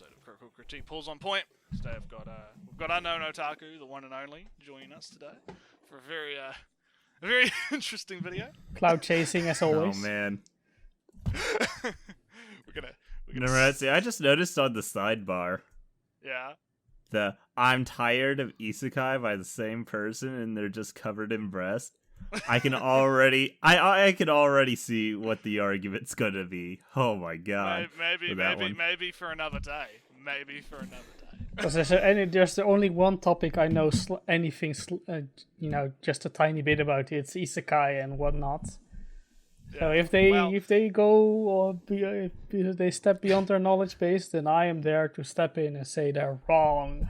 episode of Critical Critique Pulls on Point. Today we've got Unknown Otaku, the one and only, joining us today for a very interesting video. Cloud chasing as always. Oh man. we're gonna Neretsu, I just noticed on the sidebar yeah. I'm tired of isekai by the same person and they're just covered in breast. I can already I can already see what the argument's gonna be. Oh my god. Maybe for another day. Maybe for another day. Because there's only one topic I know just a tiny bit about. It's isekai and whatnot. Yeah. So if they go or if they step beyond their knowledge base, then I am there to step in and say they're wrong.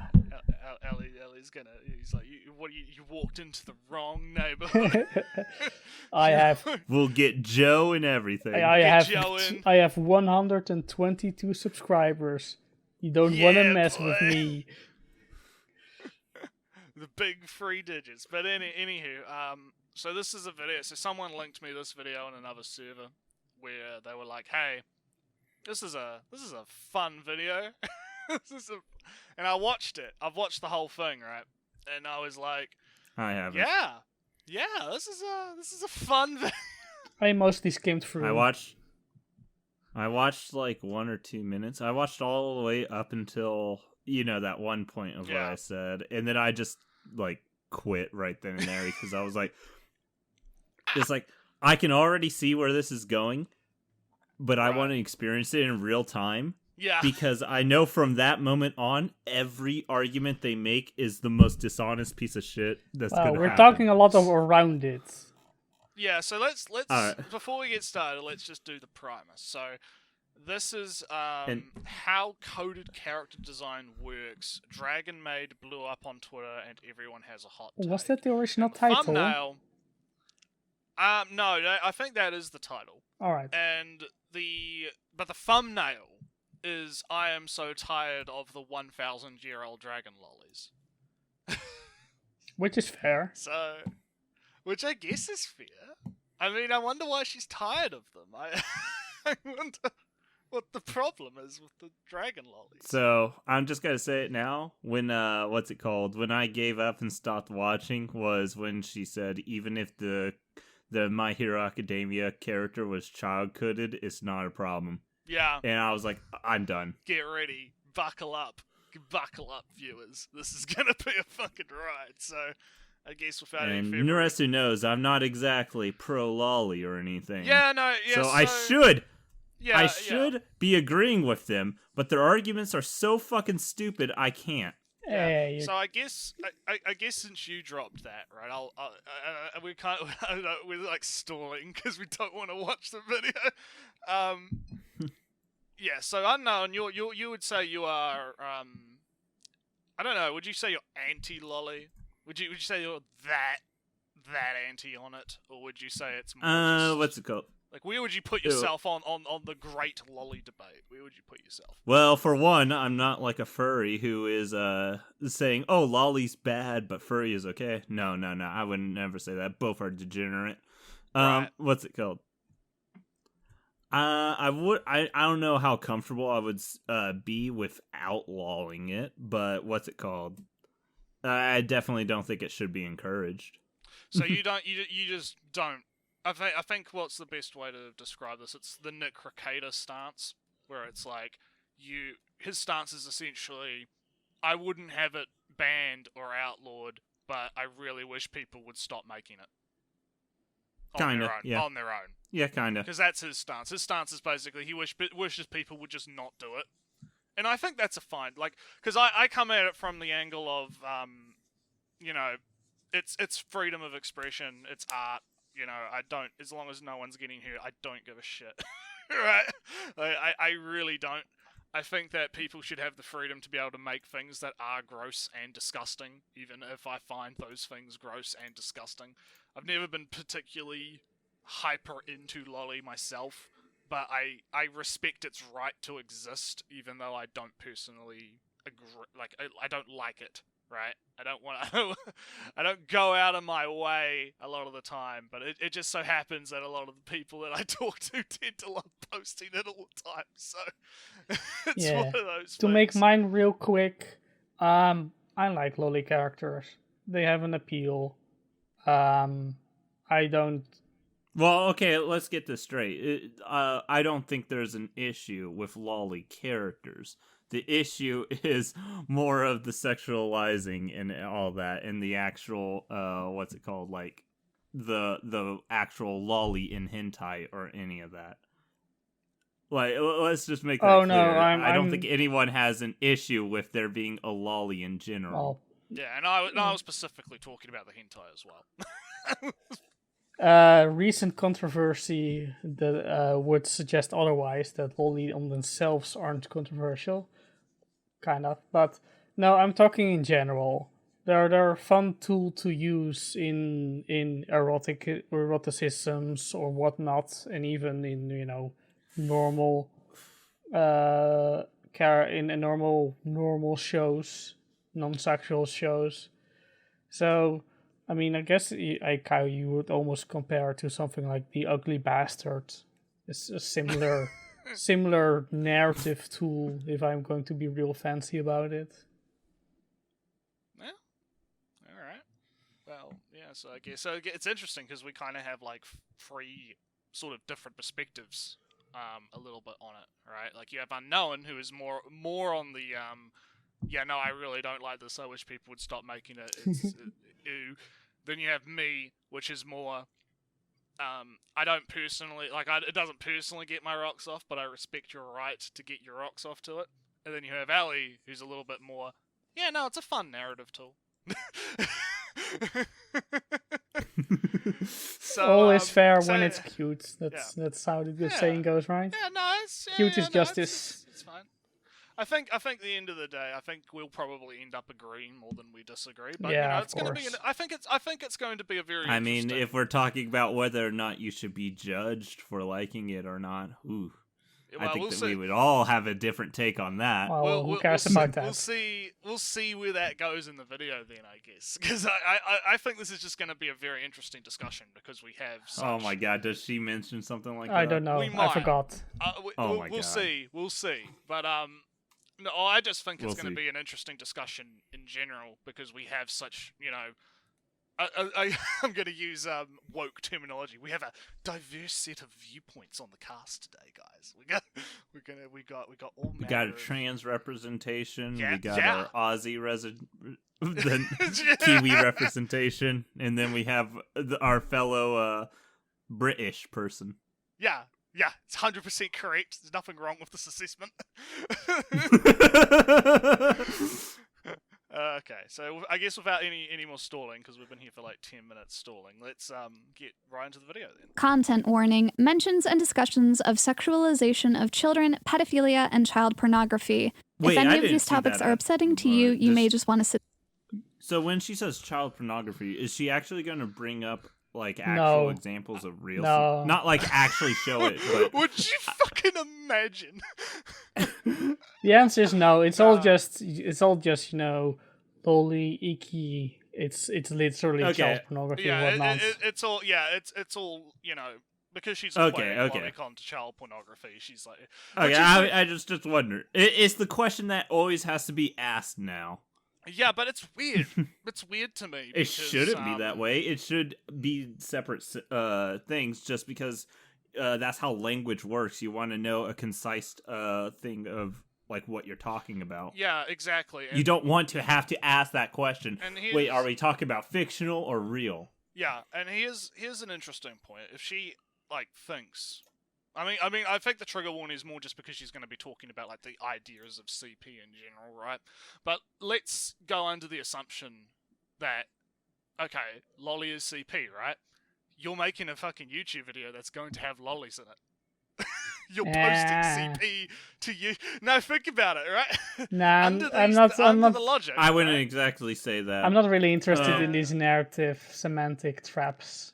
Ellie's gonna. He's like, you walked into the wrong neighborhood. We'll get Joe and everything. I have 122 subscribers. You don't want to mess with me. The big 3 digits. But anywho, so this is a video. So someone linked me this video on another server where they were like, "Hey, this is a fun video." And I watched it. I've watched the whole thing, right? And I was like, I haven't. Yeah, this is a fun video. I mostly skimmed through. I watched like 1 or 2 minutes. I watched all the way up until that one point of what I said, and then I just like quit right then and there because I was like, it's like I can already see where this is going, but I want to experience it in real time. Yeah. Because I know from that moment on, every argument they make is the most dishonest piece of shit that's gonna happen. We're talking a lot of around it. Yeah, so let's before we get started, let's just do the primer. So this is how coded character design works. Dragon Maid blew up on Twitter and everyone has a hot take. Was that the original title? Thumbnail. No, I think that is the title. Alright. But the thumbnail is I am so tired of the 1,000-year-old dragon lollies. Which is fair. So, which I guess is fair. I mean, I wonder why she's tired of them. I wonder what the problem is with the dragon lollies. So, I'm just gonna say it now. When, when I gave up and stopped watching was when she said, even if the My Hero Academia character was child-coded, it's not a problem. Yeah. And I was like, I'm done. Get ready. Buckle up. Buckle up, viewers. This is gonna be a fucking ride. So, I guess without any And further... Neretsu knows I'm not exactly pro-lolly or anything. Yeah, no, yeah, so I should be agreeing with them, but their arguments are so fucking stupid, I can't. Yeah. So I guess since you dropped that, right? We're like stalling because we don't want to watch the video. Yeah. So Unknown, you would say you are I don't know. Would you say you're anti-lolly? Would you say you're that anti on it, or would you say it's more what's it called? Like, where would you put yourself on the great lolly debate? Where would you put yourself? Well, for one, I'm not like a furry who is saying, "Oh, lolly's bad, but furry is okay." No. I would never say that. Both are degenerate. Right. What's it called? I don't know how comfortable I would be with outlawing it, but what's it called? I definitely don't think it should be encouraged. So you just don't. I think what's the best way to describe this? It's the Nick Rekieta stance, where it's like his stance is essentially, I wouldn't have it banned or outlawed, but I really wish people would stop making it. On their own. Yeah, kinda. Because that's his stance. His stance is basically he wishes people would just not do it. And I think that's a fine, like, because I come at it from the angle of, it's freedom of expression, it's art. I don't, as long as no one's getting hurt, I don't give a shit. Right? I really don't. I think that people should have the freedom to be able to make things that are gross and disgusting, even if I find those things gross and disgusting. I've never been particularly hyper into lolly myself, but I respect its right to exist, even though I don't personally agree. Like, I don't like it. Right, I don't go out of my way a lot of the time, but it just so happens that a lot of the people that I talk to tend to love posting it all the time. So it's Yeah. one of those. To make things. mine real quick, I like lolly characters. They have an appeal. I don't. Well, okay, let's get this straight. I don't think there's an issue with lolly characters. The issue is more of the sexualizing and all that, and the actual what's it called, like the actual lolly in hentai or any of that. Like, let's just make that Oh, clear. no, I don't I'm- think anyone has an issue with there being a lolly in general. Well, Yeah, and I was specifically talking about the hentai as well. recent controversy that would suggest otherwise, that lolly on themselves aren't controversial, kind of. But no, I'm talking in general. They're a fun tool to use in eroticisms or whatnot, and even in normal in a normal shows, non-sexual shows. So, I mean, I guess you would almost compare to something like The Ugly Bastard. It's a similar narrative tool, if I'm going to be real fancy about it. Yeah. All right. Well, yeah. So I guess it's interesting because we kind of have like three sort of different perspectives, a little bit on it, right? Like you have Unknown, who is more on the yeah, no, I really don't like this. I wish people would stop making it. It's ew. Then you have me, which is more. I don't personally it doesn't personally get my rocks off, but I respect your right to get your rocks off to it. And then you have Ellie, who's a little bit more. Yeah, no, it's a fun narrative tool. So, All is fair so- when it's cute. That's how the good Yeah. saying goes, right? Yeah, no, it's Cute is no, justice. It's fine. I think at the end of the day, I think we'll probably end up agreeing more than we disagree. But Yeah, it's going to be. course. I think it's going to be a very. I mean, interesting- if we're talking about whether or not you should be judged for liking it or not, ooh, I well, think we'll that see. we would all have a different take on that. Well, who cares we'll about see, that? We'll see where that goes in the video then, I guess, because I think this is just going to be a very interesting discussion because we have. Such, Oh my god, does she mention something like that? I don't know. We I might. forgot. Oh my we'll God. see. We'll see. But no, I just think it's We'll going to see. be an interesting discussion in general because we have such, I'm going to use woke terminology. We have a diverse set of viewpoints on the cast today, guys. We got all. We got manner a of- trans representation. Yeah, we got yeah. our Aussie the Kiwi representation, and then we have our fellow British person. Yeah, it's 100% correct. There's nothing wrong with this assessment. Okay, so I guess without any more stalling, because we've been here for like 10 minutes stalling, let's get right into the video then. Content warning: mentions and discussions of sexualization of children, pedophilia, and child pornography. Wait, if I any of didn't these see topics that are at- upsetting to you, you may just want to sit. So when she says child pornography, is she actually going to bring up like actual No. examples of real? No. Not like actually show it, but Would you fucking imagine? The answer is no. It's all just lolly, icky. It's literally Okay. child pornography and Yeah, whatnot. it's all it's all because she's Okay, equating okay. lolicon to child pornography. She's like, okay, which is I just wonder. It's the question that always has to be asked now. yeah, but it's weird. It's weird to me. It Because, shouldn't be that way. It should be separate things, just because that's how language works. You want to know a concise thing of like what you're talking about. Yeah, exactly. You don't want to have to ask that question. And Wait, here's- are we talking about fictional or real? Yeah, and here's an interesting point. If she like thinks, I mean, I think the trigger warning is more just because she's going to be talking about like the ideas of CP in general, right? But let's go under the assumption that okay, lolly is CP, right? You're making a fucking YouTube video that's going to have lollies in it. You're posting CP to you. No, think about it, right? Nah, under I'm these- not. I'm under not. the logic. I wouldn't right? exactly say that. I'm not really interested in Um, these narrative semantic traps.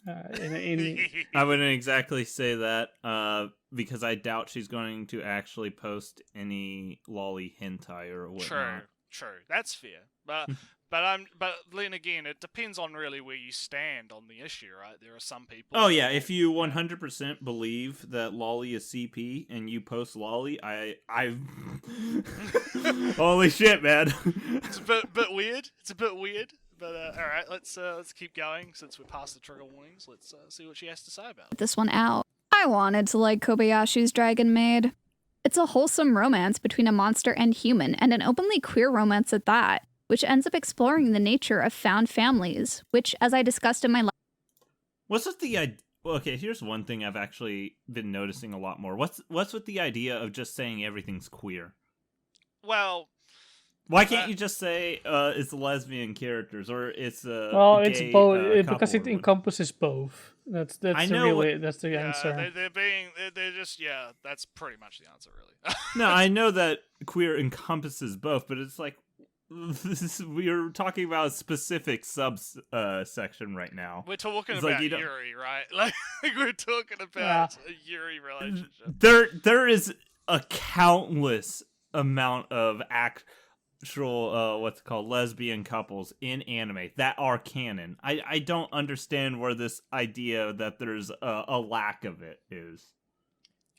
In I wouldn't exactly say that because I doubt she's going to actually post any lolly hentai or whatnot. True, that's fair. But then again, it depends on really where you stand on the issue, right? There are some people. Oh that yeah, will- if you 100% believe that Lolly is CP and you post Lolly, I holy shit, man. It's a bit weird. It's a bit weird. But all right, let's keep going since we're past the trigger warnings. Let's see what she has to say about it. This one out. I wanted to like Kobayashi's Dragon Maid. It's a wholesome romance between a monster and human, and an openly queer romance at that, which ends up exploring the nature of found families, which, as I discussed in my What's with the idea? Okay, here's one thing I've actually been noticing a lot more. What's with the idea of just saying everything's queer? Well, Why can't you just say it's lesbian characters or it's Well, gay, it's both because couple it or encompasses both. That's I the know real what- that's the answer. they're just that's pretty much the answer, really. No, I know that queer encompasses both, but it's like we're talking about a specific section right now. We're talking It's like about you don't- Yuri, right? Like we're talking about a Yuri relationship. There is a countless amount of actual what's it called lesbian couples in anime that are canon. I don't understand where this idea that there's a lack of it is.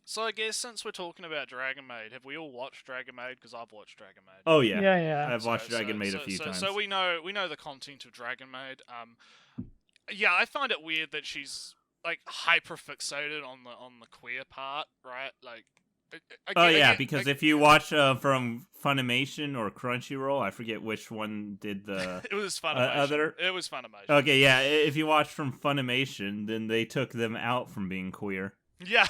So I guess since we're talking about Dragon Maid, have we all watched Dragon Maid? Because I've watched Dragon Maid. Oh yeah, Yeah. I've watched Dragon Maid a few times. So we know the content of Dragon Maid. Yeah, I find it weird that she's like hyper fixated on the queer part, right? Like, because if you watch from Funimation or Crunchyroll, I forget which one did the. it was Funimation. It was Funimation. Okay, yeah, if you watch from Funimation, then they took them out from being queer. Yeah.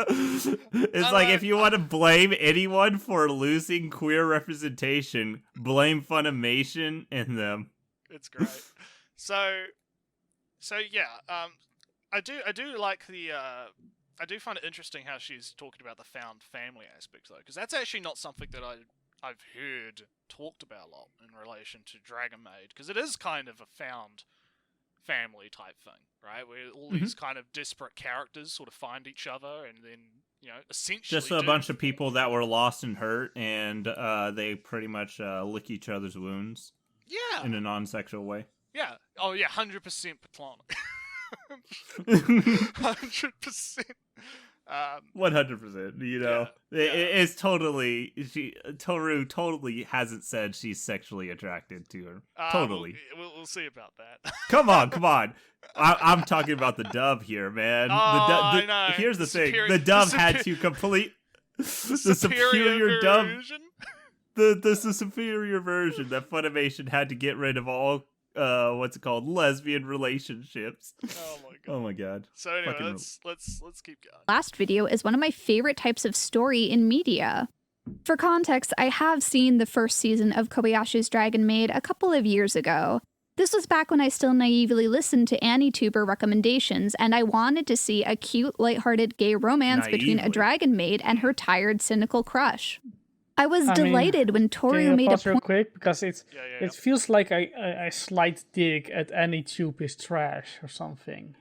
It's like if you want to blame anyone for losing queer representation, blame Funimation and them. It's great. So yeah, I do like the I do find it interesting how she's talking about the found family aspect though, because that's actually not something that I've heard talked about a lot in relation to Dragon Maid, because it is kind of a found family type thing, right? Where all these kind of disparate characters sort of find each other, and then essentially Just a bunch of people that were lost and hurt, and they pretty much lick each other's wounds. Yeah. In a non-sexual way. Yeah. Oh yeah, 100% platonic. 100%. 100%. You know, it's totally Toru totally hasn't said she's sexually attracted to her. Totally. We'll see about that. Come on. I'm talking about the dub here, man. I know. Here's the thing: Superior- the dub the had superi- to complete the superior dub. version. The superior version that Funimation had to get rid of all lesbian relationships. Oh my god. Oh my god. So anyway, Fucking let's keep going. last video is one of my favorite types of story in media. For context, I have seen the first season of Kobayashi's Dragon Maid a couple of years ago. This was back when I still naively listened to AniTuber recommendations, and I wanted to see a cute, lighthearted gay romance between a Naively. dragon maid and her tired, cynical crush. I was I mean, delighted when Can Toru you made a pause real point. quick because Yeah. it feels like a slight dig at AnyTube is trash or something.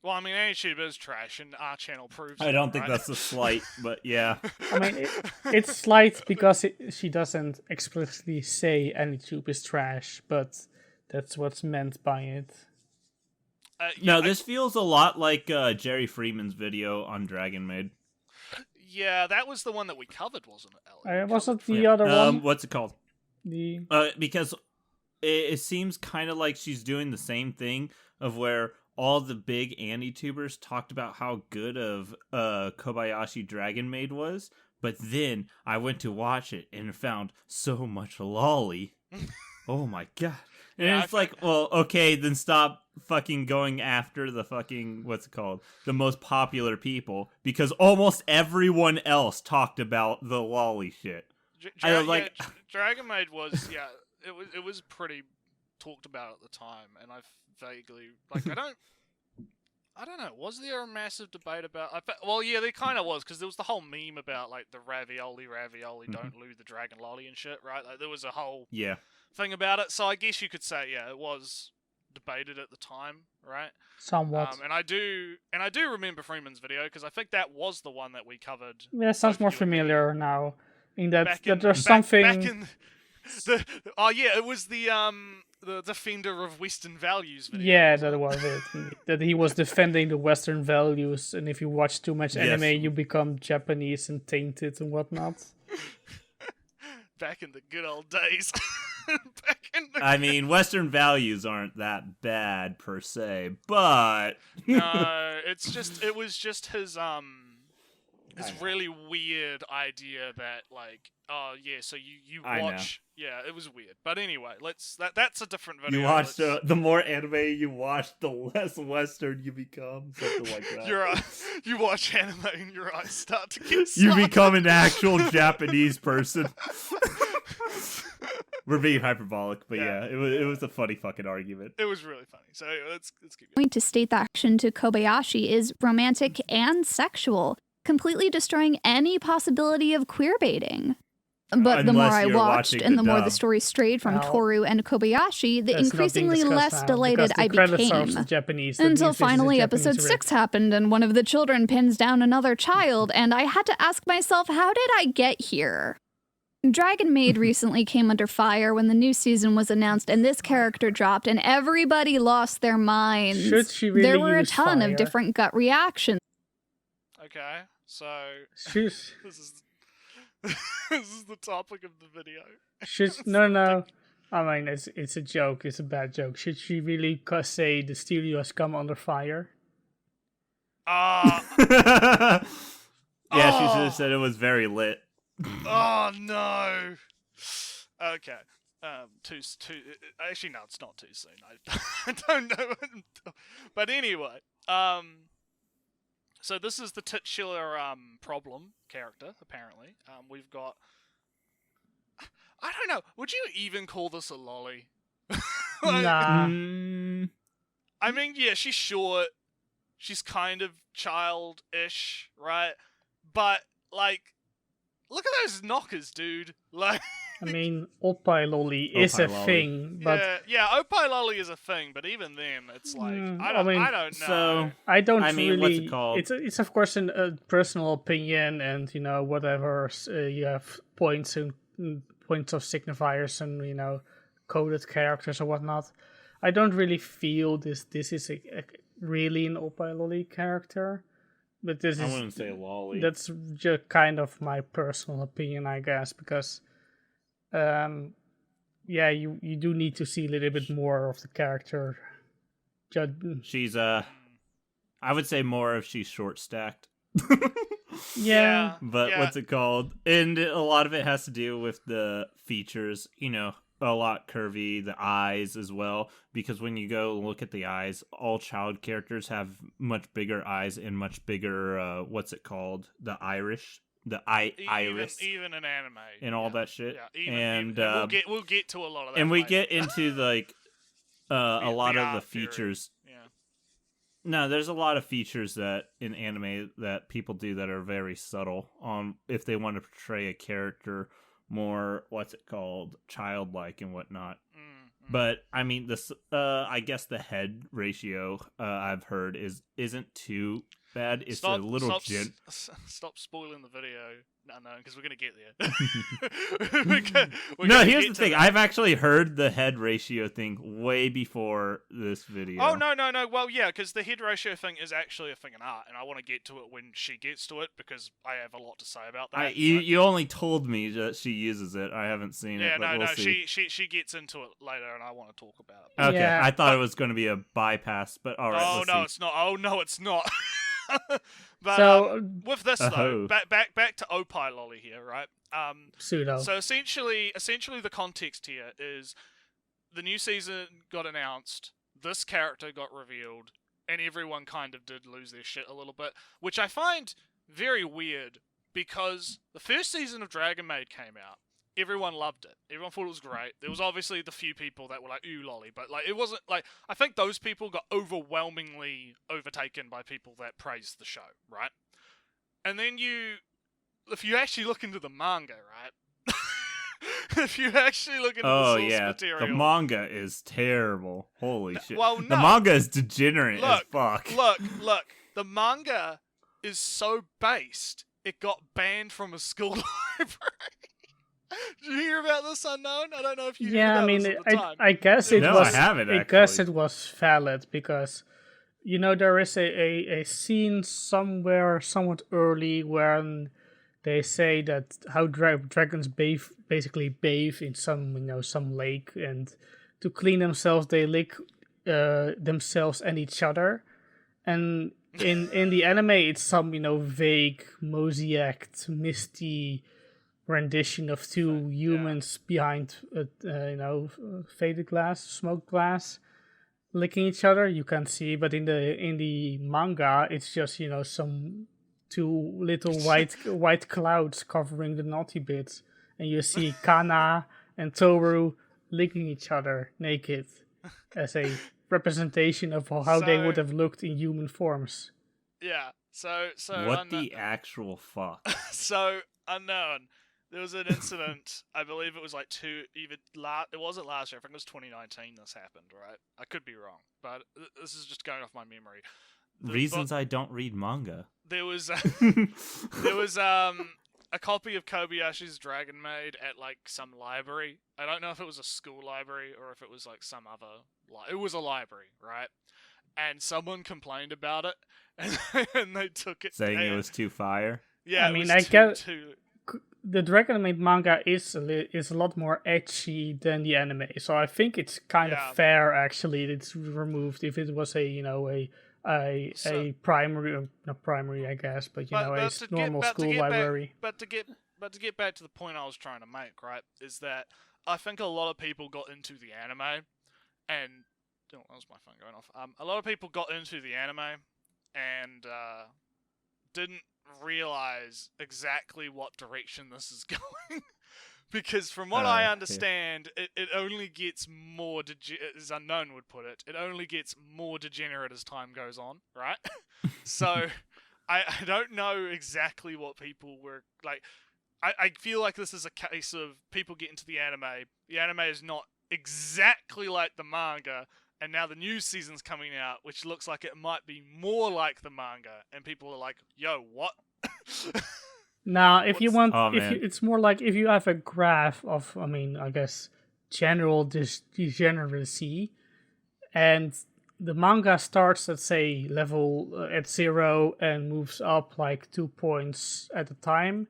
Well, I mean, AniTube is trash, and our channel proves. I it, don't think right? that's a slight, but yeah. I mean, it's slight because she doesn't explicitly say AnyTube is trash, but that's what's meant by it. No, this feels a lot like Jerry Freeman's video on Dragon Maid. Yeah, that was the one that we covered, wasn't it, Ellie? Wasn't the Yeah. other one? What's it called? The Because it seems kind of like she's doing the same thing of where all the big AniTubers talked about how good of Kobayashi Dragon Maid was, but then I went to watch it and found so much lolly. Oh my god. And Yeah, it's like, well, okay, then stop fucking going after the fucking, the most popular people, because almost everyone else talked about the lolly shit. I was like- Dragon Maid was it was pretty talked about at the time, and I vaguely I don't know. Was there a massive debate about? Well, yeah, there kind of was, because there was the whole meme about like the ravioli, don't lose the dragon lolly and shit, right? Like there was a whole Yeah. thing about it. So I guess you could say, yeah, it was debated at the time, right? somewhat. And I do remember Freeman's video, because I think that was the one that we covered. Yeah, it sounds more both you and me. familiar now. mean that back that in, there's back, something. back in the oh yeah, it was the defender of Western values video. Yeah, wasn't that it? was it. That he was defending the Western values, and if you watch too much Yes. anime, you become Japanese and tainted and whatnot. Back in the good old days. Back in the I mean, Western values aren't that bad per se, but no, it was just his really weird idea that like, oh yeah, so you I know. watch, yeah, it was weird. But anyway, that's a different video. you watch Let's- the more anime you watch, the less Western you become, something like that. you watch anime and your eyes start to get You slightly- become an actual Japanese person. We're being hyperbolic, but Yeah. yeah, it was a funny fucking argument. It was really funny. So let's keep going. Point to state that action to Kobayashi is romantic and sexual, completely destroying any possibility of queer baiting. But the more Unless I you're watched watching and the the more the dub. story strayed from Well, Toru and Kobayashi, the That's not being increasingly discussed less now, delighted because I the credits are became. also Japanese, that Until means this is a finally Japanese episode rip. 6 happened and one of the children pins down another child, and I had to ask myself, how did I get here? Dragon Maid recently came under fire when the new season was announced and this character dropped, and everybody lost their minds. Should she really there were a use ton fire? of different gut reactions. Okay, so She's, this is this is the topic of the video. no. I mean, it's a joke. It's a bad joke. Should she really say the studio has come under fire? Ah. Yeah, she should Oh. have said it was very lit. Oh no. Okay. Actually, no, it's not too soon. I don't know. But anyway, so this is the titular problem character. Apparently, we've got. I don't know. Would you even call this a lolly? Like, Nah. Mm, I mean, yeah, she's short. She's kind of childish, right? But like, look at those knockers, dude. Like, I mean, Oppai Lolly is a Oppai Lolly. thing, but yeah, Oppai Lolly is a thing, but even then, it's like I don't know. so I don't I mean, really. what's it called? It's of course a personal opinion, and whatever you have points and points of signifiers and coded characters or whatnot. I don't really feel this is a really an Oppai Lolly character, but this I is wouldn't say lolly. that's just kind of my personal opinion, I guess, because yeah, you do need to see a little bit more of the character. She's I would say more if she's short stacked. Yeah. But Yeah. what's it called? And a lot of it has to do with the features, a lot curvy, the eyes as well. Because when you go look at the eyes, all child characters have much bigger eyes and much bigger, what's it called? The iris. Iris. even in anime And all that shit. Yeah, even, And, we'll get to a lot of that. and we later. get into like a lot of the art theory. features. Yeah. No, there's a lot of features that in anime that people do that are very subtle on if they want to portray a character more, what's it called, childlike and whatnot. But I mean, this I guess the head ratio I've heard isn't too bad. It's a little Stop spoiling the video. No, because we're gonna get there. No, here's the thing. I've actually heard the head ratio thing way before this video. Oh no! Well, yeah, because the head ratio thing is actually a thing in art, and I want to get to it when she gets to it because I have a lot to say about that. You only told me that she uses it. I haven't seen Yeah, it, but no, we'll see. She gets into it later, and I want to talk about it. Okay, Yeah, I thought it was going to be a bypass, but all right. Oh let's no, see. it's not. Oh no, it's not. But So with this Oh. though, back to Oppai Lolly here, right? pseudo. So essentially the context here is the new season got announced, this character got revealed, and everyone kind of did lose their shit a little bit, which I find very weird because the first season of Dragon Maid came out. Everyone loved it. Everyone thought it was great. There was obviously the few people that were like, ooh, lolly. But like, it wasn't like, I think those people got overwhelmingly overtaken by people that praised the show, right? And then if you actually look into the manga, right? If you actually look into the source material. the manga is terrible. Holy shit! well, The no. manga is degenerate as Look, fuck. Look, the manga is so based it got banned from a school library. Did you hear about this, Unknown? I don't know if you knew Yeah, I about mean, this at the time. I guess it No, was. I haven't, I guess actually. it was valid because, there is a scene somewhere, somewhat early, when they say that how dragons basically bathe in some lake, and to clean themselves they lick themselves and each other, and in the anime it's some vague mosaic misty rendition of two humans behind faded glass, smoke glass, licking each other. You can see, but in the manga, it's just some two little white clouds covering the naughty bits, and you see Kana and Toru licking each other naked as a representation of how they would have looked in human forms. Yeah. So What the actual fuck? So Unknown. There was an incident. I believe it was like it wasn't last year. I think it was 2019. This happened, right? I could be wrong, but this is just going off my memory. Reasons I don't read manga. There was a copy of Kobayashi's Dragon Maid at like some library. I don't know if it was a school library or if it was like some other. It was a library, right? And someone complained about it, and they took it. Saying it was too fire. Yeah, I mean, too. The Dragon Maid manga is a lot more edgy than the anime, so I think it's kind of fair actually. It's removed if it was a primary, not primary, I guess, but a normal school library. But to get back to the point I was trying to make, right, is that I think a lot of people got into the anime, and that was my phone going off. A lot of people got into the anime and didn't realize exactly what direction this is going. Because from what I understand, it only gets more, as Unknown would put it, it only gets more degenerate as time goes on, right? So, I don't know exactly what people were, like, I feel like this is a case of people get into the anime is not exactly like the manga, and now the new season's coming out, which looks like it might be more like the manga, and people are like, yo, what? Now, if you want, man. it's more like if you have a graph of, I guess, general degeneracy, and the manga starts at, say, level at 0 and moves up like 2 points at a time,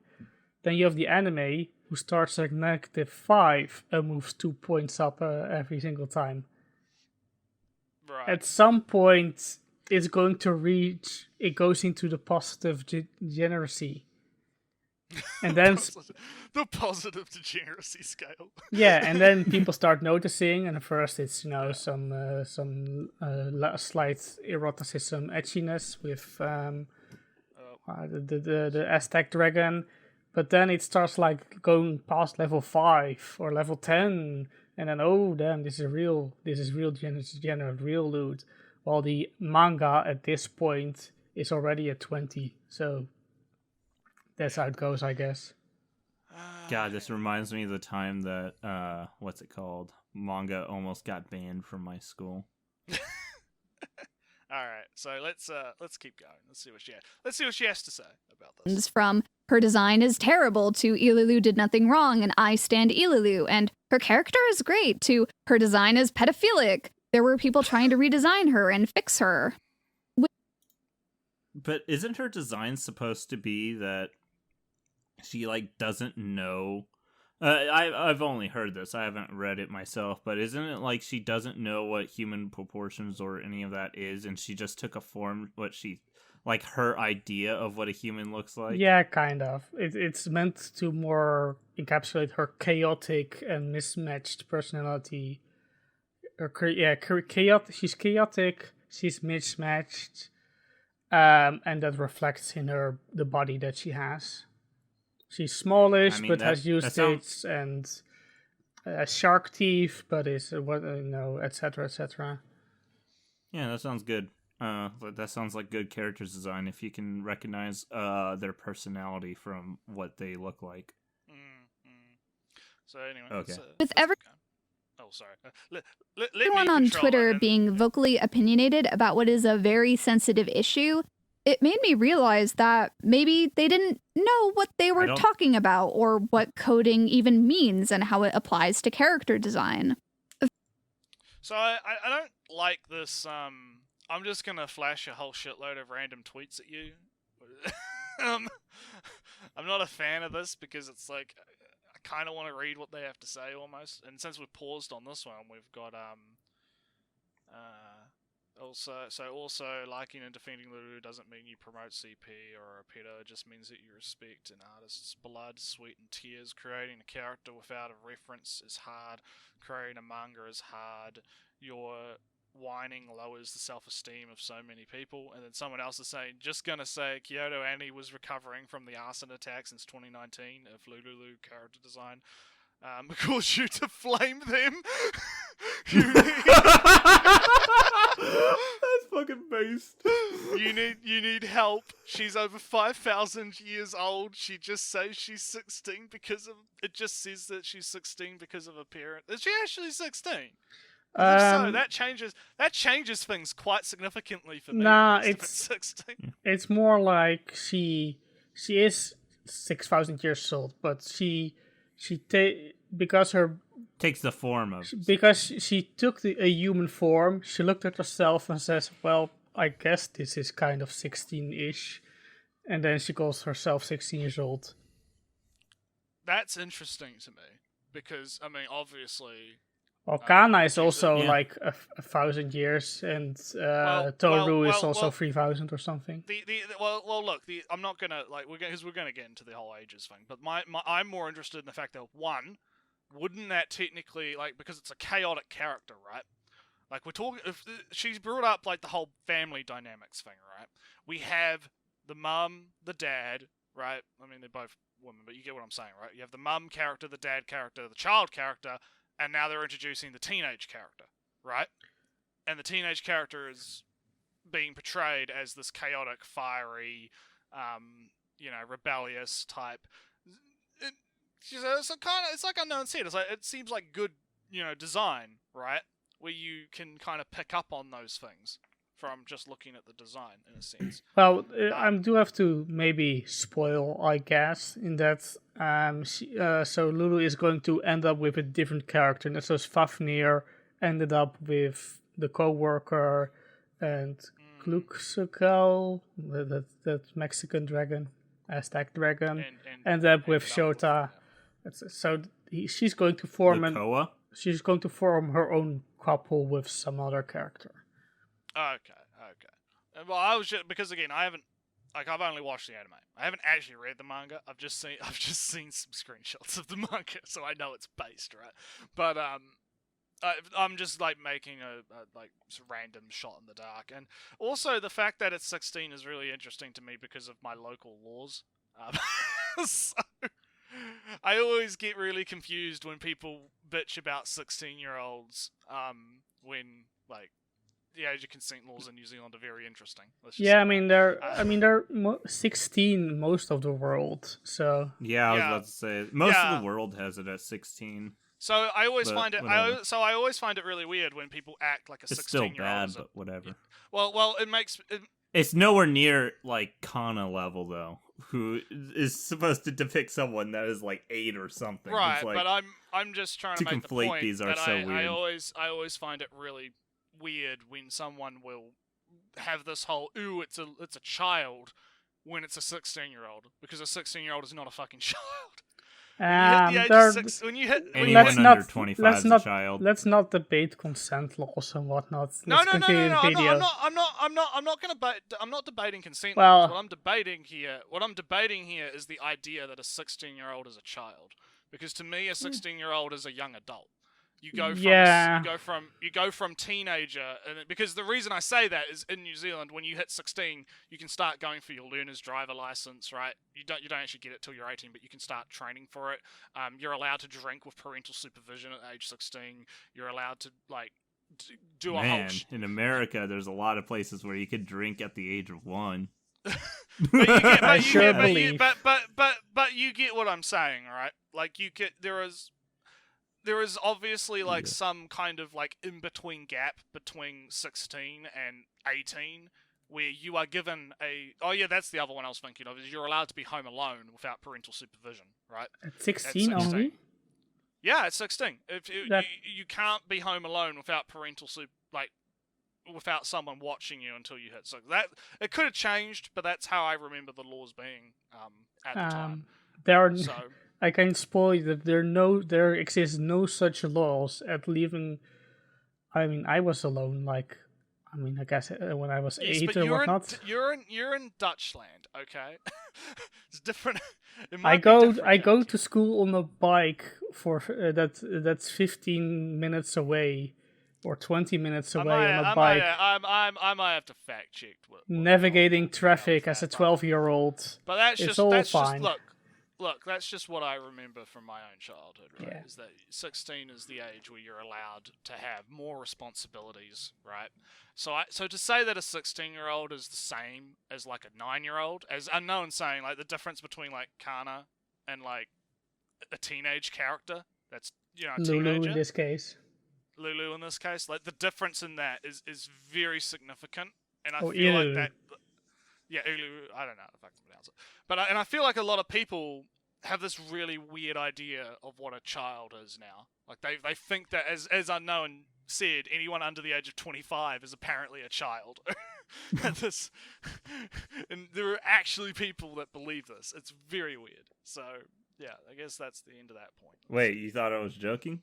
then you have the anime who starts at -5 and moves 2 points up every single time. Right. At some point, it's going to reach, it goes into the positive degeneracy. And then the positive degeneracy scale. Yeah, and then people start noticing, and at first it's some slight eroticism, edginess with the Aztec dragon, but then it starts like going past level 5 or level 10, and then oh damn, this is real degenerate, real loot. While the manga at this point is already at 20, so. That's how it goes, I guess. God, this reminds me of the time that what's it called? Manga almost got banned from my school. All right, so let's keep going. Let's see what she has to say about this. From her design is terrible to Ililu did nothing wrong and I stand Ililu, and her character is great to her design is pedophilic. There were people trying to redesign her and fix her. But isn't her design supposed to be that she like doesn't know? I've only heard this. I haven't read it myself, but isn't it like she doesn't know what human proportions or any of that is, and she just took a form like her idea of what a human looks like? Yeah, kind of. It's meant to more encapsulate her chaotic and mismatched personality. Chaotic. She's chaotic. She's mismatched, and that reflects in the body that she has. She's smallish, but has usage and shark teeth, but is etc., etc. Yeah, that sounds good. That sounds like good character design if you can recognize their personality from what they look like. So anyway, okay. With sorry. Let everyone on Twitter being vocally opinionated about what is a very sensitive issue, it made me realize that maybe they didn't know what they were talking about or what coding even means and how it applies to character design. So I don't like this. I'm just gonna flash a whole shitload of random tweets at you. I'm not a fan of this because it's like I kind of want to read what they have to say almost. And since we've paused on this one, we've got also liking and defending Lulu doesn't mean you promote CP or a pedo. It just means that you respect an artist's blood, sweat, and tears. Creating a character without a reference is hard. Creating a manga is hard. Your whining lowers the self-esteem of so many people. And then someone else is saying, just gonna say, Kyoto Annie was recovering from the arson attack since 2019 of Lulu character design. Caused you to flame them. That's fucking based. You need help. She's over 5,000 years old. She just says she's 16 because of... It just says that she's 16 because of her parent. Is she actually 16? So that changes things quite significantly for me. Nah, it's 16. It's more like she is 6,000 years old, but because her takes the form of because she took a human form. She looked at herself and says, "Well, I guess this is kind of 16-ish," and then she calls herself 16 years old. That's interesting to me because I mean, obviously. Well, Kana is also like a 1,000 years, and Toru is also 3,000 or something. Look, I'm not gonna we're gonna get into the whole ages thing, but I'm more interested in the fact that one, wouldn't that technically because it's a chaotic character, right? Like we're talking, if she's brought up like the whole family dynamics thing, right? We have the mum, the dad, right? I mean they're both women, but you get what I'm saying, right? You have the mum character, the dad character, the child character. And now they're introducing the teenage character, right? And the teenage character is being portrayed as this chaotic, fiery, rebellious type. It's like Unknown said. It seems like good, design, right? Where you can kind of pick up on those things from just looking at the design, in a sense. Well, I do have to maybe spoil, I guess, in that so Lulu is going to end up with a different character. And so Fafnir ended up with the co-worker and Gluxucal, that Mexican dragon, Aztec dragon, ended up with Shota. So she's going to form she's going to form her own couple with some other character. Okay. Well, I was just because again, I've only watched the anime. I haven't actually read the manga. I've just seen some screenshots of the manga, so I know it's based, right? But I'm just making a random shot in the dark, and also the fact that it's 16 is really interesting to me because of my local laws. So I always get really confused when people bitch about 16-year-olds when the age of consent laws in New Zealand are very interesting. Yeah, I mean they're 16 most of the world. So yeah, I was about to say most of the world has it at 16. So I always find it really weird when people act like a 16-year-old. It's still bad, but whatever. Well, it's nowhere near Kana level though, who is supposed to depict someone that is 8 or something. Right, but I'm just trying to make the point these are that so weird. I always find it really weird when someone will have this whole it's a child when it's a 16-year-old, because a 16-year-old is not a fucking child. Anyone under 25 is a child. Let's not debate consent laws and whatnot. No. I'm not debating consent laws. What I'm debating here is the idea that a 16-year-old is a child, because to me a 16-year-old is a young adult. You go from teenager, and because the reason I say that is in New Zealand, when you hit 16, you can start going for your learner's driver license, right? You don't actually get it till you're 18, but you can start training for it. You're allowed to drink with parental supervision at age 16. You're allowed to do a whole. In America, there's a lot of places where you could drink at the age of 1. But you get what I'm saying, right? There is obviously some kind of in-between gap between 16 and 18 where you are given a. Oh yeah, that's the other one I was thinking of. Is you're allowed to be home alone without parental supervision, right? At 16 At 16. only? Yeah, at 16. If you, That- you can't be home alone without parental without someone watching you until you hit. So that it could have changed, but that's how I remember the laws being at the time. There are, So I can spoil you that there exists no such laws at leaving. I mean, I was alone. Like, I mean, I guess when I was yes, 8 but or you're whatnot. you're in Dutchland, okay? It's different. It I might be go different I out go here. to school on a bike for that's 15 minutes away, or 20 minutes away on a bike, I might have to fact check navigating traffic as a 12-year-old. But that's It's just all that's fine. just look. That's just what I remember from my own childhood. Right? Yeah. Is that 16 is the age where you're allowed to have more responsibilities, right? So to say that a 16-year-old is the same as like a 9-year-old, as unknown saying like the difference between like Kana and like a teenage character, that's a Lulu teenager. in this case. Lulu in this case, like the difference in that is very significant, and I Oh, feel like Ulu. that. Yeah, Ulu. I don't know how to fucking pronounce it, but I feel like a lot of people have this really weird idea of what a child is now. Like they think that as Unknown said, anyone under the age of 25 is apparently a child. And there are actually people that believe this. It's very weird. So yeah, I guess that's the end of that point. Wait, you thought I was joking?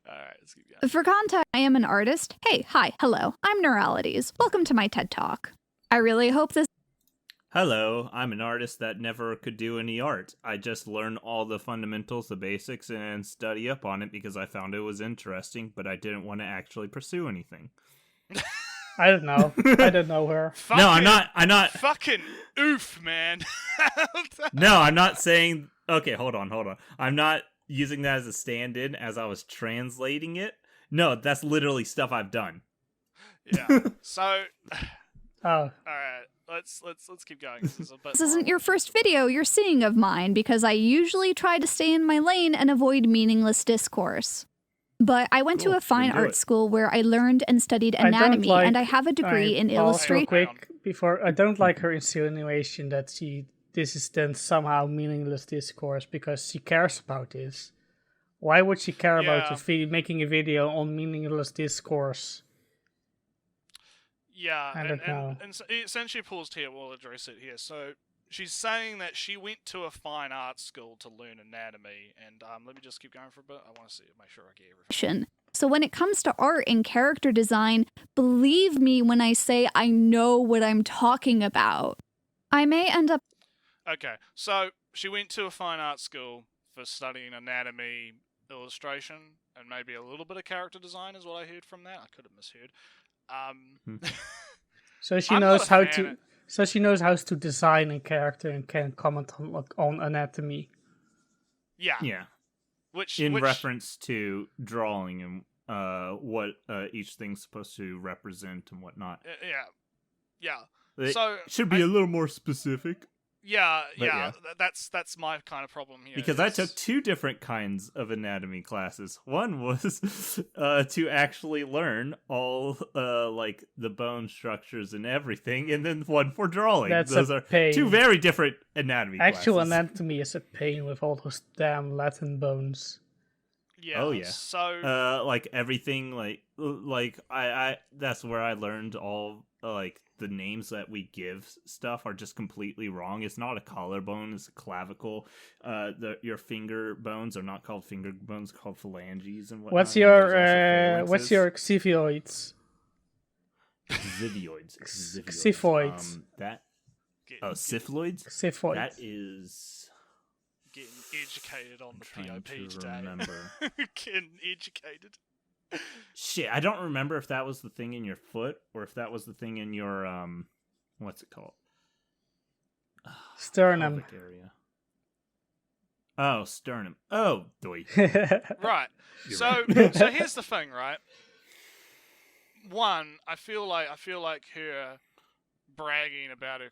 Alright, let's keep going. For context, I am an artist. Hey, hi, hello. I'm Neuralities. Welcome to my TED Talk. I really hope this Hello, I'm an artist that never could do any art. I just learned all the fundamentals, the basics, and study up on it because I found it was interesting, but I didn't want to actually pursue anything. I don't know. I don't know her. No, I'm not. Fucking oof, man. No, I'm not saying. Okay, hold on. I'm not using that as a stand-in as I was translating it. No, that's literally stuff I've done. Yeah. So, Oh, all right. Let's keep going. This isn't your first video you're seeing of mine because I usually try to stay in my lane and avoid meaningless discourse. But I went to Cool, a fine then do art it. school where I learned and studied I don't anatomy, like- and I have a degree in pause real illustration. quick before. I don't like her insinuation that this is then somehow meaningless discourse because she cares about this. Why would she care about making a video on meaningless discourse? Yeah, I don't know. and so essentially paused here. We'll address it here. So she's saying that she went to a fine art school to learn anatomy, and let me just keep going for a bit. I want to make sure I get everything. So when it comes to art and character design, believe me when I say I know what I'm talking about. I may end up Okay, so she went to a fine art school for studying anatomy, illustration, and maybe a little bit of character design is what I heard from that. I could have misheard. So she I'm knows not a how fan to. of- So she knows how to design a character and can comment on anatomy. Yeah, Yeah, which in reference to drawing and what each thing's supposed to represent and whatnot. yeah. It So should be a little more specific. Yeah, But yeah, that's my kind of problem here. Because I is- took two different kinds of anatomy classes. One was to actually learn all like the bone structures and everything, and then one for drawing. That's Those a are pain. two very different anatomy Actual classes. anatomy is a pain with all those damn Latin bones. Yeah. Oh, yeah. So Like everything, like I that's where I learned all like the names that we give stuff are just completely wrong. It's not a collarbone, it's a clavicle. Your finger bones are not called finger bones, called phalanges and whatnot. What's And your there's also what's your xiphoids? xiphoids? Xiphoids. That getting, syphiloids. Xiphoids. That is. getting educated on the trying POP to today. remember. Getting educated. Shit, I don't remember if that was the thing in your foot or if that was the thing in your what's it called? Sternum. Pelvic area. Oh, sternum. Oh, doy. Right. You're So right. so here's the thing, right? One, I feel like her bragging about her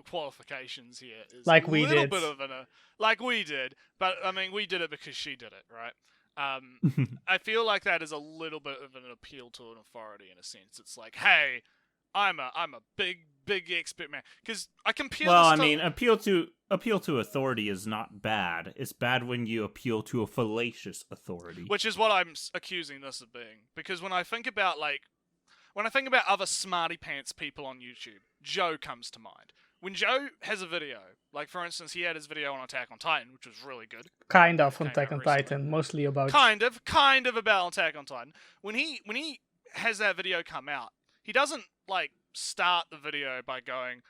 qualifications here is Like a we little did. bit of like we did, but I mean we did it because she did it, right? I feel like that is a little bit of an appeal to an authority in a sense. It's like, hey, I'm a big expert man, because I compare. Well, this I to, mean, appeal to authority is not bad. It's bad when you appeal to a fallacious authority. which is what I'm accusing this of being. Because when I think about other smarty pants people on YouTube, Joe comes to mind. When Joe has a video, like for instance, he had his video on Attack on Titan, which was really good. Kind of on Came Attack out on recently. Titan, mostly about. Kind of about Attack on Titan. When he has that video come out, he doesn't like start the video by going,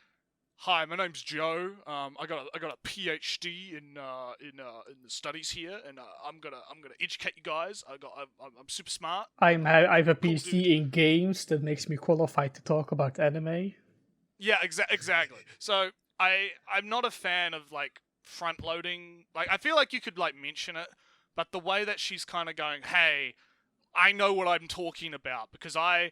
"Hi, my name's Joe. I got a PhD in the studies here, and I'm gonna educate you guys. I'm super smart." I have a Cool, PhD in games that makes me qualified to talk about anime. Yeah, exactly. So I'm not a fan of like front loading. Like I feel like you could like mention it, but the way that she's kind of going, "Hey, I know what I'm talking about because I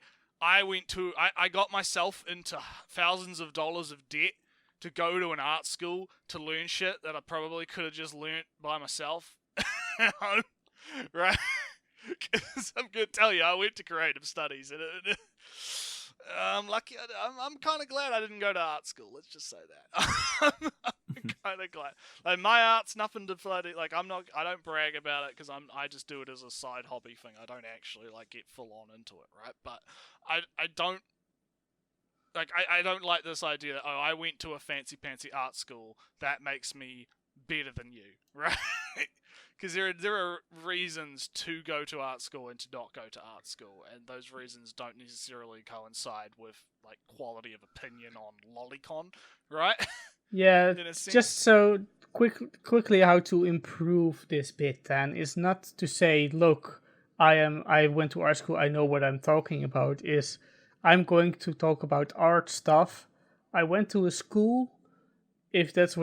got myself into thousands of dollars of debt to go to an art school to learn shit that I probably could have just learnt by myself at home, right?" Because I'm gonna tell you, I went to creative studies, and I'm lucky. I'm kind of glad I didn't go to art school. Let's just say that. I'm kind of glad. Like my art's nothing to bloody like. I don't brag about it because I just do it as a side hobby thing. I don't actually like get full on into it, right? But I don't like. I don't like this idea that, oh, I went to a fancy art school, that makes me better than you, right? Because there are reasons to go to art school and to not go to art school, and those reasons don't necessarily coincide with like quality of opinion on Lolicon, right? Yeah, In a sense. just so quickly how to improve this bit then is not to say, look, I went to art school, I know what I'm talking about, is I'm going to talk about art stuff. I went to a school. If that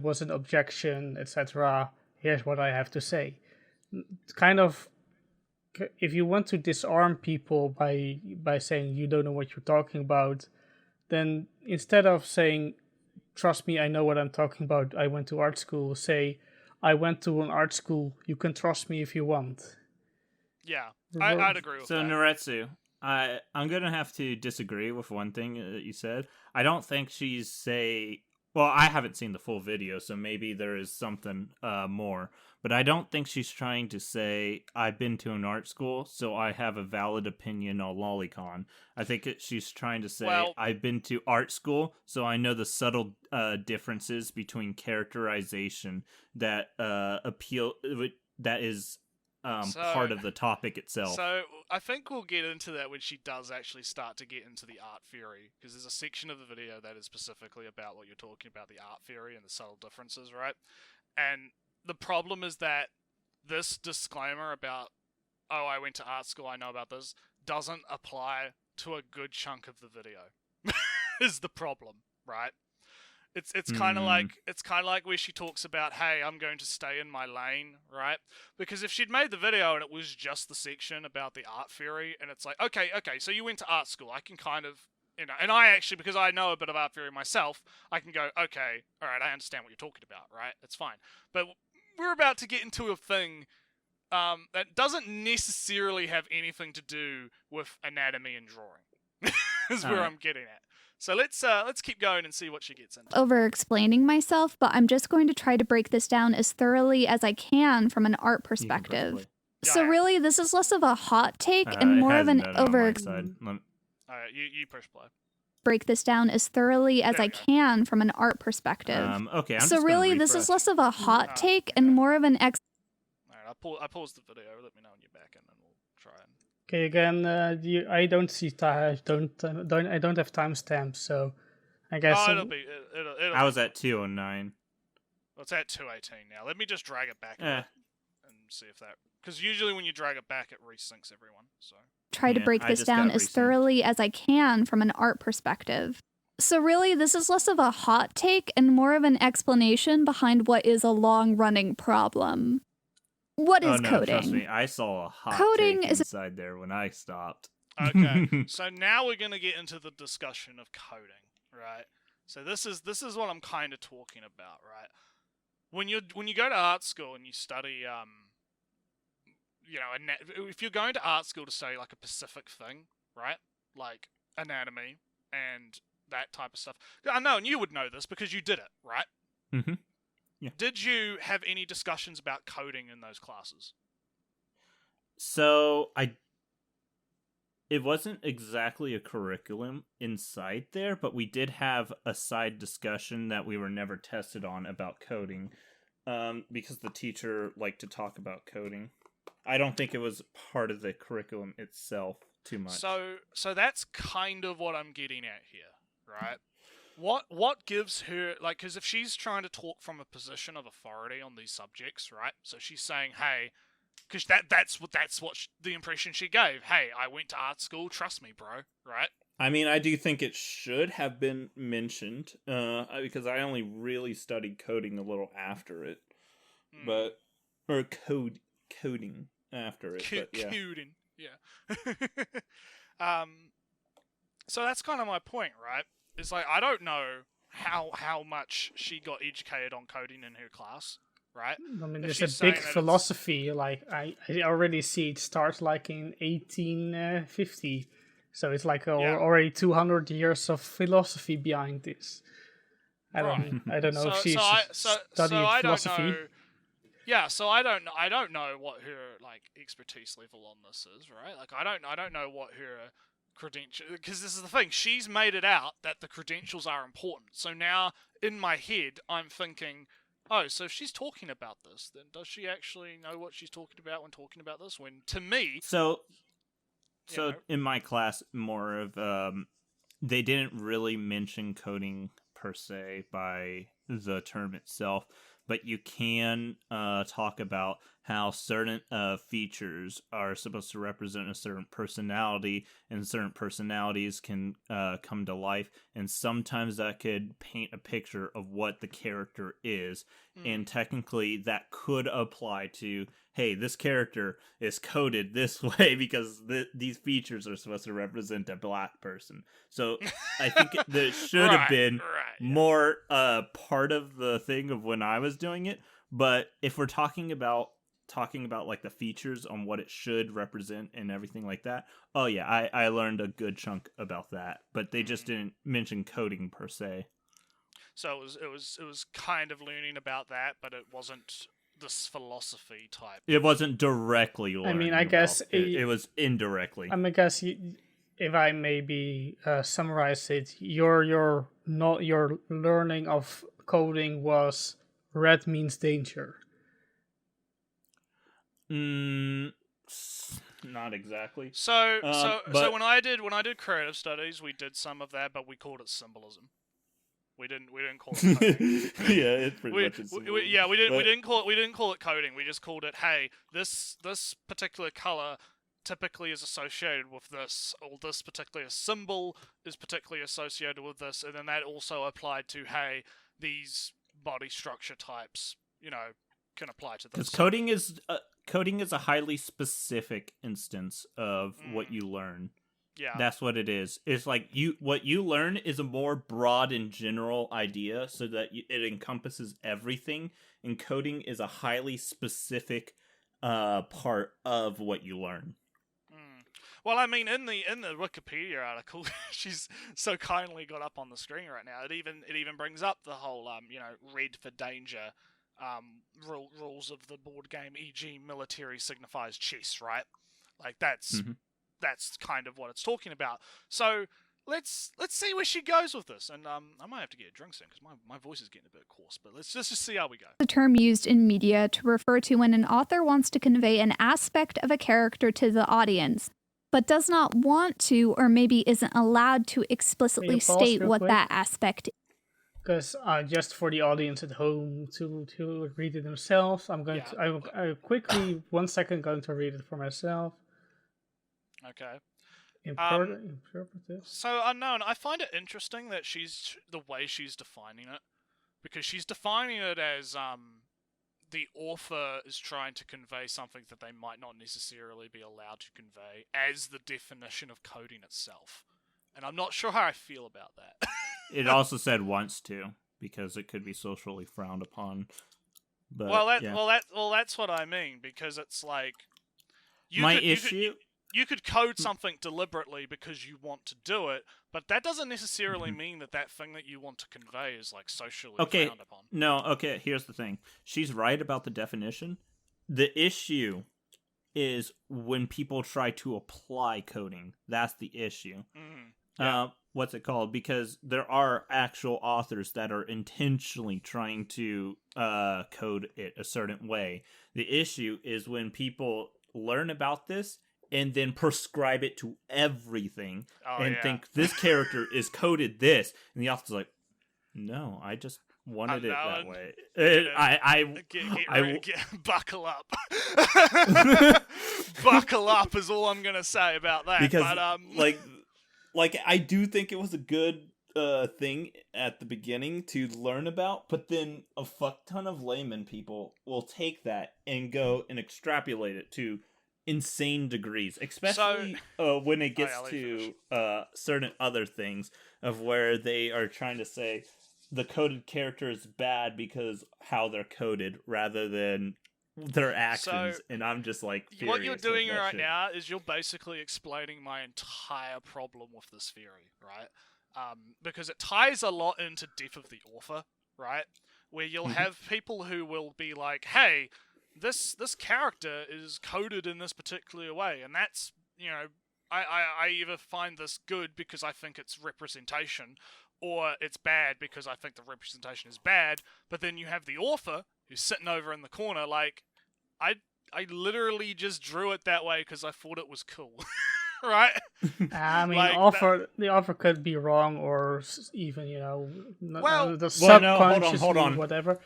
was an objection, etc., here's what I have to say. Kind of, if you want to disarm people by saying you don't know what you're talking about, then instead of saying, "Trust me, I know what I'm talking about, I went to art school," say, "I went to an art school. You can trust me if you want." Yeah, I'd agree with So that. Naretsu, I'm gonna have to disagree with one thing that you said. I don't think well, I haven't seen the full video, so maybe there is something more. But I don't think she's trying to say, I've been to an art school, so I have a valid opinion on Lolicon. I think she's trying to say, Well- I've been to art school, so I know the subtle differences between characterization that that is part of the topic itself. So I think we'll get into that when she does actually start to get into the art theory, because there's a section of the video that is specifically about what you're talking about, the art theory and the subtle differences, right? And the problem is that this disclaimer about, oh, I went to art school, I know about this, doesn't apply to a good chunk of the video. Is the problem, right? It's kind of like where she talks about, hey, I'm going to stay in my lane, right? Because if she'd made the video and it was just the section about the art theory, and it's like, okay, so you went to art school, I can kind of, and I actually, because I know a bit of art theory myself, I can go, okay, all right, I understand what you're talking about, right? It's fine. But we're about to get into a thing that doesn't necessarily have anything to do with anatomy and drawing. Is where I'm getting at. So let's keep going and see what she gets into. Over explaining myself, but I'm just going to try to break this down as thoroughly as I can from an art perspective. So Yeah. really, this is less of a hot take and more of an over. Alright, you push play. Break this down as thoroughly as There I we go. can from an art perspective. Okay. I'm So just gonna really, this is refresh. less of a hot Ah, take and okay. more of an Alright, I paused the video. Let me know when you're back, and then we'll try and. Okay, again, I don't see I don't have timestamps, so I guess Oh, it'll. I was at 209. Well, it's at 2:18 now. Let me just drag it back a Eh. bit and see if that. Because usually when you drag it back, it resyncs everyone. So. try to Yeah, break I this just down got as recent. thoroughly as I can from an art perspective. So really, this is less of a hot take and more of an explanation behind what is a long-running problem. What is no, coding? trust me, I saw a hot Coding take is- inside there when I stopped. Okay, so now we're gonna get into the discussion of coding, right? So this is what I'm kind of talking about, right? When you go to art school and you study if you're going to art school to study like a specific thing, right? Like anatomy and that type of stuff. I know, and you would know this because you did it, right? Mm-hmm. Yeah. Did you have any discussions about coding in those classes? So it wasn't exactly a curriculum inside there, but we did have a side discussion that we were never tested on about coding, because the teacher liked to talk about coding. I don't think it was part of the curriculum itself too much. So that's kind of what I'm getting at here, right? What gives her, like, because if she's trying to talk from a position of authority on these subjects, right? So she's saying, hey, because that's what the impression she gave. Hey, I went to art school. Trust me, bro. Right? I mean, I do think it should have been mentioned, because I only really studied coding a little after it, or coding after it. But yeah. Coding, yeah. So that's kind of my point, right? It's like I don't know how much she got educated on coding in her class. Right? I mean, If there's she's a big saying that philosophy. Like I already see it starts like in 1850, so it's like already 200 years of philosophy behind this. I don't know if she's studied philosophy. Yeah, so I don't know what her like expertise level on this is, right? Like I don't know what her credential, because this is the thing. She's made it out that the credentials are important. So now in my head, I'm thinking, oh, so if she's talking about this, then does she actually know what she's talking about when talking about this? When, to me... So in my class, more of, they didn't really mention coding per se by the term itself, but you can talk about how certain features are supposed to represent a certain personality, and certain personalities can come to life, and sometimes that could paint a picture of what the character is, and technically that could apply to, hey, this character is coded this way because these features are supposed to represent a black person. So I think there should have been more part of the thing of when I was doing it, but if we're talking about like the features on what it should represent and everything like that, oh yeah, I learned a good chunk about that, but they just didn't mention coding per se. So it was kind of learning about that, but it wasn't this philosophy type. It wasn't directly learning. I mean, I guess it was indirectly. I guess if I maybe summarize it, your learning of coding was red means danger. Not exactly. So when I did creative studies, we did some of that, but we called it symbolism. We didn't call it coding. Yeah, it's pretty much symbolism. We didn't call it coding. We just called it, hey, this particular color typically is associated with this, or this particular symbol is particularly associated with this, and then that also applied to, hey, these body structure types, can apply to this. Because coding is a highly specific instance of what you learn. Yeah, that's what it is. It's like what you learn is a more broad and general idea, so that it encompasses everything. And coding is a highly specific part of what you learn. Well, I mean, in the Wikipedia article, she's so kindly got up on the screen right now. It even brings up the whole red for danger. Rules of the board game, e.g., military signifies chess, right? Like that's kind of what it's talking about. So let's see where she goes with this, and I might have to get a drink soon because my voice is getting a bit coarse. But let's just see how we go. The term used in media to refer to when an author wants to convey an aspect of a character to the audience, but does not want to, or maybe isn't allowed to explicitly state what that aspect is. Because just for the audience at home to read it themselves, I'm going to I quickly 1 second going to read it for myself. Okay. Interpretive. So unknown. I find it interesting that the way she's defining it, because she's defining it as the author is trying to convey something that they might not necessarily be allowed to convey as the definition of coding itself, and I'm not sure how I feel about that. It also said wants to, because it could be socially frowned upon. But, that's what I mean, because it's like, You could code something deliberately because you want to do it, but that doesn't necessarily mean that thing that you want to convey is like socially frowned upon. No, okay, here's the thing. She's right about the definition. The issue is when people try to apply coding. That's the issue. What's it called? Because there are actual authors that are intentionally trying to code it a certain way. The issue is when people learn about this and then prescribe it to everything think this character is coded this, and the author's like, no, I just wanted it that way. Buckle up. Buckle up is all I'm gonna say about that. Because but, like I do think it was a good thing at the beginning to learn about, but then a fuck ton of layman people will take that and go and extrapolate it to insane degrees, especially when it gets to certain other things of where they are trying to say the coded character is bad because how they're coded rather than their actions. And I'm just like, what you're doing right now is you're basically explaining my entire problem with this theory, right? Because it ties a lot into Death of the Author, right? Where you'll have people who will be like, hey, this character is coded in this particular way, and that's, I either find this good because I think it's representation, or it's bad because I think the representation is bad. But then you have the author who's sitting over in the corner like, I literally just drew it that way because I thought it was cool. Right? I mean, the offer could be wrong, or even the subconscious, hold on, whatever.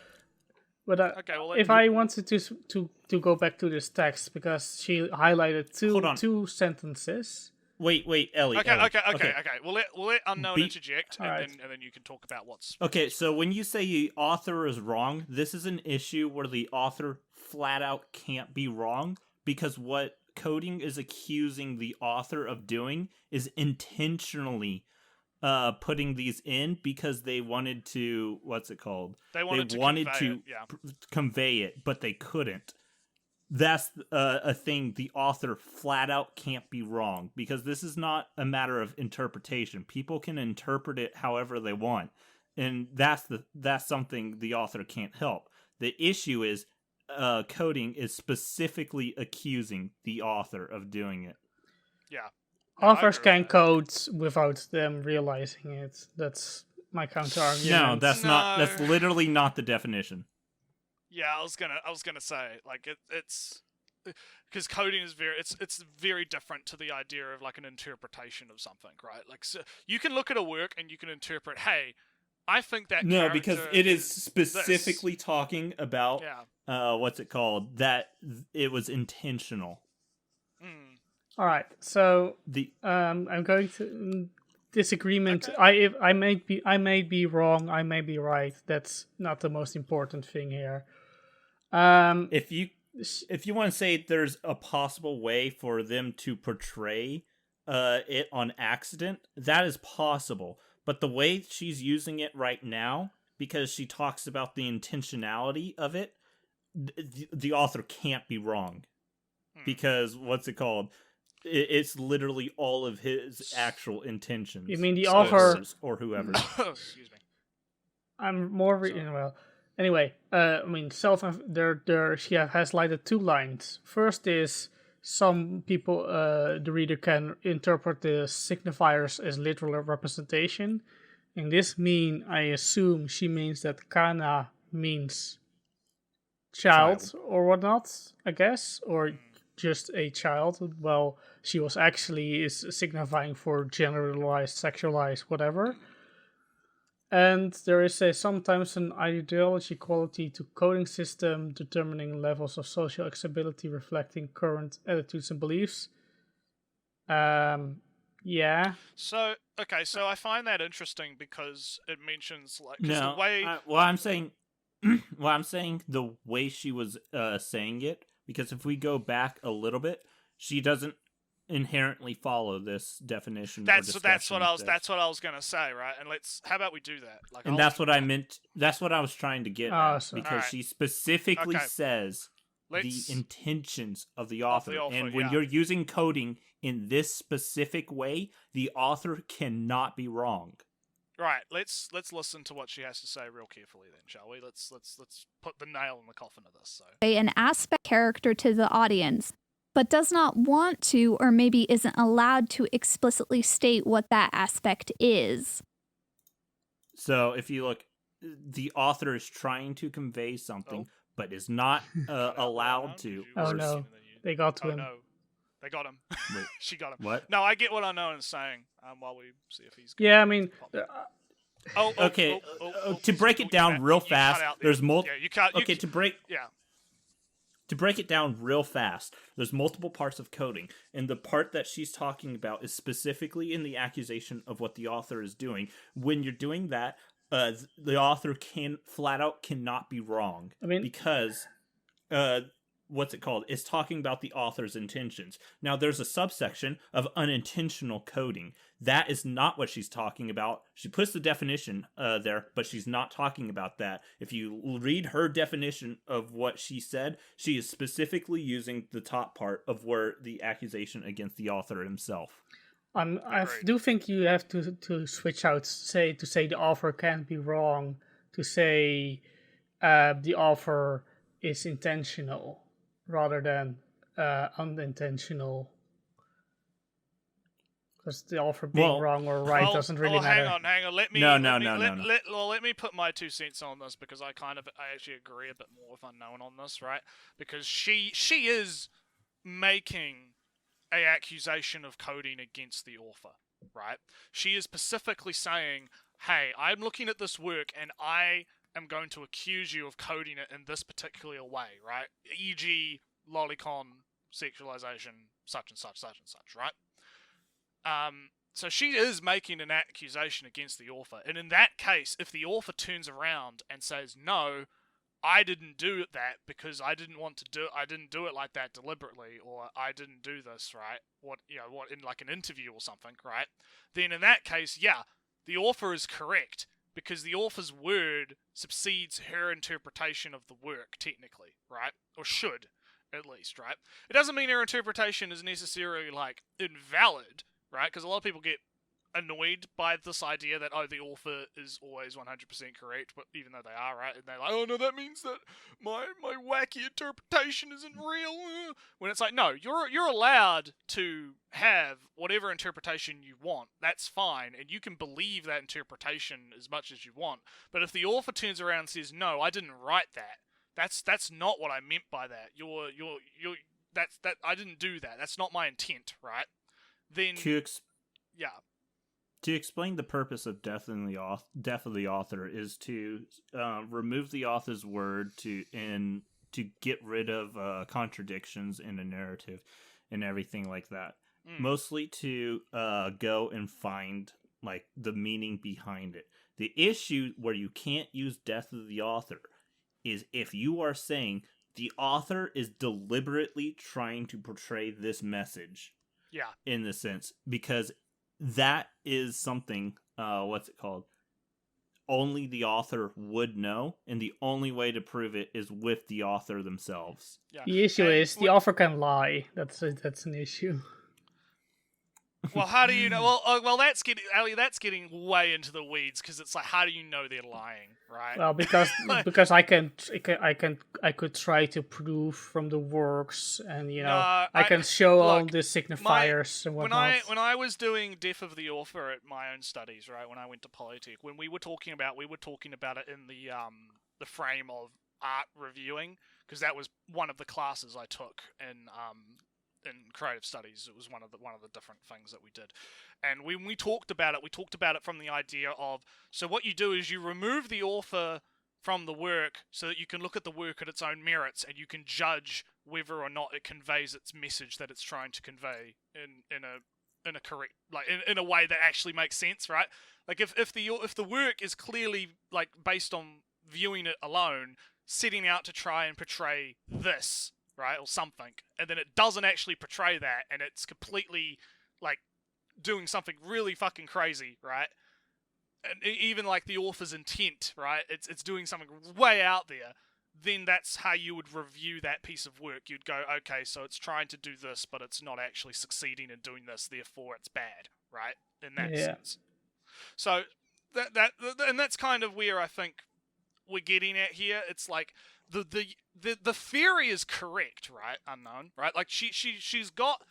But if I wanted to go back to this text, because she highlighted two sentences. Wait, Ellie. Okay. We'll let Unknown interject, and then you can talk about what's. Okay, so when you say the author is wrong, this is an issue where the author flat out can't be wrong, because what coding is accusing the author of doing is intentionally putting these in because they wanted to, They wanted to convey it, but they couldn't. That's a thing the author flat out can't be wrong, because this is not a matter of interpretation. People can interpret it however they want, and that's something the author can't help. The issue is coding is specifically accusing the author of doing it. Yeah. Authors can code without them realizing it. That's my counter argument. No, that's literally not the definition. Yeah, I was gonna say, like, it's because coding is it's very different to the idea of like an interpretation of something, right? Like, so you can look at a work and you can interpret, hey, I think that because it is specifically talking about that it was intentional. All right, so I'm going to disagreement. Okay. I may be wrong. I may be right. That's not the most important thing here. If you want to say there's a possible way for them to portray it on accident, that is possible. But the way she's using it right now, because she talks about the intentionality of it, the author can't be wrong. Because it's literally all of his actual intentions. You mean the author or whoever? Excuse me. I'm more well. Anyway, I mean, she has highlighted two lines. First is some people, the reader can interpret the signifiers as literal representation. In this I assume she means that kana means child or whatnot, I guess, or just a child. Well, she was actually is signifying for generalized, sexualized, whatever. And there is sometimes an ideology quality to coding system determining levels of social acceptability reflecting current attitudes and beliefs. Yeah. So I find that interesting because it mentions the way. I'm saying the way she was saying it, because if we go back a little bit, she doesn't inherently follow this definition. That's what I was gonna say, right? And how about we do that? That's what I meant. That's what I was trying to get at, because she specifically says Let's- the intentions of the author. author, And when yeah. you're using coding in this specific way, the author cannot be wrong. Right, let's listen to what she has to say real carefully then, shall we? Let's put the nail in the coffin of this. So An aspect character to the audience, but does not want to or maybe isn't allowed to explicitly state what that aspect is. So if you look, the author is trying to convey something, but is not allowed to. Oh, no. They got to Oh him. no, they got him. Wait. She got him. What? No, I get what Unknown is saying. While we see if he's. Yeah, I mean, Okay, to break it down real fast, there's multiple. Yeah, you can't. Okay, to break it down real fast, there's multiple parts of coding, and the part that she's talking about is specifically in the accusation of what the author is doing. When you're doing that, the author cannot be wrong. I mean, because what's it called? It's talking about the author's intentions. Now, there's a subsection of unintentional coding. That is not what she's talking about. She puts the definition there, but she's not talking about that. If you read her definition of what she said, she is specifically using the top part of where the accusation against the author himself. I do think you have to switch out, to say the author can't be wrong, to say the author is intentional rather than unintentional. Because the author being wrong or right doesn't really matter. Hang on. Let me. Let me put my 2 cents on this because I actually agree a bit more with Unknown on this, right? Because she is making a accusation of coding against the author, right? She is specifically saying, "Hey, I'm looking at this work and I am going to accuse you of coding it in this particular way, right? E.g., lolicon sexualization, such and such, right?" So she is making an accusation against the author, and in that case, if the author turns around and says, "No, I didn't do that because I didn't want to do I didn't do it like that deliberately, or I didn't do this," right? What in like an interview or something, right? Then in that case, yeah, the author is correct because the author's word subsedes her interpretation of the work, technically, right? Or should, at least, right? It doesn't mean her interpretation is necessarily like invalid, right? Because a lot of people get annoyed by this idea that, the author is always 100% correct, but even though they are, right? And they're like, "Oh no, that means that my wacky interpretation isn't real." When it's like, no, you're allowed to have whatever interpretation you want. That's fine, and you can believe that interpretation as much as you want. But if the author turns around and says, "No, I didn't write that. That's not what I meant by that. That I didn't do that. That's not my intent," right? Then To explain the purpose of death of the author is to remove the author's word to get rid of contradictions in a narrative and everything like that. Mostly to go and find like the meaning behind it. The issue where you can't use death of the author is if you are saying the author is deliberately trying to portray this message. Yeah. In the sense, because that is something, what's it called? Only the author would know, and the only way to prove it is with the author themselves. Yeah. The issue is the author can lie. That's an issue. Well, how do you know? Well, that's getting way into the weeds because it's like, how do you know they're lying, right? Well, because I could try to prove from the works, and I can show all the signifiers and whatnot. When I was doing Death of the Author at my own studies, right, when I went to Polytech, when we were talking about it in the frame of art reviewing, because that was one of the classes I took in creative studies. It was one of the different things that we did. And when we talked about it from the idea of, so what you do is you remove the author from the work so that you can look at the work at its own merits and you can judge whether or not it conveys its message that it's trying to convey in a correct, like in a way that actually makes sense, right? Like if the work is clearly like based on viewing it alone, setting out to try and portray this, right, or something, and then it doesn't actually portray that, and it's completely like doing something really fucking crazy, right? And even like the author's intent, right? It's doing something way out there. then that's how you would review that piece of work. You'd go, okay, so it's trying to do this, but it's not actually succeeding in doing this, therefore it's bad, right? In that sense. So and that's kind of where I think we're getting at here. It's like the theory is correct, right? Unknown, right? Like she's got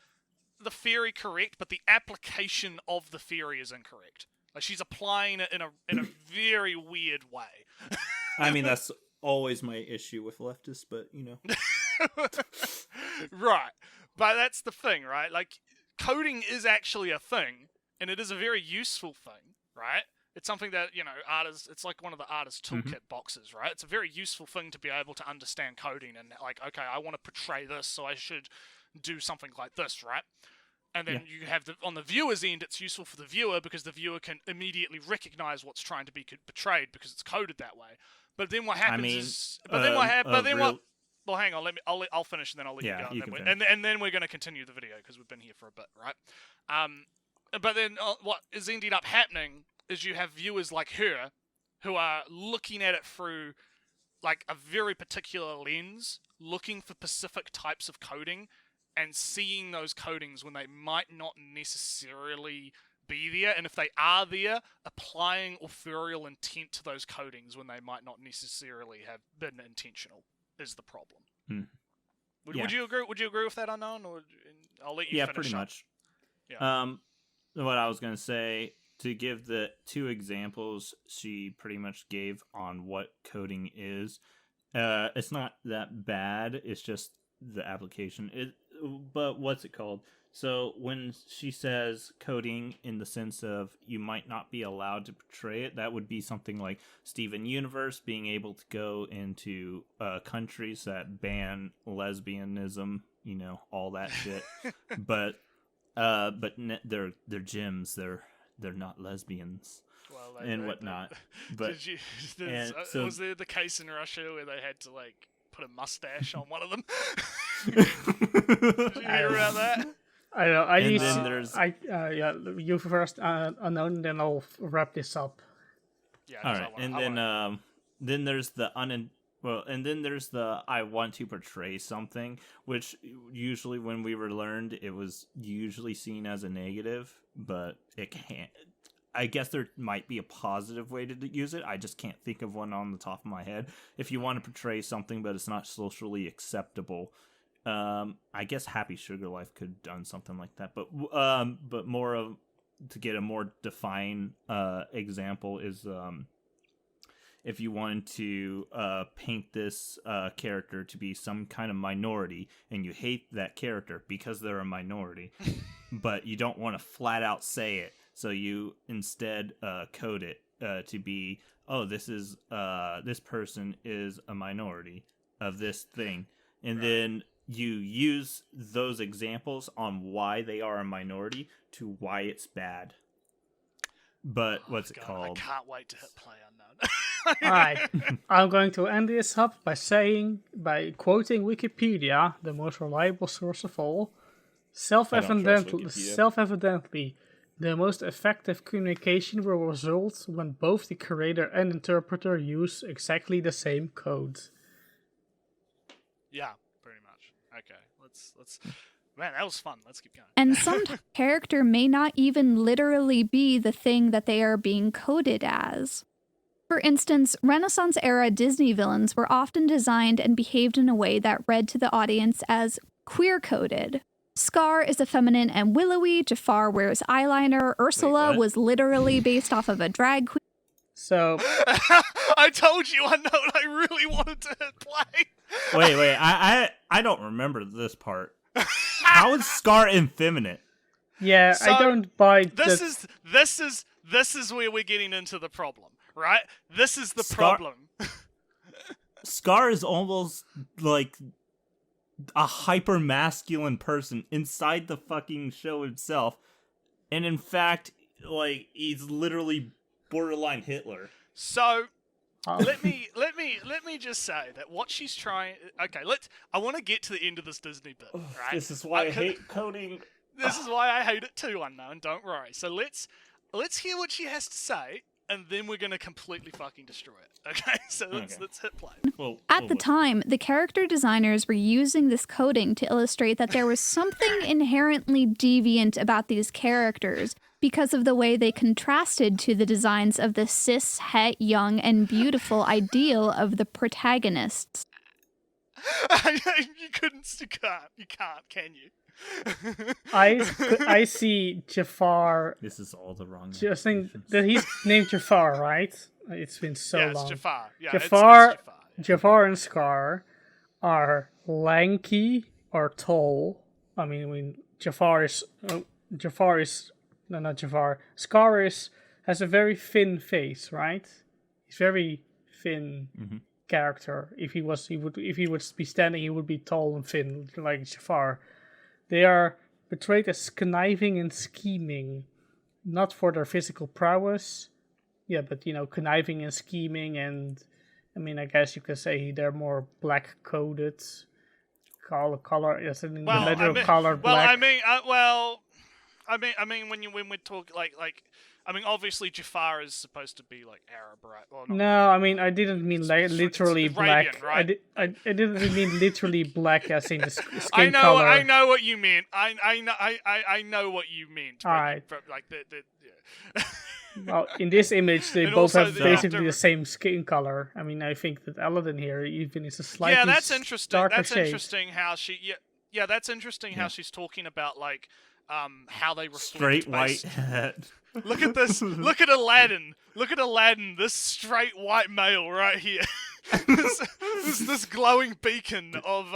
the theory correct, but the application of the theory is incorrect. Like she's applying it in a very weird way. I mean, that's always my issue with leftists, but Right. But that's the thing, right? Like coding is actually a thing, and it is a very useful thing, right? It's something that, artists, it's like one of the artist toolkit boxes, right? It's a very useful thing to be able to understand coding and like, okay, I want to portray this, so I should do something like this, right? And then you have on the viewer's end, it's useful for the viewer because the viewer can immediately recognize what's trying to be portrayed because it's coded that way. But then what happens well, hang on, I'll finish and then I'll let you go. And then we're going to continue the video because we've been here for a bit, right? But then what is ending up happening is you have viewers like her who are looking at it through like a very particular lens, looking for specific types of coding and seeing those codings when they might not necessarily be there, and if they are there, applying authorial intent to those codings when they might not necessarily have been intentional is the problem. Would you agree? Would you agree with that, Unknown? Or I'll let you finish. Pretty much. Yeah. What I was gonna say, to give the two examples she pretty much gave on what coding is, it's not that bad. It's just the application. But what's it called? So when she says coding in the sense of you might not be allowed to portray it, that would be something like Steven Universe being able to go into countries that ban lesbianism, all that shit. But they're gyms. They're not lesbians. Well, and whatnot. But was there the case in Russia where they had to like put a mustache on one of them? Did you hear about that? I don't know. You first, Unknown, then I'll wrap this up. Yeah. All right, then there's the I want to portray something, which usually when we were learned, it was usually seen as a negative, but it can't. I guess there might be a positive way to use it. I just can't think of one on the top of my head. If you want to portray something, but it's not socially acceptable, I guess Happy Sugar Life could have done something like that. But more of, to get a more defined example is if you wanted to paint this character to be some kind of minority, and you hate that character because they're a minority, but you don't want to flat out say it, so you instead code it to be, this person is a minority of this thing, and then you use those examples on why they are a minority to why it's bad. But what's it called? I can't wait to hit play, Unknown. Alright, I'm going to end this up by quoting Wikipedia, the most reliable source of all. Self-evidently, the most effective communication will result when both the creator and interpreter use exactly the same code. Yeah, pretty much. Okay, let's. Man, that was fun. Let's keep going. And some character may not even literally be the thing that they are being coded as. For instance, Renaissance-era Disney villains were often designed and behaved in a way that read to the audience as queer-coded. Scar is effeminate and willowy, Jafar wears eyeliner, Ursula was literally based off of a drag queen. So... I told you, Unknown, I really wanted to hit play. Wait, I don't remember this part. How is Scar effeminate? Yeah, so I don't buy this is where we're getting into the problem, right? This is the problem. Scar is almost like a hyper masculine person inside the fucking show itself, and in fact, like, he's literally borderline Hitler. So let me just say that what she's trying. Okay, I want to get to the end of this Disney bit. Right? This is why I hate coding. This is why I hate it too, Unknown. Don't worry. So let's hear what she has to say, and then we're gonna completely fucking destroy it. Okay, so let's hit play. At the time, the character designers were using this coding to illustrate that there was something inherently deviant about these characters because of the way they contrasted to the designs of the cis, het, young, and beautiful ideal of the protagonists. You can't, can you? I see Jafar. This is all the wrong. Just think that he's named Jafar, right? It's been so Yeah, long. it's Jafar. Yeah, Jafar, it's Jafar. Yeah. Jafar and Scar are lanky or tall. I mean, Jafar is no, not Jafar. Scar has a very thin face, right? He's very thin character. If he would be standing, he would be tall and thin like Jafar. They are portrayed as conniving and scheming, not for their physical prowess. Yeah, but conniving and scheming, and I mean, I guess you could say they're more black-coded. Color, yes, in the letter of color black. I mean, when we talk obviously Jafar is supposed to be like Arab, right? Well, no, I mean, I didn't mean literally it's black. Arabian, right? I didn't mean literally black as in the skin color. I know what you meant. I know what you meant. All right. Yeah. Well, in this image, they And both also have the basically the same skin color. I mean, I think that Aladdin here even is a slightly Yeah, that's interesting. darker That's shade. interesting how she. Yeah, that's interesting how she's talking about like how they reflect Straight white based- head. Look at this. Look at Aladdin. Look at Aladdin. This straight white male right here. this glowing beacon of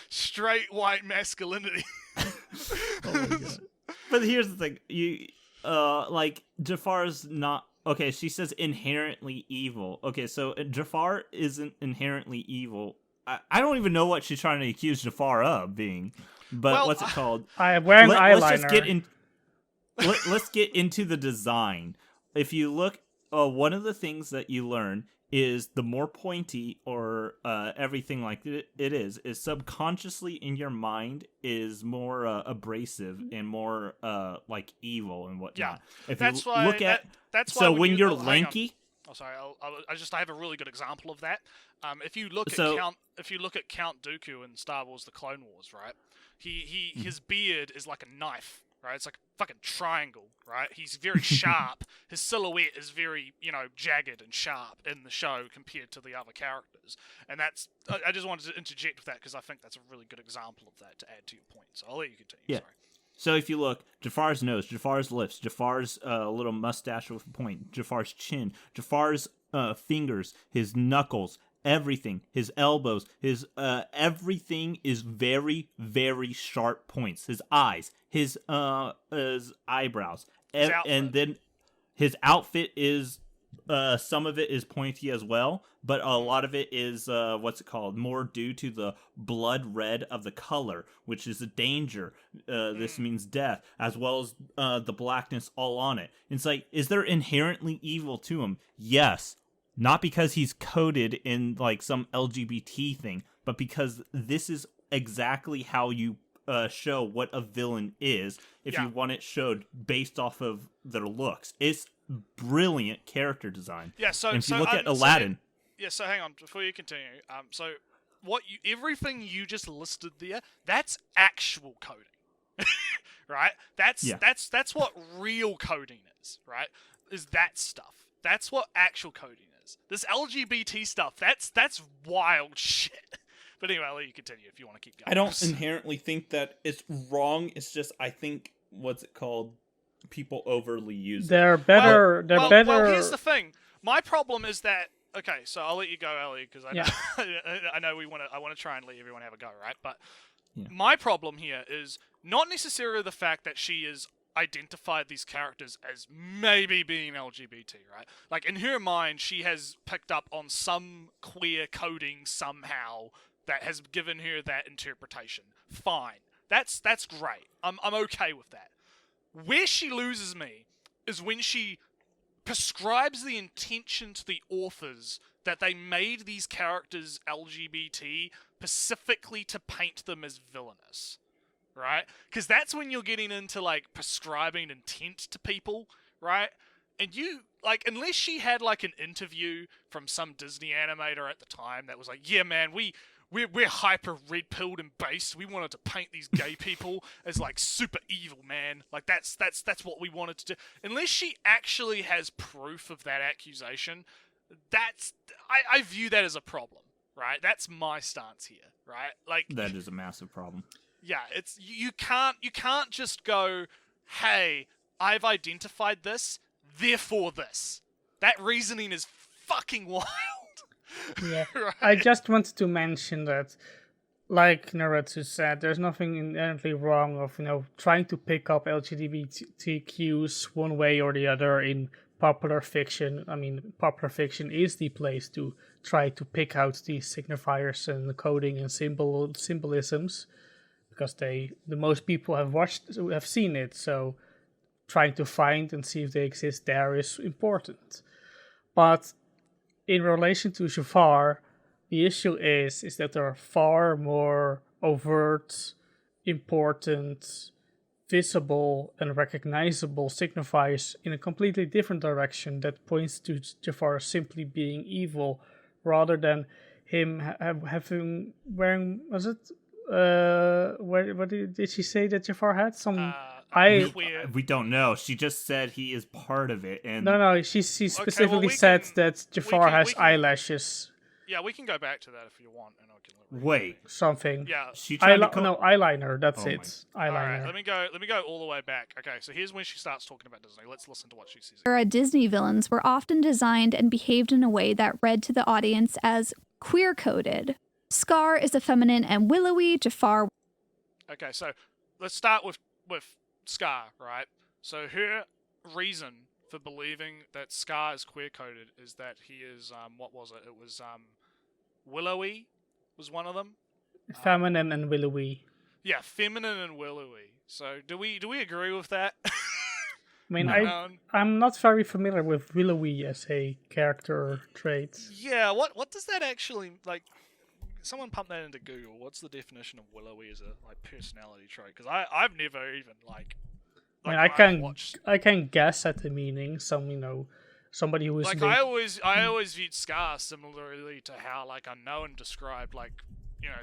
straight white masculinity. Oh my God. But here's the thing: like Jafar's not okay. She says inherently evil. Okay, so Jafar isn't inherently evil. I don't even know what she's trying to accuse Jafar of being. But Well, what's it called? I wear an eyeliner. Let's just get in. Let's get into the design. If you look, one of the things that you learn is the more pointy or everything like it is subconsciously in your mind is more abrasive and more like evil and whatnot. Yeah, If that's you why. look at that's why so when you're hang on. lanky. Oh, sorry. I have a really good example of that. If you look So- at Count Dooku in Star Wars: The Clone Wars, right? His beard is like a knife, right? It's like a fucking triangle, right? He's very sharp. His silhouette is very, jagged and sharp in the show compared to the other characters. And that's I just wanted to interject with that because I think that's a really good example of that to add to your point. So I'll let you continue. Yeah. Sorry. So if you look, Jafar's nose, Jafar's lips, Jafar's little mustache with a point, Jafar's chin, Jafar's fingers, his knuckles, everything, his elbows, his everything is very, very sharp points. His eyes, his eyebrows, and then his outfit is some of it is pointy as well, but a lot of it is more due to the blood red of the color, which is a danger. This means death, as well as the blackness all on it. It's like, is there inherently evil to him? Yes. Not because he's coded in like some LGBT thing, but because this is exactly how you show what a villain is if you want it showed based off of their looks. It's brilliant character design. Yeah, so and if so, you look at so Aladdin, so hang on before you continue. So everything you just listed there, that's actual coding, right? That's what real coding is, right? Is that stuff? That's what actual coding is. This LGBT stuff, that's wild shit. But anyway, I'll let you continue if you want to keep going. I don't inherently think that it's wrong. It's just I think people overly use it. They're better. Well, here's the thing. My problem is that. Okay, so I'll let you go, Ellie, because I know, I know I want to try and let everyone have a go, right? But my problem here is not necessarily the fact that she is identified these characters as maybe being LGBT, right? Like in her mind, she has picked up on some queer coding somehow that has given her that interpretation. Fine, that's great. I'm okay with that. Where she loses me is when she prescribes the intention to the authors that they made these characters LGBT specifically to paint them as villainous, right? Because that's when you're getting into like prescribing intent to people, right? and you like, unless she had like an interview from some Disney animator at the time that was like, yeah, man, we're hyper red pilled and based. We wanted to paint these gay people as like super evil, man. Like that's what we wanted to do. Unless she actually has proof of that accusation, I view that as a problem, right? That's my stance here, right? Like That is a massive problem. yeah, it's you can't just go, hey, I've identified this, therefore this. That reasoning is fucking wild. Yeah, Right? I just wanted to mention that, like Naruto said, there's nothing inherently wrong of trying to pick up LGBTQs one way or the other in popular fiction. I mean, popular fiction is the place to try to pick out these signifiers and coding and symbolisms, because the most people have seen it. So trying to find and see if they exist there is important. But in relation to Jafar, the issue is that there are far more overt, important, visible, and recognizable signifiers in a completely different direction that points to Jafar simply being evil, rather than him having wearing, was it? What did she say that Jafar had? Queer. We don't know. She just said he is part of it, and No. She specifically said that Jafar has eyelashes. Yeah, we can go back to that if you want, and I can. wait, Something. Yeah. she tried to No, eyeliner. That's Oh it. All right, Eyeliner. let me go all the way back. Okay, so here's when she starts talking about Disney. Let's listen to what she says. Era Disney villains were often designed and behaved in a way that read to the audience as queer coded. Scar is effeminate and willowy. Jafar. Okay, so let's start with Scar, right? So her reason for believing that Scar is queer coded is that he is what was it? It was willowy was one of them. Feminine and willowy. Yeah, feminine and willowy. So do we agree with that? I mean, No. I'm not very familiar with willowy as a character trait. Yeah, what does that actually like? Someone pump that into Google. What's the definition of willowy as a like personality trait? Because I've never even like. I mean, I've watched. I can guess at the meaning. Somebody who is Like I always viewed Scar similarly to how like Unknown described like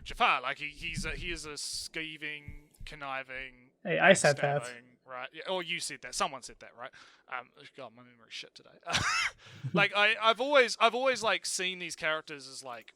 Jafar. Like he is a skeeving, conniving. Hey, I said that. backstabbing, right? Yeah, or you said that. Someone said that, right? God, my memory's shit today. Like I've always like seen these characters as like.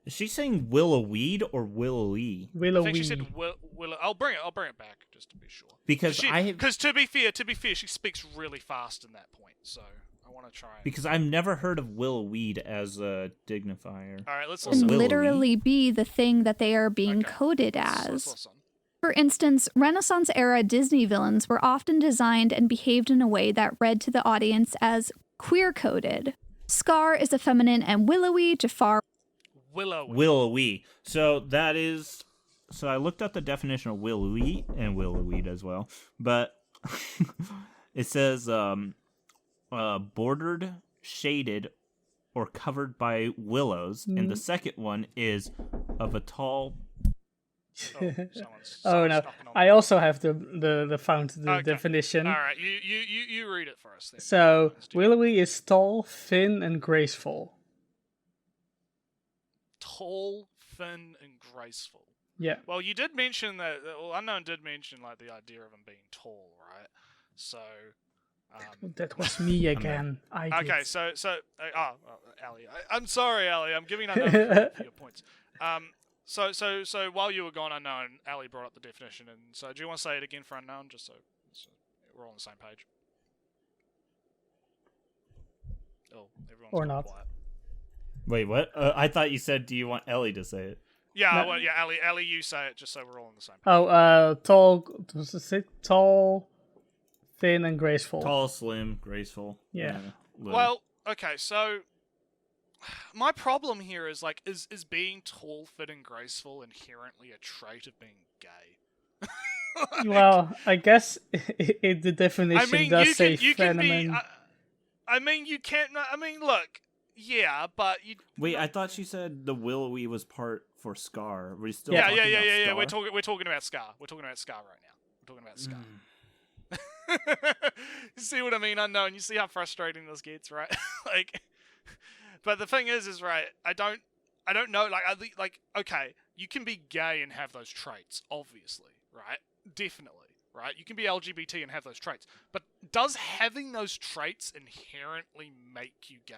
Is she saying Willowweed or Willowy? I willowy. think she said Willow. I'll bring it back just to be sure. Because Because to be fair, she speaks really fast in that point. So I want to try. Because I've never heard of Willowweed as a dignifier. All right, let's Or listen. Can willowy. literally be the thing that they are being Okay. coded Let's as. listen. For instance, Renaissance era Disney villains were often designed and behaved in a way that read to the audience as queer coded. Scar is effeminate and willowy. Jafar. Willowy. So that is. So I looked up the definition of willowy and willowweed as well, but it says bordered, shaded, or covered by willows, and the second one is of a tall. Oh no! I also have the found the definition. All right, you read it for us then. So willowy is tall, thin, and graceful. Tall, thin, and graceful. Yeah. Well, you did mention that. Well, Unknown did mention like the idea of him being tall, right? So. That was me again. I did. Okay, so Ali, I'm sorry, Ali. I'm giving Unknown for your points. So while you were gone, Unknown, Ali brought up the definition, and so do you want to say it again for Unknown, just so we're all on the same page? Oh, everyone's Or gone not. quiet. Wait, what? I thought you said, "Do you want Ellie to say it?" Yeah, No. well, yeah, Ali, you say it, just so we're all on the same page. Oh, tall. Was it tall, thin, and graceful? Tall, slim, graceful. Yeah. Little. Well, okay, so my problem here is like, is being tall, fit, and graceful inherently a trait of being gay? Well, I guess the definition I mean, does say you can be. feminine. I mean, you can't. I mean, look, yeah, but you. Wait, I thought she said the willowy was part for Scar. We're still Yeah, talking about yeah. Scar? We're talking about Scar. We're talking about Scar right now. We're talking about Scar. You see what I mean? Unknown. You see how frustrating this gets, right? Like, but the thing is right? I don't know. Like, okay, you can be gay and have those traits, obviously, right? Definitely, right? You can be LGBT and have those traits, but does having those traits inherently make you gay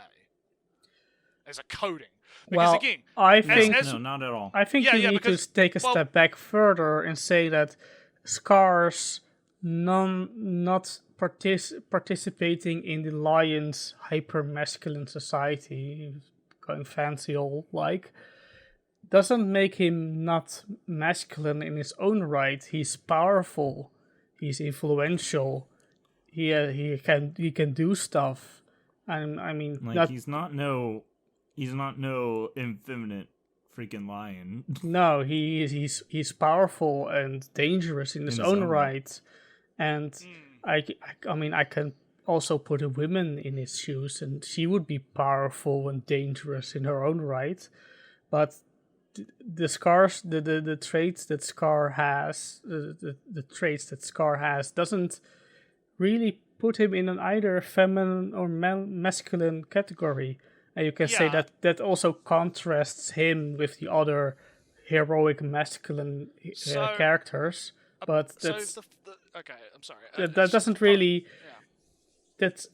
as a coding? Because Well, again, I think No, not at all. I think Yeah, you yeah, need because- to take a well- step back further and say that Scar's not participating in the Lion's hyper-masculine society, going fancy all like, doesn't make him not masculine in his own right. He's powerful, he's influential, he can do stuff, and I mean, Like not, he's not no effeminate freaking lion. no, he's powerful and dangerous in his own right, and I mean, I can also put a woman in his shoes, and she would be powerful and dangerous in her own right, but the scars, the traits that Scar has, the traits that Scar has, doesn't really put him in an either feminine or masculine category. And you can say Yeah. that also contrasts him with the other heroic masculine So- characters. But So that's, okay, I'm sorry. that doesn't really. Yeah. That's,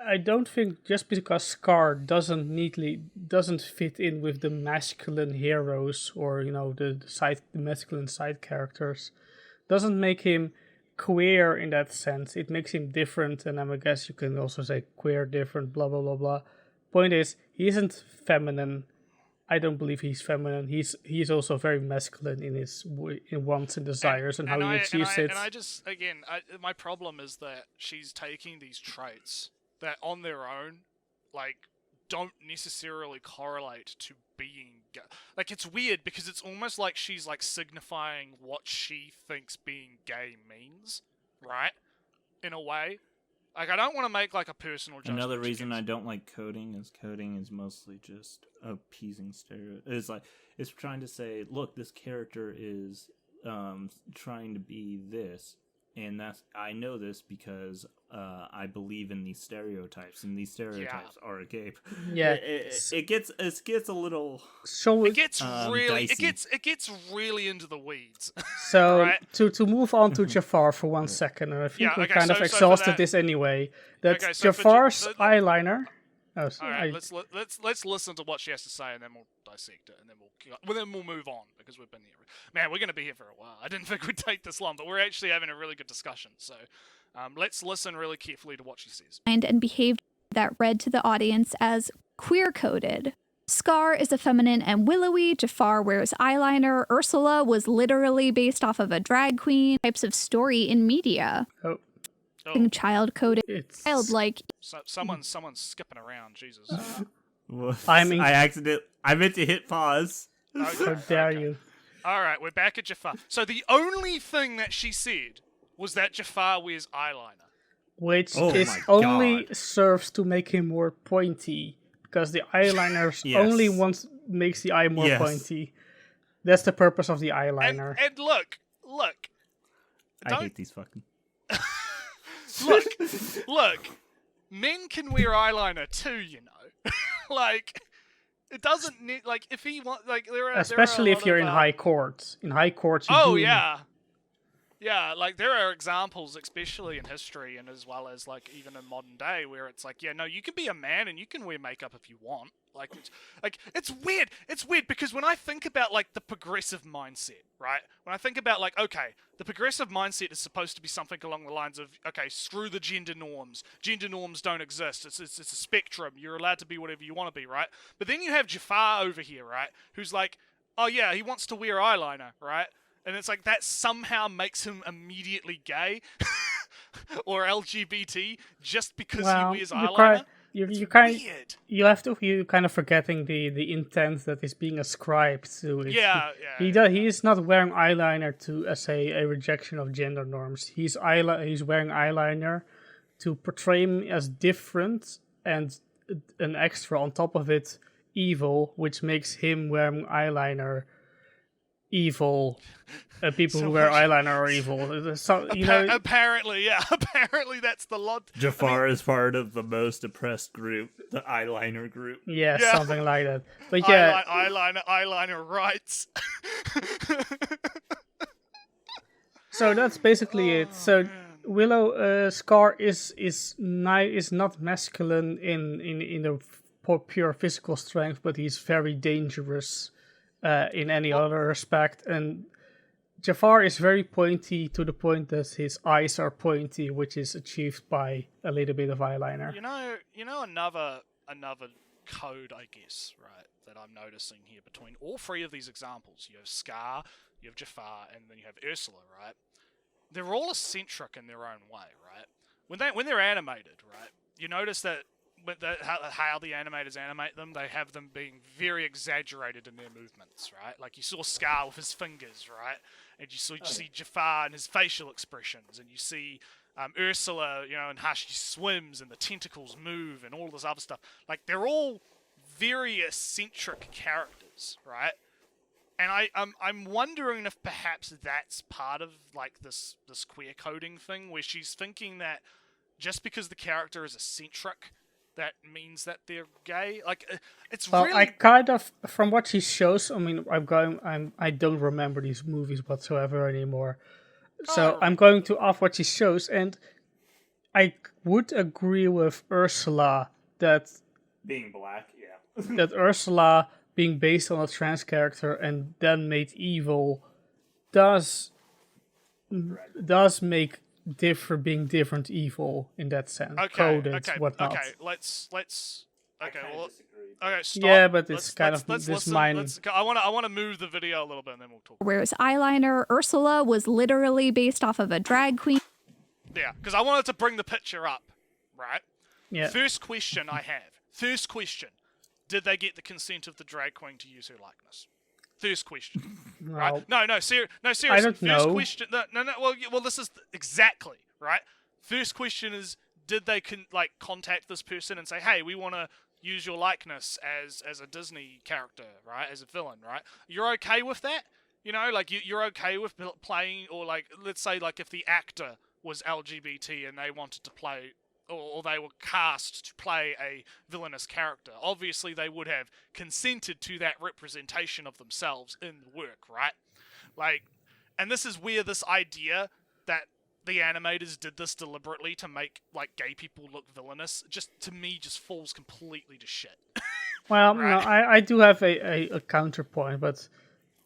I don't think just because Scar doesn't fit in with the masculine heroes, or the masculine side characters, doesn't make him queer in that sense. It makes him different, and I guess you can also say queer different, blah blah blah blah. Point is, he isn't feminine. I don't believe he's feminine. He's also very masculine in his wants and desires and how he achieves it. And I just, again, my problem is that she's taking these traits that on their own, like, don't necessarily correlate to being gay. Like, it's weird because it's almost like she's, like, signifying what she thinks being gay means, right? In a way. Like, I don't want to make, like, a personal judgment. Another reason I against- don't like coding is mostly just appeasing It's like it's trying to say, look, this character is trying to be this, and I know this because I believe in these stereotypes, and these stereotypes are a gape. Yeah, it gets a little. so It gets really, dicey. it gets really into the weeds. So Right. to move on to Jafar for 1 second, and I think Yeah, we okay, kind of so for exhausted that- this anyway. That Okay, so for Jafar's Ja- eyeliner. Oh, All sorry. right, let's listen to what she has to say, and then we'll dissect it, and then we'll move on because we've been here. Man, we're going to be here for a while. I didn't think we'd take this long, but we're actually having a really good discussion. So, let's listen really carefully to what she says. And behaved that read to the audience as queer coded. Scar is effeminate and willowy, Jafar wears eyeliner, Ursula was literally based off of a drag queen, types of story in media. Oh, Oh, Child coded, it's childlike, so someone's skipping around. Jesus. I meant to hit pause. how dare you? All right, we're back at Jafar. So the only thing that she said was that Jafar wears eyeliner. Which Oh is my only God. serves to make him more pointy, because the eyeliner Yes. only makes the eye more Yes. pointy. That's the purpose of the And, eyeliner. and look. I Don't hate these fucking. look. Men can wear eyeliner too, you know. Like, it doesn't need, like, if he want, like, there are Especially if you're in high court. In high court, you Oh do. yeah, like there are examples, especially in history and as well as like even in modern day, where it's like, yeah, no, you can be a man and you can wear makeup if you want. It's weird. It's weird because when I think about like the progressive mindset, right? When I think about like, okay, the progressive mindset is supposed to be something along the lines of, okay, screw the gender norms. Gender norms don't exist. It's a spectrum. You're allowed to be whatever you want to be, right? But then you have Jafar over here, right? Who's like, oh yeah, he wants to wear eyeliner, right? And it's like that somehow makes him immediately gay or LGBT just because Well, he wears you eyeliner. kind Weird. you're kind of forgetting the intent that is being ascribed to it. Yeah. He is not wearing eyeliner to as a rejection of gender norms. He's wearing eyeliner to portray him as different and an extra on top of it evil, which makes him wearing eyeliner evil. People So who wear what- eyeliner are evil. So, you know, Apparently, yeah. Apparently, that's the lot. Jafar is part of the most oppressed group, the eyeliner group. yeah, Yeah. something like that. But yeah, Eyeliner rights. so that's basically it. So Willow Scar is not masculine in the pure physical strength, but he's very dangerous in any other respect. And Jafar is very pointy to the point that his eyes are pointy, which is achieved by a little bit of eyeliner. You know another code, I guess, right, that I'm noticing here between all three of these examples. You have Scar, you have Jafar, and then you have Ursula, right? They're all eccentric in their own way, right? When they're animated, right, you notice that how the animators animate them, they have them being very exaggerated in their movements, right? Like you saw Scar with his fingers, right? And you see Jafar and his facial expressions, and you see Ursula, and how she swims and the tentacles move and all this other stuff. Like they're all very eccentric characters, right? And I'm wondering if perhaps that's part of like this queer coding thing, where she's thinking that just because the character is eccentric, that means that they're gay. Like it's Well, really I kind of, from what she shows, I mean, I don't remember these movies whatsoever anymore. So I'm going to off what she shows, and I would agree with Ursula that Being black, yeah. that Ursula being based on a trans character and then made evil does make being different evil in that sense. Coded, whatnot. Okay, let's okay, well, disagree. okay, stop. Yeah, but it's kind let's of let's this listen, mine. I want to move the video a little bit and then we'll talk. Whereas eyeliner, Ursula was literally based off of a drag queen. Yeah, because I wanted to bring the picture up, right? Yeah. First question I have. First question. Did they get the consent of the drag queen to use her likeness? First question. Well, Right? No, seriously. I don't First know. question. No. Well, this is exactly right. First question is: did they contact this person and say, "Hey, we want to use your likeness as a Disney character, right? As a villain, right? You're okay with that? You're okay with playing, or let's say if the actor was LGBT and they wanted to play." Or they were cast to play a villainous character. Obviously, they would have consented to that representation of themselves in the work, right? And this is where this idea that the animators did this deliberately to make gay people look villainous, just falls completely to shit. Well, Right. no, I do have a counterpoint, but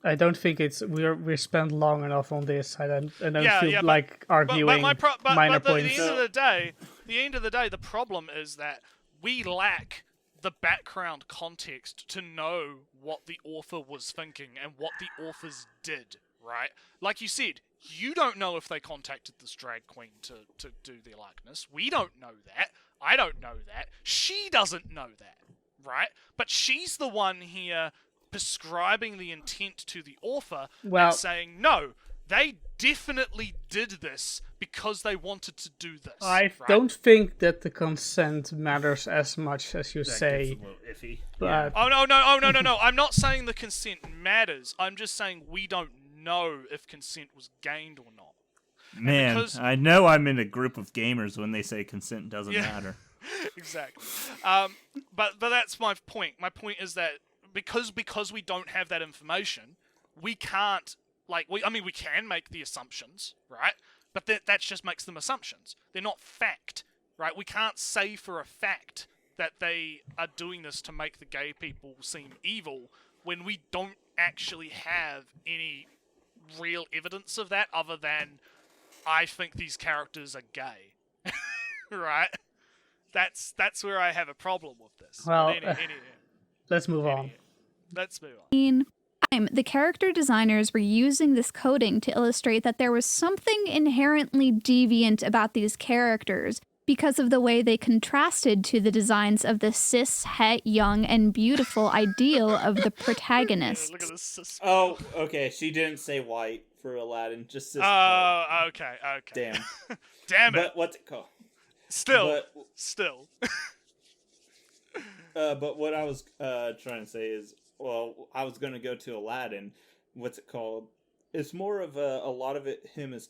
I don't think we spent long enough on this. I don't feel like arguing minor but at points. the end of the day, the problem is that we lack the background context to know what the author was thinking and what the authors did, right? Like you said, you don't know if they contacted this drag queen to do their likeness. We don't know that. I don't know that. She doesn't know that, right? But she's the one here prescribing the intent to the author and saying, no, they definitely did this because they wanted to do this. I don't think that the consent matters as much as you That say. gets a little iffy. But Oh, no. I'm not saying the consent matters. I'm just saying we don't know if consent was gained or not. Man, because- I know I'm in a group of gamers when they say consent doesn't Yeah. matter. Exactly. But that's my point. My point is that because we don't have that information, we can't we can make the assumptions, right? But that just makes them assumptions. They're not fact, right? We can't say for a fact that they are doing this to make the gay people seem evil when we don't actually have any real evidence of that other than I think these characters are gay. Right? That's where I have a problem with this. Well, But let's move on. let's move on. The character designers were using this coding to illustrate that there was something inherently deviant about these characters because of the way they contrasted to the designs of the cis, het, young, and beautiful ideal of the protagonists. Look at this. Oh, okay. She didn't say white for Aladdin. Just cis. Oh, okay. Damn. Damn it. But what's it called? Still. But what I was trying to say is, well, I was going to go to Aladdin, what's it called? It's more of a lot of it. Him is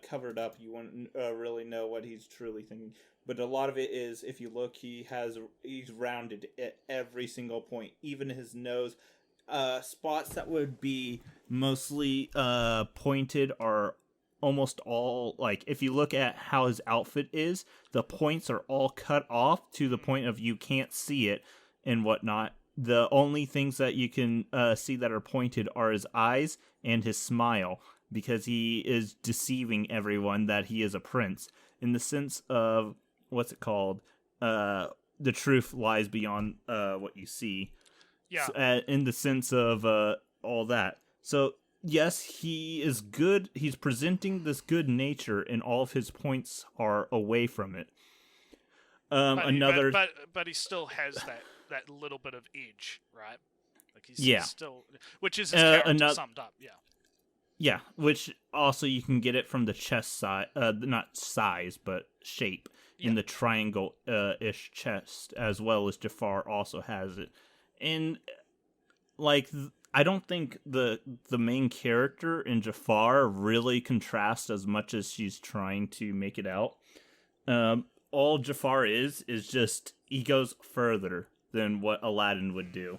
covered up. You won't really know what he's truly thinking. But a lot of it is, if you look, he's rounded at every single point, even his nose. Spots that would be mostly pointed are almost all, like, if you look at how his outfit is, the points are all cut off to the point of you can't see it and whatnot. The only things that you can see that are pointed are his eyes and his smile, because he is deceiving everyone that he is a prince, in the sense of, what's it called? The truth lies beyond what you see. Yeah. So, in the sense of all that. So, yes, he is good. He's presenting this good nature, and all of his points are away from it. But he still has that little bit of edge, right? Like he's still, which is his character summed up. Yeah. Yeah, which also you can get it from the chest size, not size, but shape in the triangle-ish chest, as well as Jafar also has it. And, like, I don't think the main character in Jafar really contrasts as much as she's trying to make it out. All Jafar is just, he goes further than what Aladdin would do.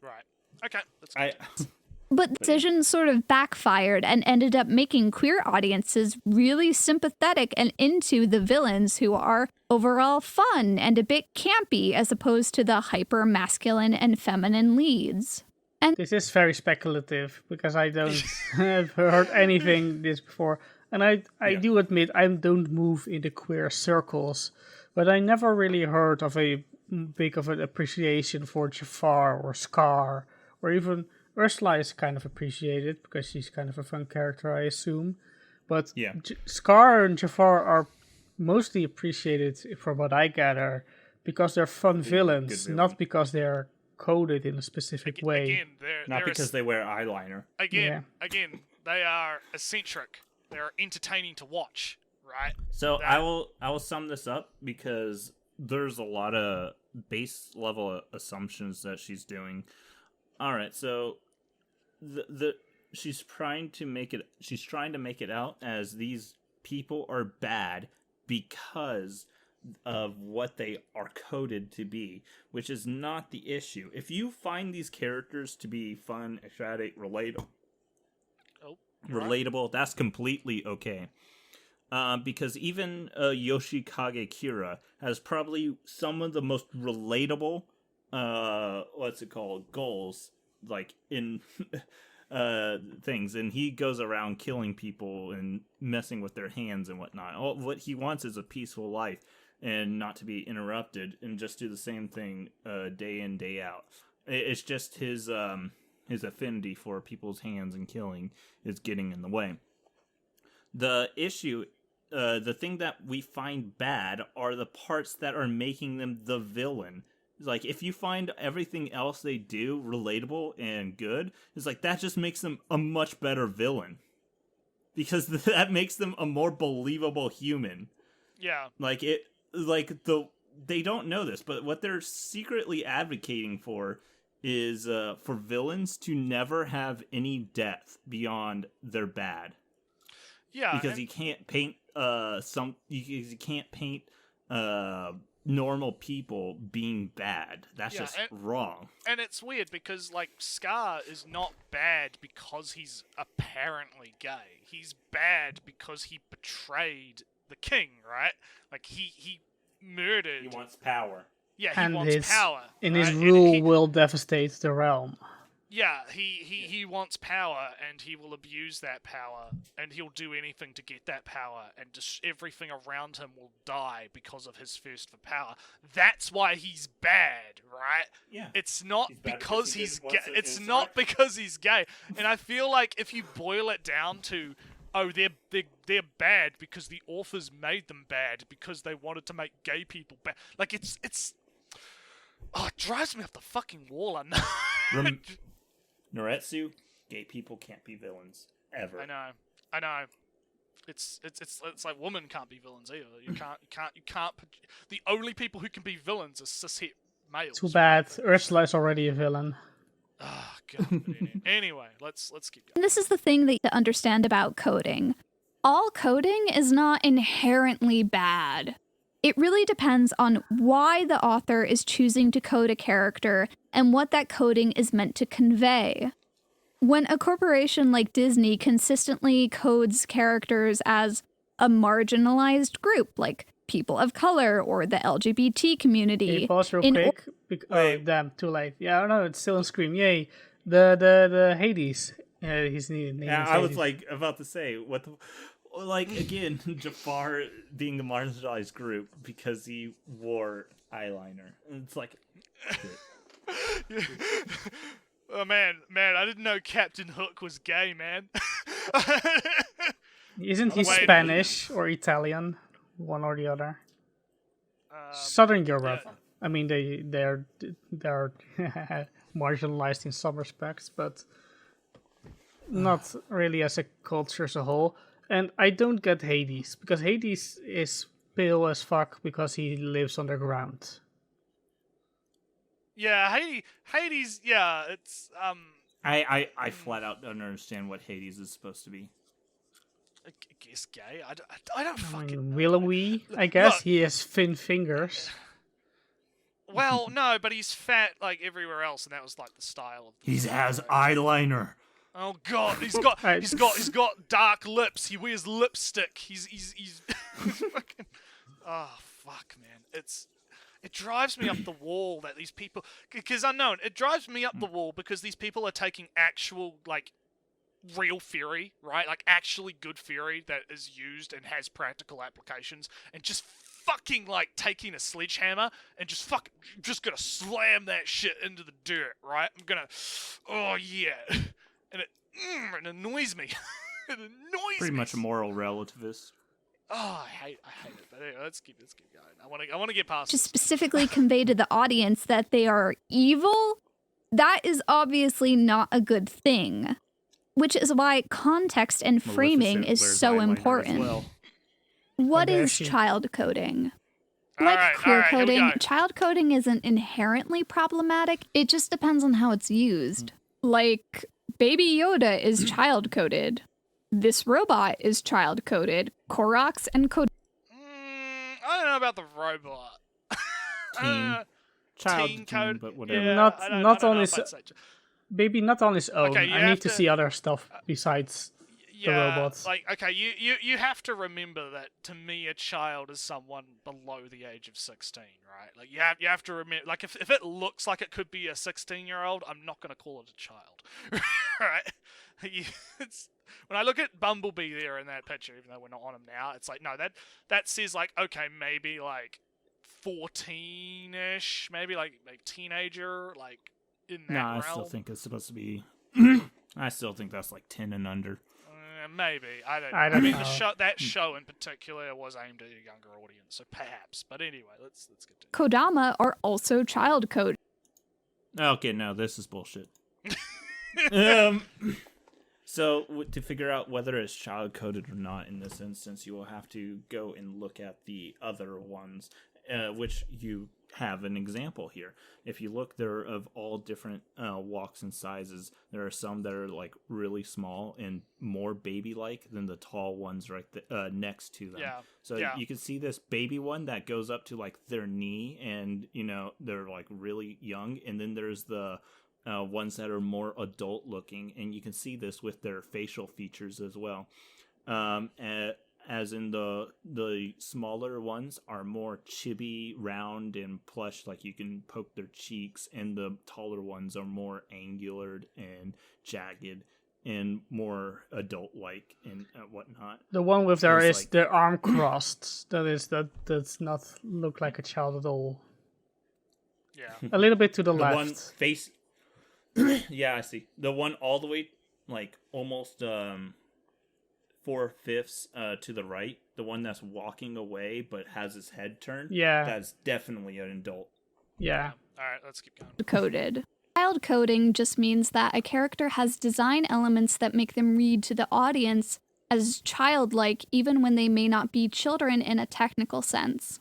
Right. Okay. That's good. But the decision sort of backfired and ended up making queer audiences really sympathetic and into the villains, who are overall fun and a bit campy, as opposed to the hyper masculine and feminine leads. And This is very speculative because I don't have heard anything this before. And I do admit I don't move in the queer circles, but I never really heard of a big of an appreciation for Jafar or Scar, or even Ursula is kind of appreciated because she's kind of a fun character, I assume. But Scar and Jafar are mostly appreciated, from what I gather, because they're fun villains, not because they're coded in a specific way. Again, Not because they wear eyeliner. Again, they are eccentric. They're entertaining to watch, right? So I will sum this up, because there's a lot of base level assumptions that she's doing. All right, so she's trying to make it out as these people are bad because of what they are coded to be, which is not the issue. If you find these characters to be fun, exotic, relatable, that's completely okay. Because even Yoshikage Kira has probably some of the most relatable goals, like, in things, and he goes around killing people and messing with their hands and whatnot. What he wants is a peaceful life and not to be interrupted, and just do the same thing day in, day out. It's just his affinity for people's hands and killing is getting in the way. The issue, the thing that we find bad, are the parts that are making them the villain. Like, if you find everything else they do relatable and good, it's like, that just makes them a much better villain. Because that makes them a more believable human. Yeah. They don't know this, but what they're secretly advocating for is for villains to never have any depth beyond their bad. Yeah. Because you can't paint normal people being bad. That's just wrong. And it's weird because, like, Scar is not bad because he's apparently gay. He's bad because he betrayed the king, right? Like, he murdered. He wants power. Yeah, he wants power. And right? his rule will devastate the realm. Yeah, he wants power, and he will abuse that power, and he'll do anything to get that power, and everything around him will die because of his thirst for power. That's why he's bad, right? Yeah. It's not because he's gay. It's not because he's gay. And I feel like if you boil it down to, oh, they're bad because the authors made them bad because they wanted to make gay people bad. Like, it drives me up the fucking wall. Noretsu, gay people can't be villains ever. I know. It's like women can't be villains either. You can't. The only people who can be villains are cishet males. Too bad. Ursula is already a villain. Oh god. But anyway, let's keep going. And this is the thing that to understand about coding. All coding is not inherently bad. It really depends on why the author is choosing to code a character and what that coding is meant to convey. When a corporation like Disney consistently codes characters as a marginalized group, like people of color or the LGBT community. Hey, pause real in quick. Damn, too late. Yeah, I don't know. It's still on Scream. Yay. The Hades. His name. Yeah, is I was Hades. like about to say what the. Like again, Jafar being a marginalized group because he wore eyeliner. It's like, Oh man, I didn't know Captain Hook was gay, man. Isn't he Wait. Spanish or Italian? One or the other. Southern Europe. yeah. I mean, they're marginalized in some respects, but not really as a culture as a whole. And I don't get Hades, because Hades is pale as fuck because he lives underground. Yeah, Hades. Yeah, it's I flat out don't understand what Hades is supposed to be. I guess gay. I don't I fucking mean, know. willowy, I guess. Look. He has thin fingers. Well, no, but he's fat like everywhere else, and that was like the style of. He has eyeliner. Oh god, he's got Right. he's got dark lips. He wears lipstick. He's fucking. Oh fuck, man! It drives me up the wall that these people, because unknown. It drives me up the wall because these people are taking actual like real theory, right? Like actually good theory that is used and has practical applications, and just fucking like taking a sledgehammer and just gonna slam that shit into the dirt, right? I'm gonna, oh yeah, and it annoys me. It annoys Pretty me. much a moral relativist. Oh, I hate it. But anyway, let's keep going. I want to get past to this. specifically convey to the audience that they are evil, that is obviously not a good thing. Which is why context and framing Maleficent is wears so eyeliner as important. well. What How dare is she. child coding? All Like right, queer here we coding, go. child coding isn't inherently problematic. It just depends on how it's used. Like, Baby Yoda is child coded. This robot is child coded. Koroks and Cod. I don't know about the robot. Teen. Child teen teen, code, but whatever. Yeah, Not- I don't not on know his- if I'd say Maybe not on his own. Okay, you I have need to to- see other stuff besides yeah, robots. like okay, you have to remember that to me a child is someone below the age of 16, right? Like you have to remember, like if it looks like it could be a 16-year-old, I'm not gonna call it a child, right? It's, when I look at Bumblebee there in that picture, even though we're not on him now, it's like no, that says like okay, maybe like 14-ish, maybe like teenager, like in that No, I realm. still think it's supposed to be. I still think that's like 10 and under. Maybe I don't know. I don't mean, know. that show in particular was aimed at a younger audience, so perhaps. But anyway, let's get to Kodama are also child coded. Okay, no, this is bullshit. So to figure out whether it's child coded or not in this instance, you will have to go and look at the other ones, which you have an example here. If you look, they're of all different walks and sizes. There are some that are like really small and more baby-like than the tall ones right next to them. Yeah. So Yeah. you can see this baby one that goes up to like their knee, and they're like really young. And then there's the ones that are more adult looking, and you can see this with their facial features as well. As in the smaller ones are more chibi, round, and plush, like you can poke their cheeks, and the taller ones are more angular and jagged and more adult-like and whatnot. The one with their It's is like- their arm crossed. That does not look like a child at all. yeah. A little bit to the The left. one face, yeah, I see. The one all the way, like almost 4/5 to the right. The one that's walking away but has his head turned. Yeah. That's definitely an adult. Yeah. All right, let's keep going. Coded. Child coding just means that a character has design elements that make them read to the audience as childlike, even when they may not be children in a technical sense.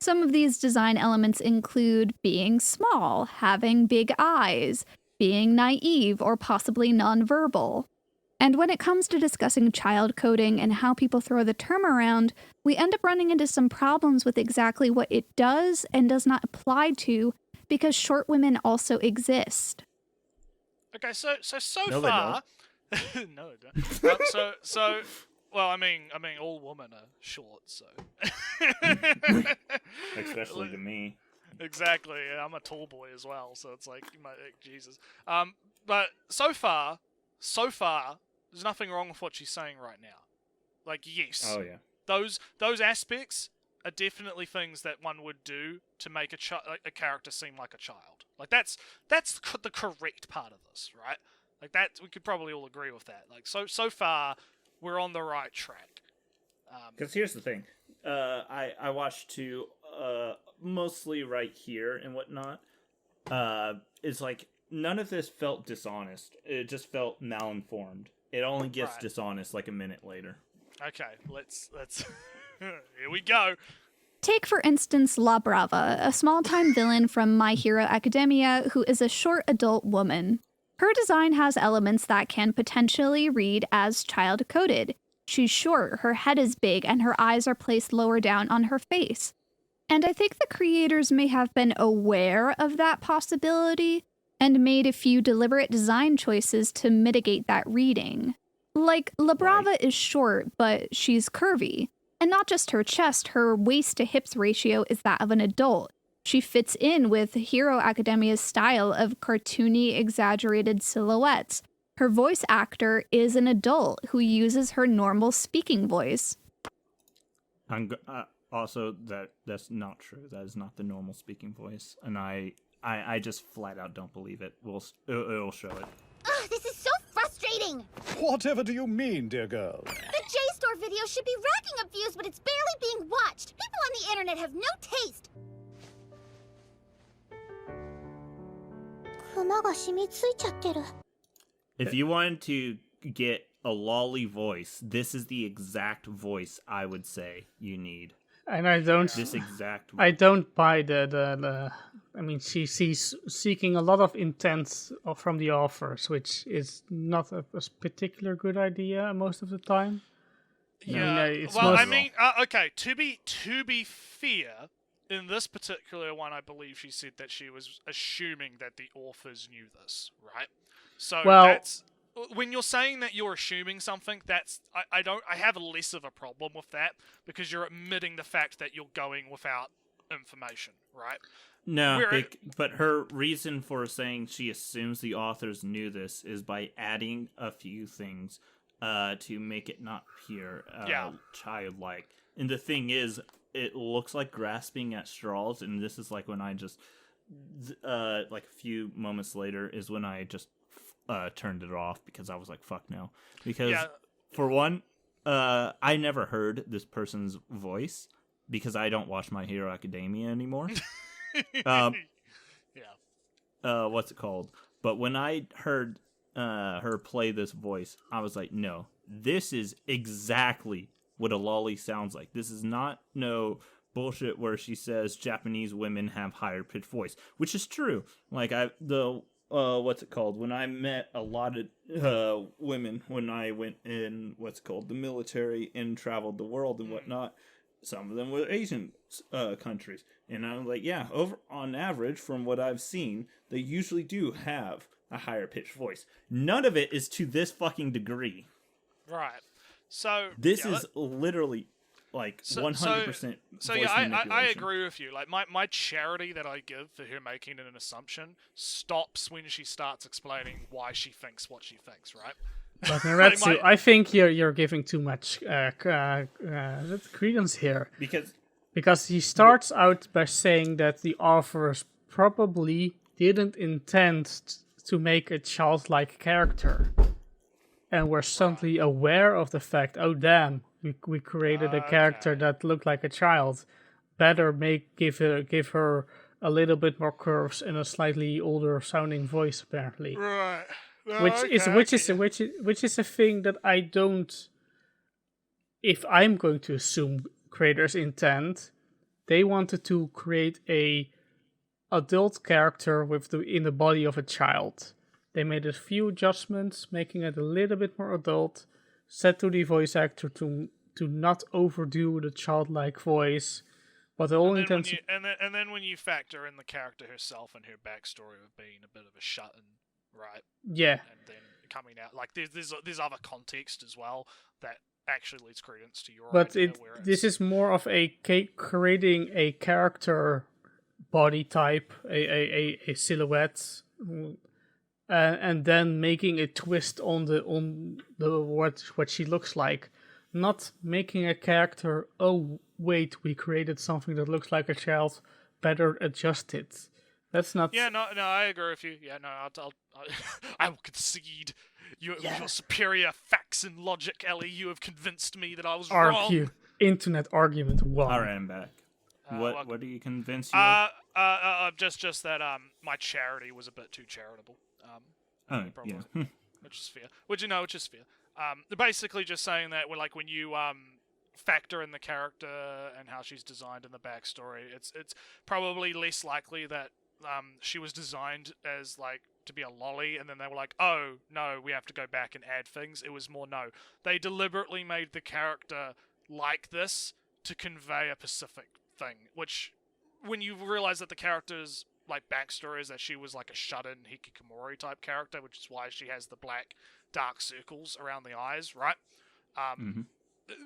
Some of these design elements include being small, having big eyes, being naive or possibly nonverbal. And when it comes to discussing child coding and how people throw the term around, we end up running into some problems with exactly what it does and does not apply to, because short women also exist. Okay, so No, they far, no, they don't. Well, I mean, all women are short, so. Especially to me. Exactly. Yeah, I'm a tall boy as well, so it's like, Jesus. But so far, there's nothing wrong with what she's saying right now. Like, yes, Oh, yeah. those aspects are definitely things that one would do to make a character seem like a child. Like that's the correct part of this, right? Like that, we could probably all agree with that. Like so far, we're on the right track. Because here's the thing, I watched two, mostly right here and whatnot. It's like none of this felt dishonest. It just felt malinformed. It only gets Right. dishonest like a minute later. Okay, let's here we go. Take, for instance, La Brava, a small-time villain from My Hero Academia who is a short adult woman. Her design has elements that can potentially read as child-coded. She's short, her head is big, and her eyes are placed lower down on her face. And I think the creators may have been aware of that possibility and made a few deliberate design choices to mitigate that reading. Like, La Brava is short, but she's curvy. And not just her chest, her waist to hips ratio is that of an adult. She fits in with Hero Academia's style of cartoony, exaggerated silhouettes. Her voice actor is an adult who uses her normal speaking voice. Also, that's not true. That is not the normal speaking voice, and I just flat out don't believe it. It'll show it. Ugh, this is so frustrating! Whatever do you mean, dear girl? The JSTOR video should be racking up views, but it's barely being watched. People on the internet have no taste. クマが染みついちゃってる。 If you wanted to get a lolly voice, this is the exact voice I would say you need. And I don't This exact voice. I don't buy the I mean, she's seeking a lot of intent from the authors, which is not a particular good idea most of the time. Yeah. It's Well, I most- mean, okay. To be fair, in this particular one, I believe she said that she was assuming that the authors knew this, right? So Well- that's when you're saying that you're assuming something. That's I have less of a problem with that because you're admitting the fact that you're going without information, right? No, We're- but her reason for saying she assumes the authors knew this is by adding a few things to make it not appear childlike. And the thing is, it looks like grasping at straws, and this is like when I just like a few moments later is when I just turned it off because I was like, fuck no. Because for one, I never heard this person's voice because I don't watch My Hero Academia anymore. What's it called? But when I heard her play this voice, I was like, no, this is exactly what a lolly sounds like. This is not no bullshit where she says Japanese women have higher pitched voice, which is true. Like what's it called? When I met a lot of women when I went in the military and traveled the world and whatnot, some of them were Asian countries, and I'm like, yeah, over on average, from what I've seen, they usually do have a higher pitched voice. None of it is to this fucking degree. Right. So This is literally like 100% So voice yeah, I manipulation. agree with you. Like my charity that I give for her making an assumption stops when she starts explaining why she thinks what she thinks. Right. But Naretsu, Like I think you're giving too much credence here. Because he starts out by saying that the authors probably didn't intend to make a childlike character. And were suddenly aware of the fact, oh damn, we created a character that looked like a child. Better give her a little bit more curves and a slightly older sounding voice, apparently. Right. Which is a thing that I don't. If I'm going to assume creators' intent, they wanted to create a adult character in the body of a child. They made a few adjustments, making it a little bit more adult, said to the voice actor to not overdo the childlike voice, but all And then, intents... and then when you factor in the character herself and her backstory of being a bit of a shut-in, right? Yeah. And then coming out, like, there's other context as well that actually leads credence to your But idea. this is more of a creating a character body type, a silhouette, and then making a twist on the what she looks like. Not making a character, oh wait, we created something that looks like a child, better adjust it. That's not... Yeah, no, I agree with you. Yeah, no, I will concede. Your superior facts and logic, Ellie. You have convinced me that I was wrong. Internet argument 1. Alright, I'm back. What do you convince you of? Just that my charity was a bit too charitable. Which is fair. Which is fair. Basically just saying that when you factor in the character and how she's designed in the backstory, it's probably less likely that she was designed as to be a lolly, and then they were like, oh no, we have to go back and add things. It was more, no, they deliberately made the character like this to convey a specific thing, which when you realize that the character's backstory is that she was a shut-in hikikomori type character, which is why she has the black dark circles around the eyes, right?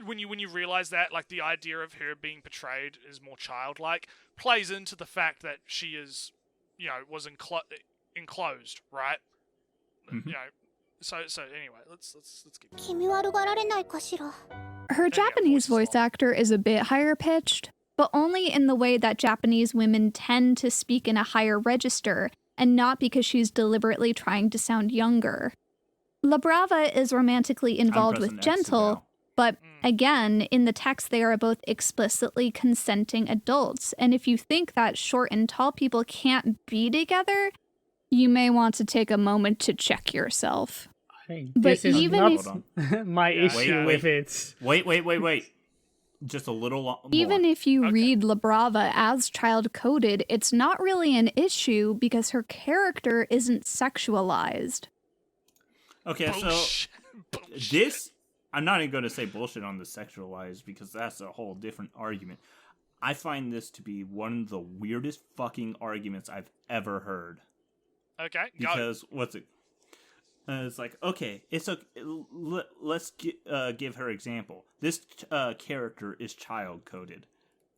When you realize that, the idea of her being portrayed as more childlike plays into the fact that she is, was enclosed, right? So anyway, let's keep. 気味悪がられないかしら。 Her Japanese voice voice actor is a bit higher pitched, but only in the way that Japanese women tend to speak in a higher register, and not because she's deliberately trying to sound younger. La Brava is romantically involved with Gentle, but again, in the text they are both explicitly consenting adults, and if you think that short and tall people can't be together, you may want to take a moment to check yourself. This is even not my issue with it. Wait. Just a little more. Even if you read La Brava as child-coded, it's not really an issue because her character isn't sexualized. Okay, Bullshit. so this... I'm not even going to say bullshit on the sexualized because that's a whole different argument. I find this to be one of the weirdest fucking arguments I've ever heard. Okay, go. Because, what's it... it's like, okay, it's okay. Let's give her example. This character is child-coded.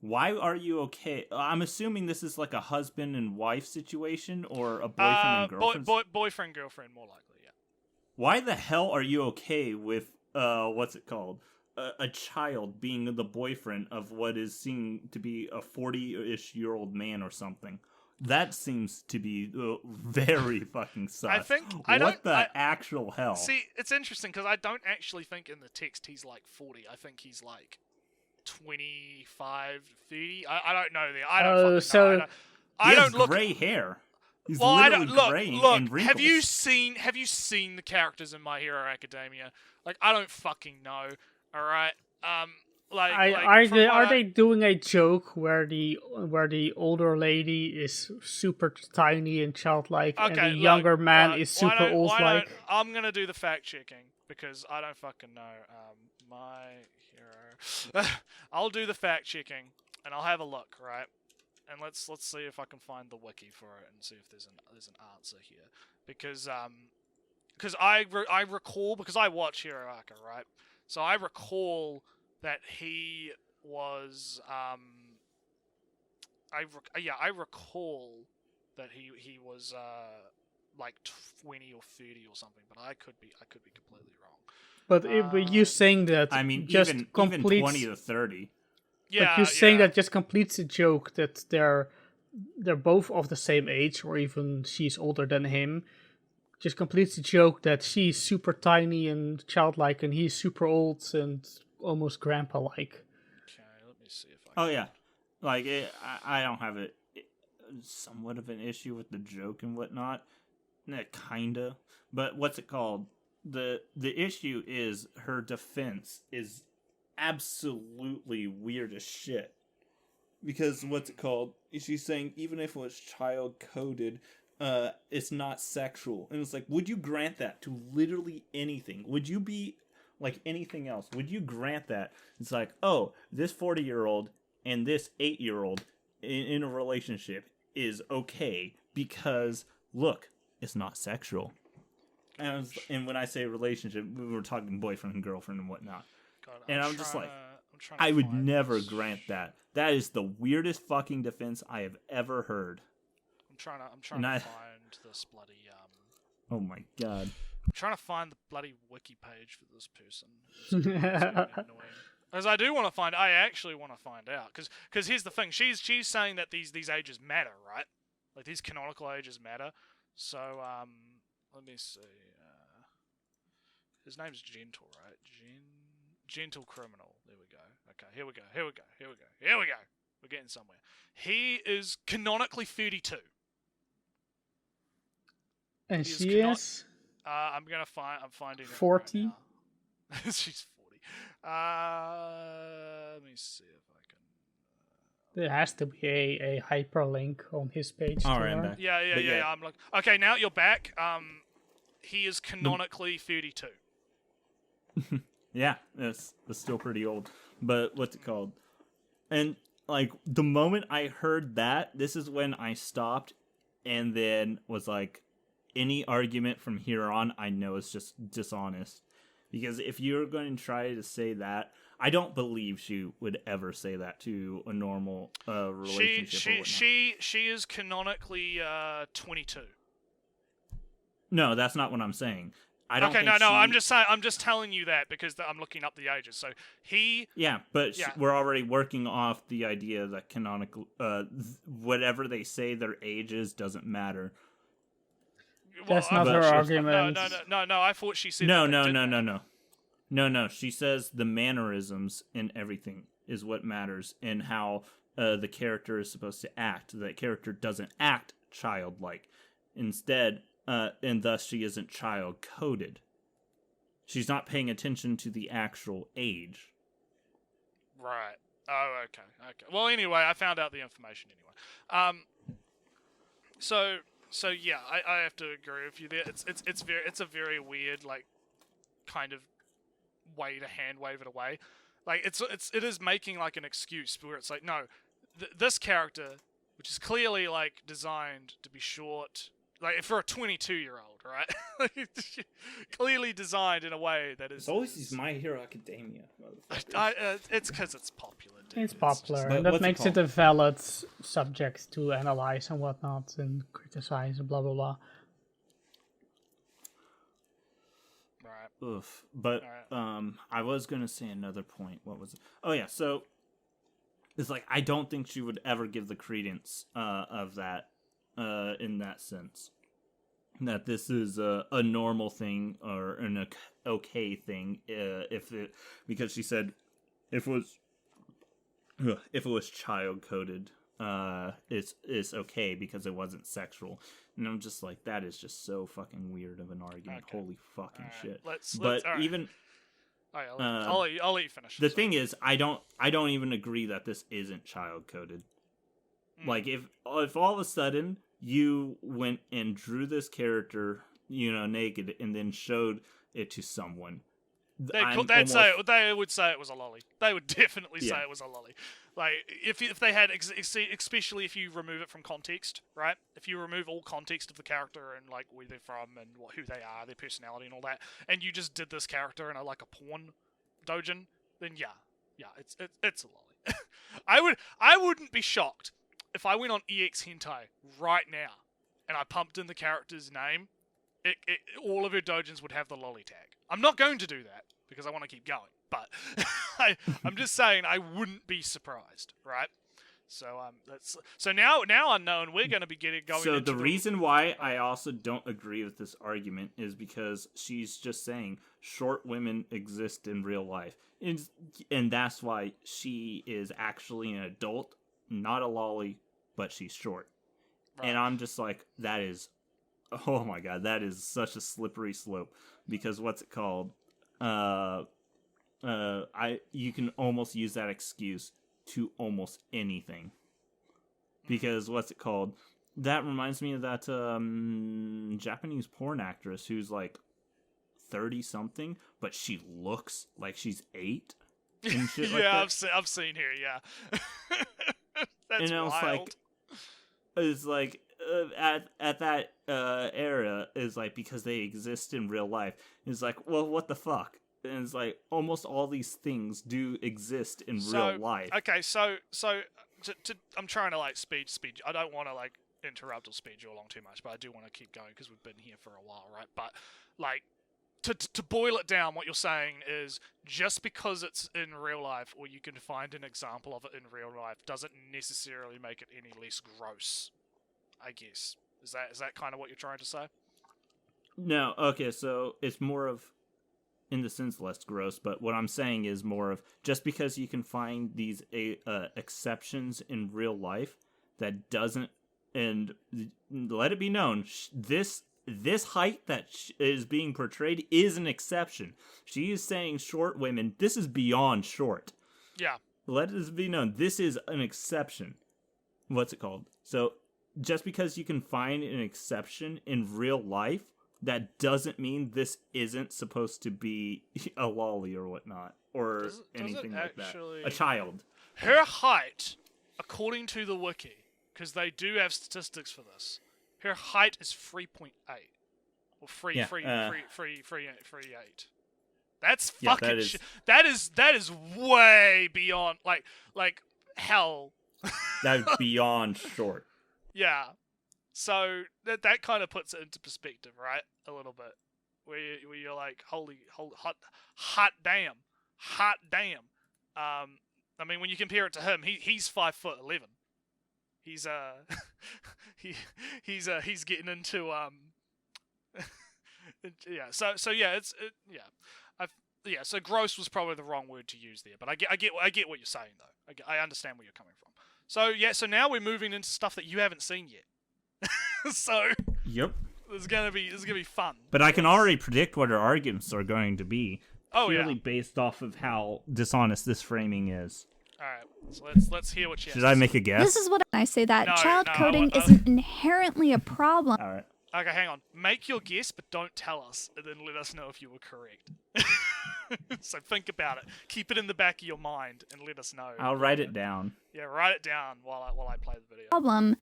Why are you okay? I'm assuming this is a husband and wife situation or a boyfriend and girlfriend. Boyfriend, girlfriend, more likely, yeah. Why the hell are you okay with, what's it called? A child being the boyfriend of what is seen to be a 40-ish-year-old man or something? That seems to be very fucking sus. What the actual hell? See, it's interesting because I don't actually think in the text he's 40. I think he's 25, 30. I don't know. I don't fucking know. He has gray hair. He's literally graying and wrinkles. Have you seen the characters in My Hero Academia? I don't fucking know. All right. Are they doing a joke where the older lady is super tiny and childlike, and the younger man is super old-like? I'm gonna do the fact checking because I don't fucking know. My Hero. I'll do the fact checking and I'll have a look, right? And let's see if I can find the wiki for it and see if there's an answer here, because I recall, because I watch Hero Aka, right? So I recall that he was I recall that he was 20 or 30 or something, but I could be completely wrong. But you saying that, I mean, just even completes, 20 to 30. Yeah, but you saying that just completes the joke that they're both of the same age, or even she's older than him. Just completes the joke that she's super tiny and childlike, and he's super old and almost grandpa-like. Okay, let me see if I. Oh yeah, I don't have somewhat of an issue with the joke and whatnot. Kinda, but what's it called? The issue is her defense is absolutely weird as shit. Because what's it called? She's saying even if it was child coded, it's not sexual. And it's like, would you grant that to literally anything? Would you be like anything else? Would you grant that? It's like, oh, this 40-year-old and this 8-year-old in a relationship is okay because, look, it's not sexual. And when I say relationship, we're talking boyfriend and girlfriend and whatnot. God, And I'm just like, trying to I would find never this grant shit. that. That is the weirdest fucking defense I have ever heard. I'm trying And to I- find this bloody Oh my god. I'm trying to find the bloody wiki page for this person. It's getting annoying. As I do want to find, I actually want to find out because here's the thing. She's saying that these ages matter, right? Like these canonical ages matter. So let me see. His name's Gentle, right? Gentle Criminal. There we go. Okay, here we go. We're getting somewhere. He is canonically 32. And He is she cannot- is I'm finding it 40? right now. She's 40. Let me see if I can. there has to be a hyperlink on his page. All to right, I'm her. back. Yeah. But yeah. I'm like, okay, now you're back. He is canonically 32. Yeah, that's still pretty old. But what's it called? And like the moment I heard that, this is when I stopped and then was like, any argument from here on, I know is just dishonest. Because if you're going to try to say that, I don't believe she would ever say that to a normal relationship or whatnot. She is canonically 22. No, that's not what I'm saying. I don't Okay, think no, she- I'm just saying, I'm just telling you that because I'm looking up the ages. So he, Yeah, but Yeah. we're already working off the idea that canonical, whatever they say their age is doesn't matter. That's well, not her argument. No. I thought she said No, that they no, did no, that. no, no. No. She says the mannerisms and everything is what matters, and how the character is supposed to act. That character doesn't act childlike. Instead, and thus she isn't child coded. She's not paying attention to the actual age. Right. Oh, okay. Well, anyway, I found out the information anyway. So yeah, I have to agree with you there. It's a very weird like kind of way to hand wave it away. Like it is making like an excuse where it's like, no, this character, which is clearly like designed to be short, like for a 22-year-old, right? Clearly designed in a way that is. It's always these My Hero Academia, motherfuckers. It's because it's popular. Dude. It's popular, But and that what's it makes it called? a valid subject to analyze and whatnot, and criticize and blah blah blah. Right. Oof. But Alright. I was gonna say another point. What was it? Oh yeah, so it's like I don't think she would ever give the credence of that in that sense. That this is a normal thing or an okay thing because she said if it was child coded, it's okay because it wasn't sexual. And I'm just like, that is just so fucking weird of an argument. Okay. Holy fucking Alright, shit. let's- But alright. even Alright, I'll let you finish. the Sorry. thing is, I don't even agree that this isn't child coded. Like if all of a sudden you went and drew this character, naked, and then showed it to someone, They I'm would say it was a lolly. They would definitely say Yeah. it was a lolly. Like if they had, especially if you remove it from context, right? If you remove all context of the character and like where they're from and who they are, their personality and all that, and you just did this character in a porn doujin, then yeah, it's a lolly. I wouldn't be shocked if I went on EX Hentai right now and I pumped in the character's name. All of her doujins would have the lolly tag. I'm not going to do that because I want to keep going, but I'm just saying I wouldn't be surprised, right? So now unknown, we're going to be going. So into the reason why I also don't agree with this argument is because she's just saying short women exist in real life, and that's why she is actually an adult, not a lolly, but she's short. Right. And I'm just like, that is, oh my god, that is such a slippery slope. Because what's it called? You can almost use that excuse to almost anything. Because what's it called? that reminds me of that Japanese porn actress who's like 30 something, but she looks like she's 8 and shit like Yeah, that. I've seen her. Yeah, that's And I was wild. It's like at that era is like, because they exist in real life. It's like, well, what the fuck? And it's like almost all these things do exist in real life. Okay, so I'm trying to like speed. I don't want to like interrupt or speed you along too much, but I do want to keep going because we've been here for a while, right? But like to boil it down, what you're saying is just because it's in real life or you can find an example of it in real life doesn't necessarily make it any less gross, I guess. Is that kind of what you're trying to say? No, okay, so it's more of, in the sense, less gross, but what I'm saying is more of, just because you can find these exceptions in real life, that doesn't, and let it be known, this height that is being portrayed is an exception. She is saying short women, this is beyond short. Yeah. Let it be known, this is an exception. What's it called? So, just because you can find an exception in real life, that doesn't mean this isn't supposed to be a lolly or whatnot, or Does it anything like actually- that. A child. Her height, according to the wiki, because they do have statistics for this, her height is 3.8 or 3.8. That's Yeah, fucking that is- shit. That is way beyond like hell. That's beyond short. Yeah. So that kind of puts it into perspective, right? A little bit, where you're like, holy hot damn. I mean, when you compare it to him, he's 5'11". He's he's getting into yeah. So yeah, So gross was probably the wrong word to use there, but I get what you're saying though. I understand where you're coming from. So yeah, so now we're moving into stuff that you haven't seen yet. So Yep. this is gonna be fun. But I can already predict what our arguments are going to be. Oh yeah. Purely based off of how dishonest this framing is. All right. So let's hear what you have Should to I say. make a guess? This is what I say that No, child no, coding I- isn't inherently a problem. All right. Okay, hang on. Make your guess, but don't tell us, and then let us know if you were correct. So think about it. Keep it in the back of your mind, and let us know. I'll write it down. Yeah, write it down while I play the video. Problem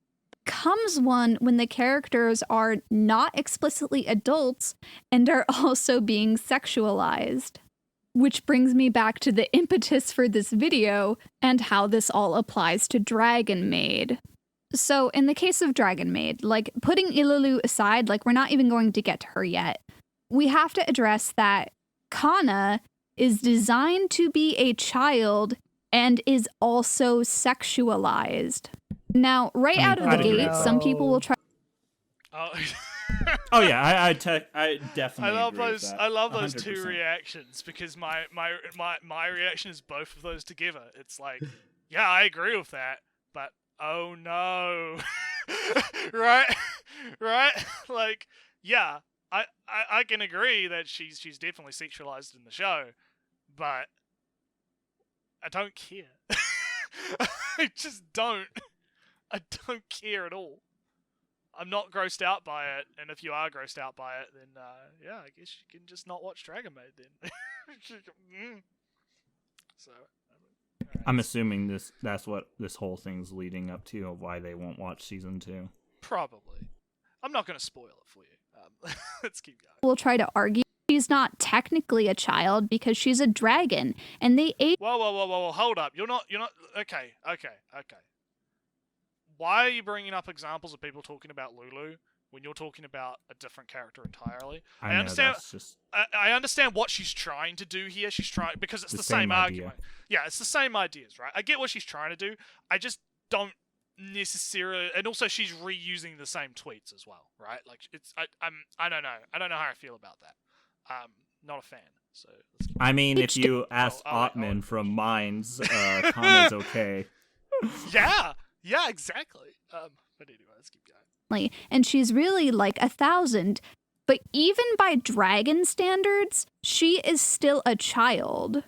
comes one when the characters are not explicitly adults and are also being sexualized. Which brings me back to the impetus for this video and how this all applies to Dragon Maid. So in the case of Dragon Maid, like putting Ilulu aside, like we're not even going to get to her yet, we have to address that Kana is designed to be a child and is also sexualized. Now, right out of I the don't gate, some people will try Oh, Oh yeah, I definitely. I love agree with those. that. I love those two 100%. reactions because my reaction is both of those together. It's like, yeah, I agree with that, but oh no, right? Like, yeah, I can agree that she's definitely sexualized in the show, but I don't care. I just don't. I don't care at all. I'm not grossed out by it, and if you are grossed out by it, then yeah, I guess you can just not watch Dragon Maid then. So, alright. I'm assuming that's what this whole thing's leading up to, of why they won't watch season 2. Probably. I'm not going to spoil it for you. Let's keep going. will try to argue she's not technically a child because she's a dragon, and they age Whoa, hold up. You're not, okay. Why are you bringing up examples of people talking about Lulu when you're talking about a different character entirely? I know, understand. that's just I understand what she's trying to do here. She's trying because it's The the same same idea. argument. Yeah, it's the same ideas, right? I get what she's trying to do. I just don't necessarily, and also she's reusing the same tweets as well, right? Like it's I don't know. I don't know how I feel about that. Not a fan. So let's keep I mean, if you ask oh, Ottman from Minds, Kana's okay. Yeah, exactly. But anyway, let's keep going. and she's really like 1,000. But even by dragon standards, she is still a child.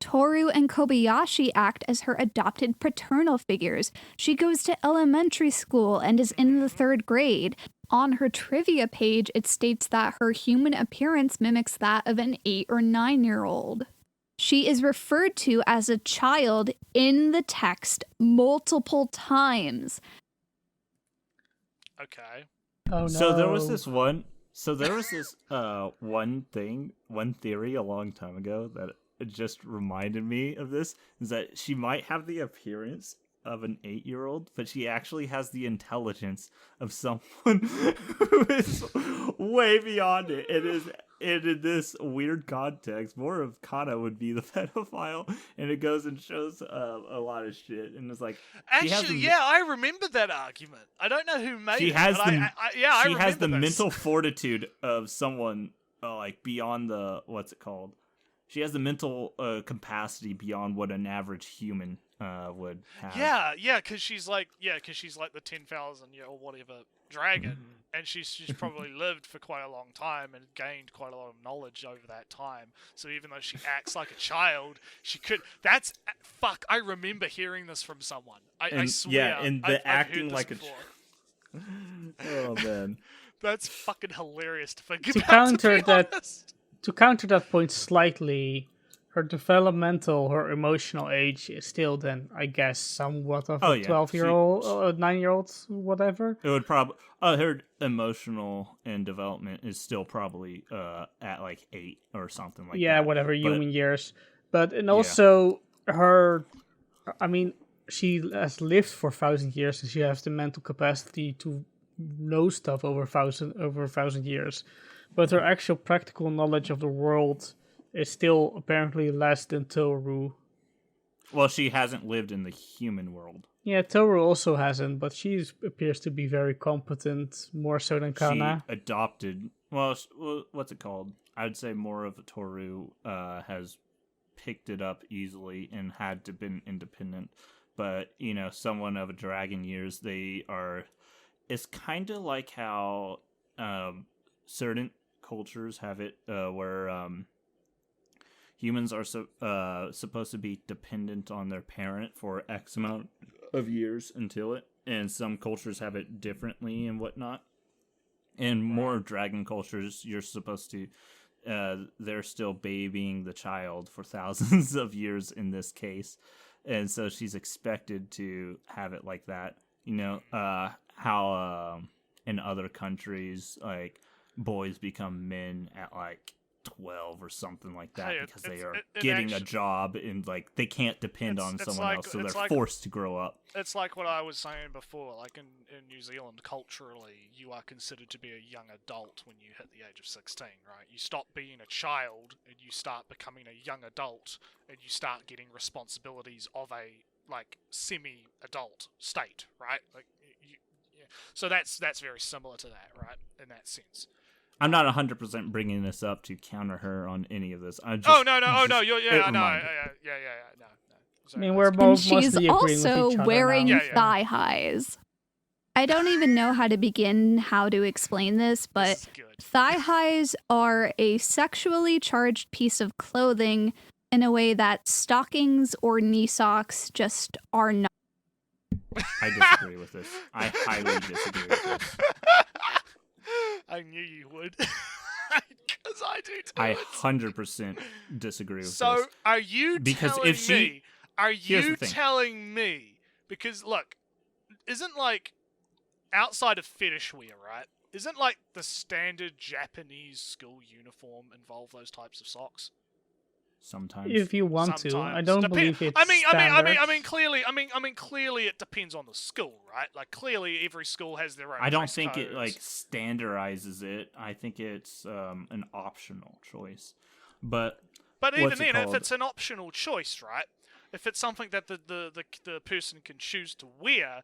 Toru and Kobayashi act as her adopted paternal figures. She goes to elementary school and is in the 3rd grade. On her trivia page, it states that her human appearance mimics that of an 8 or 9-year-old. She is referred to as a child in the text multiple times. Okay. Oh no. So there was this one one theory a long time ago that it just reminded me of this, is that she might have the appearance of an 8-year-old, but she actually has the intelligence of someone who is way beyond it. And in this weird context, more of Kana would be the pedophile, and it goes and shows a lot of shit. And it's like, Actually, I remember that argument. I don't know who made it. She has the this. mental fortitude of someone like beyond the She has the mental capacity beyond what an average human would have. Yeah, because she's like the 10,000 year or whatever dragon, and she's probably lived for quite a long time and gained quite a lot of knowledge over that time. So even though she acts like a child, she could. That's fuck. I remember hearing this from someone. I swear. Yeah, and I've acting heard like this a. Oh man. That's fucking hilarious to think To about. counter to be that- honest. To counter that point slightly, her emotional age is still then, I guess, somewhat of a 12-year-old, 9-year-old, whatever. It would probably her emotional and development is still probably at like 8 or something like that. Yeah, whatever, human years. But, and also her, I mean, she has lived for 1,000 years and she has the mental capacity to know stuff over 1,000 years. But her actual practical knowledge of the world is still apparently less than Toru. Well, she hasn't lived in the human world. Yeah, Toru also hasn't, but she appears to be very competent, more so than Kana. She adopted. Well, what's it called? I'd say more of a Toru has picked it up easily and had to been independent. But someone of a dragon years, they are. It's kind of like how certain cultures have it, where humans are supposed to be dependent on their parent for X amount of years until it, and some cultures have it differently and whatnot. And more dragon cultures, you're supposed to, they're still babying the child for thousands of years in this case, and so she's expected to have it like that. How in other countries, like, boys become men at like 12 or something like that because they are getting a job and like they can't depend on someone else, so they're forced to grow up. It's like what I was saying before, like in New Zealand, culturally, you are considered to be a young adult when you hit the age of 16, right? You stop being a child and you start becoming a young adult and you start getting responsibilities of a like semi-adult state, right? Like so that's very similar to that, right? In that sense. I'm not 100% bringing this up to counter her on any of this. No. No. I mean, we're And both she's mostly agreeing with also each other wearing now. thigh highs. I don't even know how to begin how to explain this, but This is good. thigh highs are a sexually charged piece of clothing in a way that stockings or knee socks just are not. I disagree with this. I highly disagree with this. I knew you would. Because I do too. I 100% disagree with So, this. are you Because telling if she- me... Are Here's you the thing. telling me... Because, look, isn't, like, outside of fetish wear, right? Isn't, like, the standard Japanese school uniform involve those types of socks? Sometimes. If you want to, I Sometimes. don't believe it's standard. Clearly it depends on the school, right? Like, clearly every school has their own I don't dress think it codes. like standardizes it. I think it's an optional choice. But But even what's it then, if called? it's an optional choice, right? If it's something that the person can choose to wear,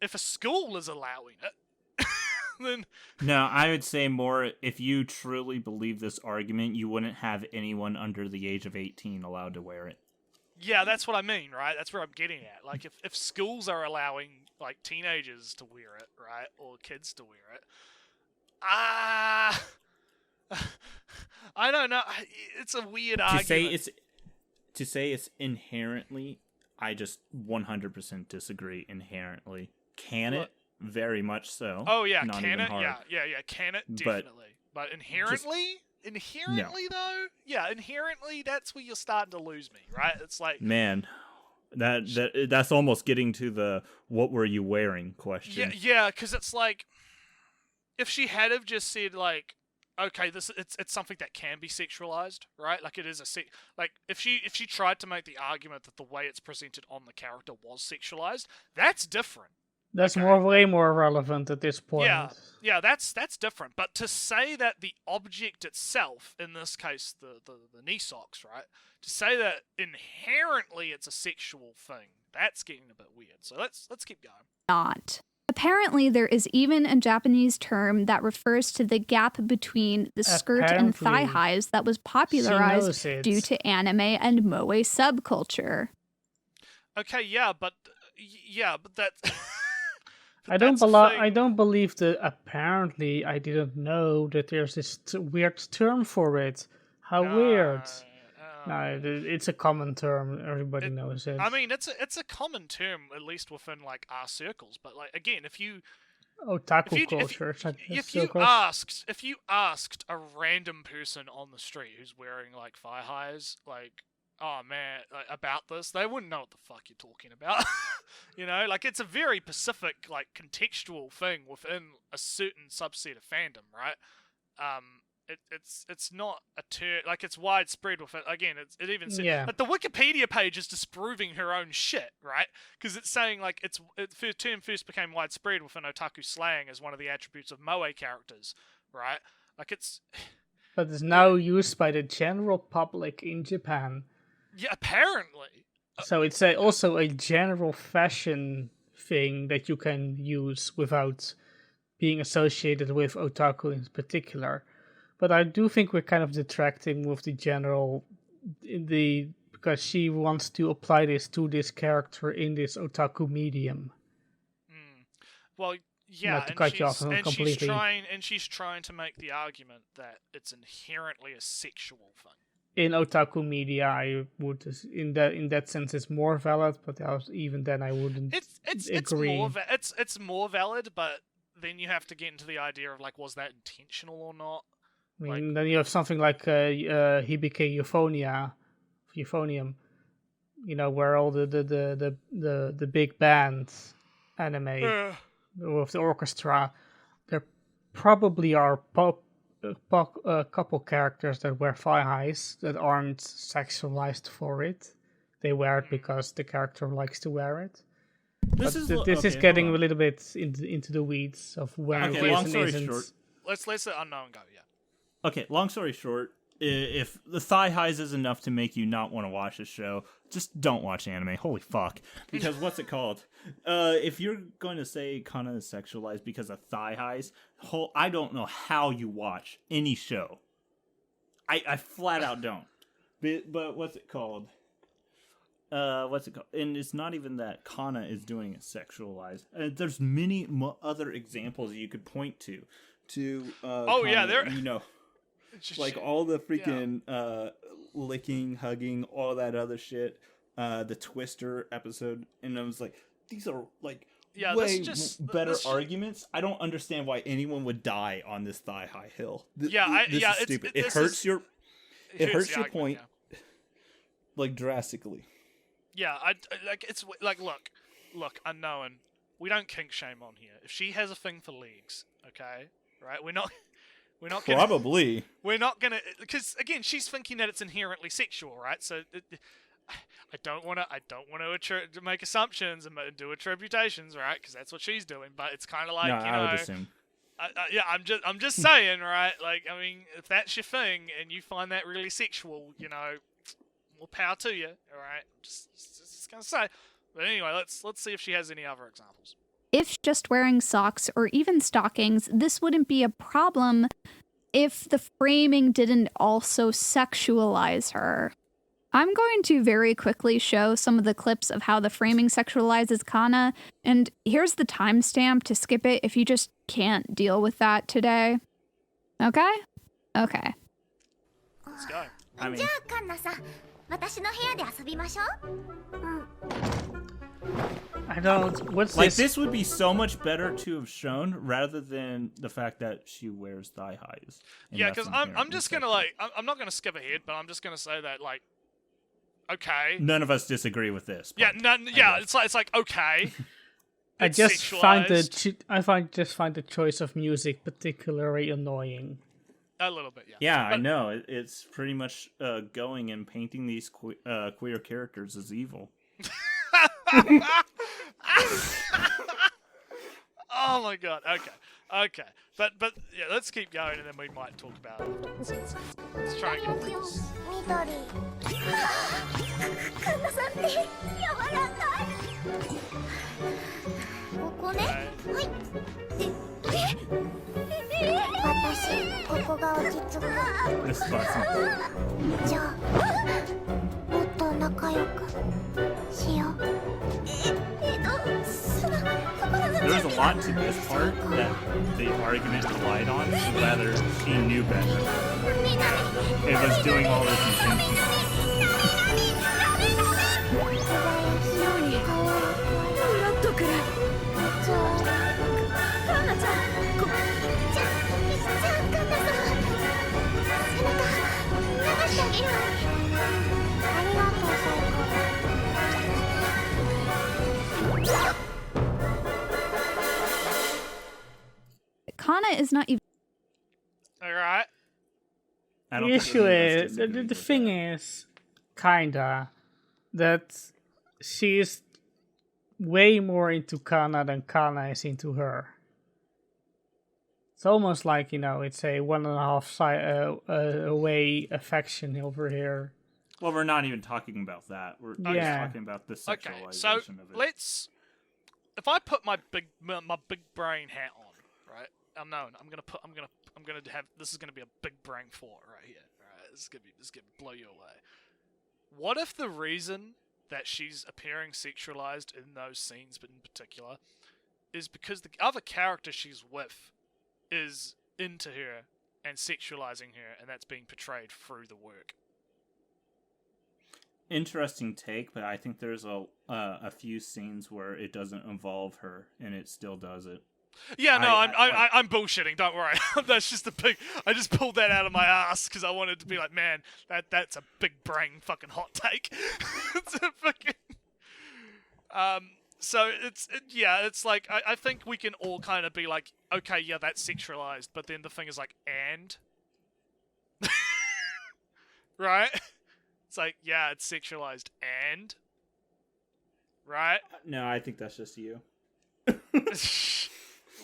if a school is allowing it, then no, I would say more if you truly believe this argument, you wouldn't have anyone under the age of 18 allowed to wear it. yeah, that's what I mean, right? That's where I'm getting at. Like, if schools are allowing like teenagers to wear it, right, or kids to wear it, I don't know. It's a weird To argument. say it's to say it's inherently, I just 100% disagree. Inherently, can it? Very much so. Oh yeah, Not can even it? hard. Yeah, can it? Definitely. But inherently, though, yeah, inherently, that's where you're starting to lose me, right? It's like, Man, that's almost getting to the "what were you wearing" question. yeah, because it's like, if she had have just said like, okay, it's something that can be sexualized, right? Like it is like if she tried to make the argument that the way it's presented on the character was sexualized, that's different. That's Okay. way more relevant at this point. Yeah, that's different. But to say that the object itself, in this case, the knee socks, right? To say that inherently it's a sexual thing, that's getting a bit weird. So let's keep going. Not. Apparently, there is even a Japanese term that refers to the gap between the skirt and thigh Apparently. highs that was She popularized knows it. due to anime and moe subculture. Okay, yeah, but that. I don't that's a thing. I don't believe that. Apparently, I didn't know that there's this weird term for it. How weird! No, it's a common term. Everybody knows it. I mean, it's a common term, at least within like our circles. But like again, if you Otaku culture. if you asked a random person on the street who's wearing like thigh highs, like, oh man, like, about this, they wouldn't know what the fuck you're talking about. You know, like it's a very specific, like contextual thing within a certain subset of fandom, right? It's not a term, like it's widespread with it. Again, it even says, Yeah. like the Wikipedia page is disproving her own shit, right? Because it's saying like the term first became widespread within otaku slang as one of the attributes of moe characters, right? Like it's But it's now used by the general public in Japan. yeah, apparently. So it's also a general fashion thing that you can use without being associated with otaku in particular. But I do think we're kind of detracting with the general, because she wants to apply this to this character in this otaku medium. Well, yeah, Not to cut you off completely. she's trying to make the argument that it's inherently a sexual thing. In otaku media, I would, in that sense, it's more valid. But even then, I wouldn't agree. It's more valid, but then you have to get into the idea of like, was that intentional or not? I mean, then you have something like Hibike Euphonium, you know, where all the big band anime with the orchestra, there probably are a couple characters that wear thigh highs that aren't sexualized for it. They wear it because the character likes to wear it. This is getting a little bit into the weeds of when it is long and story isn't. short. Let's let Unknown go. Yeah. Okay, long story short, if the thigh highs is enough to make you not want to watch this show, just don't watch anime. Holy fuck. Because what's it called? If you're going to say Kana is sexualized because of thigh highs, I don't know how you watch any show. I flat out don't. But what's it called? And it's not even that Kana is doing it sexualized. There's many other examples you could point to. Yeah, there. You know, like all the freaking licking, hugging, all that other shit. The Twister episode, and I was like, these are like way better arguments. I don't understand why anyone would die on this thigh high hill. This is stupid. It hurts your point, like drastically. Yeah, I like it's like look, Unknown. We don't kink shame on here. If she has a thing for legs, okay, right? We're not gonna, probably. We're not gonna, because again, she's thinking that it's inherently sexual, right? So I don't want to make assumptions and do attributations, right? Because that's what she's doing. But it's kind of like, no, I would assume. I'm just saying, right? Like, I mean, if that's your thing and you find that really sexual, you know, more power to you. All right, just gonna say. But anyway, let's see if she has any other examples. If just wearing socks or even stockings, this wouldn't be a problem if the framing didn't also sexualize her. I'm going to very quickly show some of the clips of how the framing sexualizes Kana, and here's the timestamp to skip it if you just can't deal with that today. Okay? Okay. Let's go. I mean, じゃあカンナさん、私の部屋で遊びましょう。うん。 I don't. What's Like, this? this would be so much better to have shown rather than the fact that she wears thigh highs. And Yeah, that's because I'm inherently just gonna sexual. I'm not gonna skip ahead, but I'm just gonna say that like, okay, None of us disagree with this. yeah, but yeah, guess. it's like okay. I It's just find sexualized. find the choice of music particularly annoying. A little bit, yeah. Yeah, I But- know. It's pretty much going and painting these queer characters as evil. Oh my god. Okay. But yeah, let's keep going, and then we might talk about it. Let's try and get through this. 緑。カンナさんって柔らかい。ここね。はい。私ここが落ち着く。 This button. じゃあもっと仲良くしよう。There's a lot to this part that the argument relied on, whether she knew better. It was doing all this intentionally. ありがとう、最高。 Kana is not even. All right. I don't The think issue any of us is disagree the with thing that. is, kinda, that she's way more into Kana than Kana is into her. It's almost like, you know, it's a 1.5 away affection over here. Well, we're not even talking about that. We're just Yeah. talking about the Okay. sexualization So of it. let's. If I put my big brain hat on, right? I'm gonna have. This is gonna be a big brain fort right here. All right. This is gonna blow you away. What if the reason that she's appearing sexualized in those scenes, but in particular, is because the other character she's with is into her and sexualizing her, and that's being portrayed through the work. Interesting take, but I think there's a few scenes where it doesn't involve her, and it still does it. Yeah, no, I- I'm bullshitting. Don't worry. That's just a big. I just pulled that out of my ass because I wanted to be like, man, that's a big brain fucking hot take. It's a fucking. So it's like I think we can all kind of be like, okay, yeah, that's sexualized, but then the thing is like, and, right? It's like, yeah, it's sexualized, and, right? No, I think that's just you.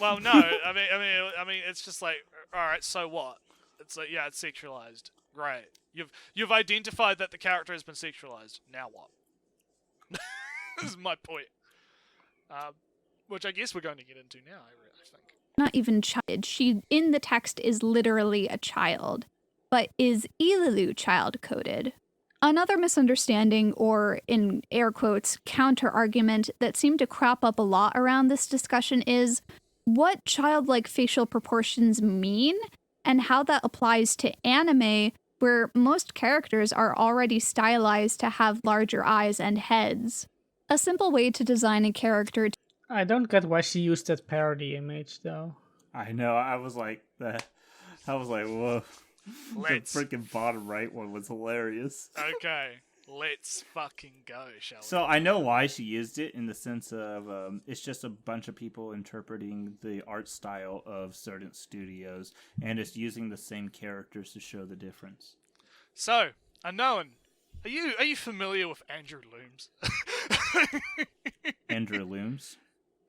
Well, no, I mean, it's just like, all right, so what? It's like, yeah, it's sexualized. Great. You've identified that the character has been sexualized. Now what? This is my point. Which I guess we're going to get into now. I think. Not even child. She in the text is literally a child, but is Ililu child coded? Another misunderstanding, or in air quotes, counter argument that seemed to crop up a lot around this discussion is what childlike facial proportions mean and how that applies to anime, where most characters are already stylized to have larger eyes and heads. A simple way to design a character. I don't get why she used that parody image, though. I know. I was like, whoa. Let's. The freaking bottom right one was hilarious. Okay, let's fucking go, shall we? So I know why she used it in the sense of it's just a bunch of people interpreting the art style of certain studios, and it's using the same characters to show the difference. So, Unknown, are you familiar with Andrew Looms? Andrew Looms.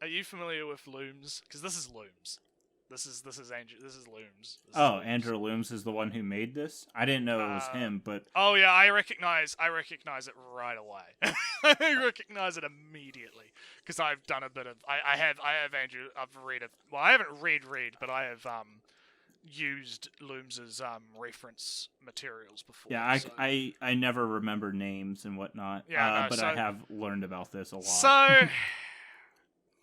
Are you familiar with Looms? Because this is Looms. This is Andrew. This is Looms. This is Oh, Looms. Andrew Looms is the one who made this. I didn't know it was him, but Oh yeah, I recognize it right away. I recognize it immediately because I've done a bit of. I have Andrew. I've read it. Well, I haven't read, but I have used Looms' reference materials before. yeah, so. I never remember names and whatnot. Yeah, no, but so- I have learned about this a lot. So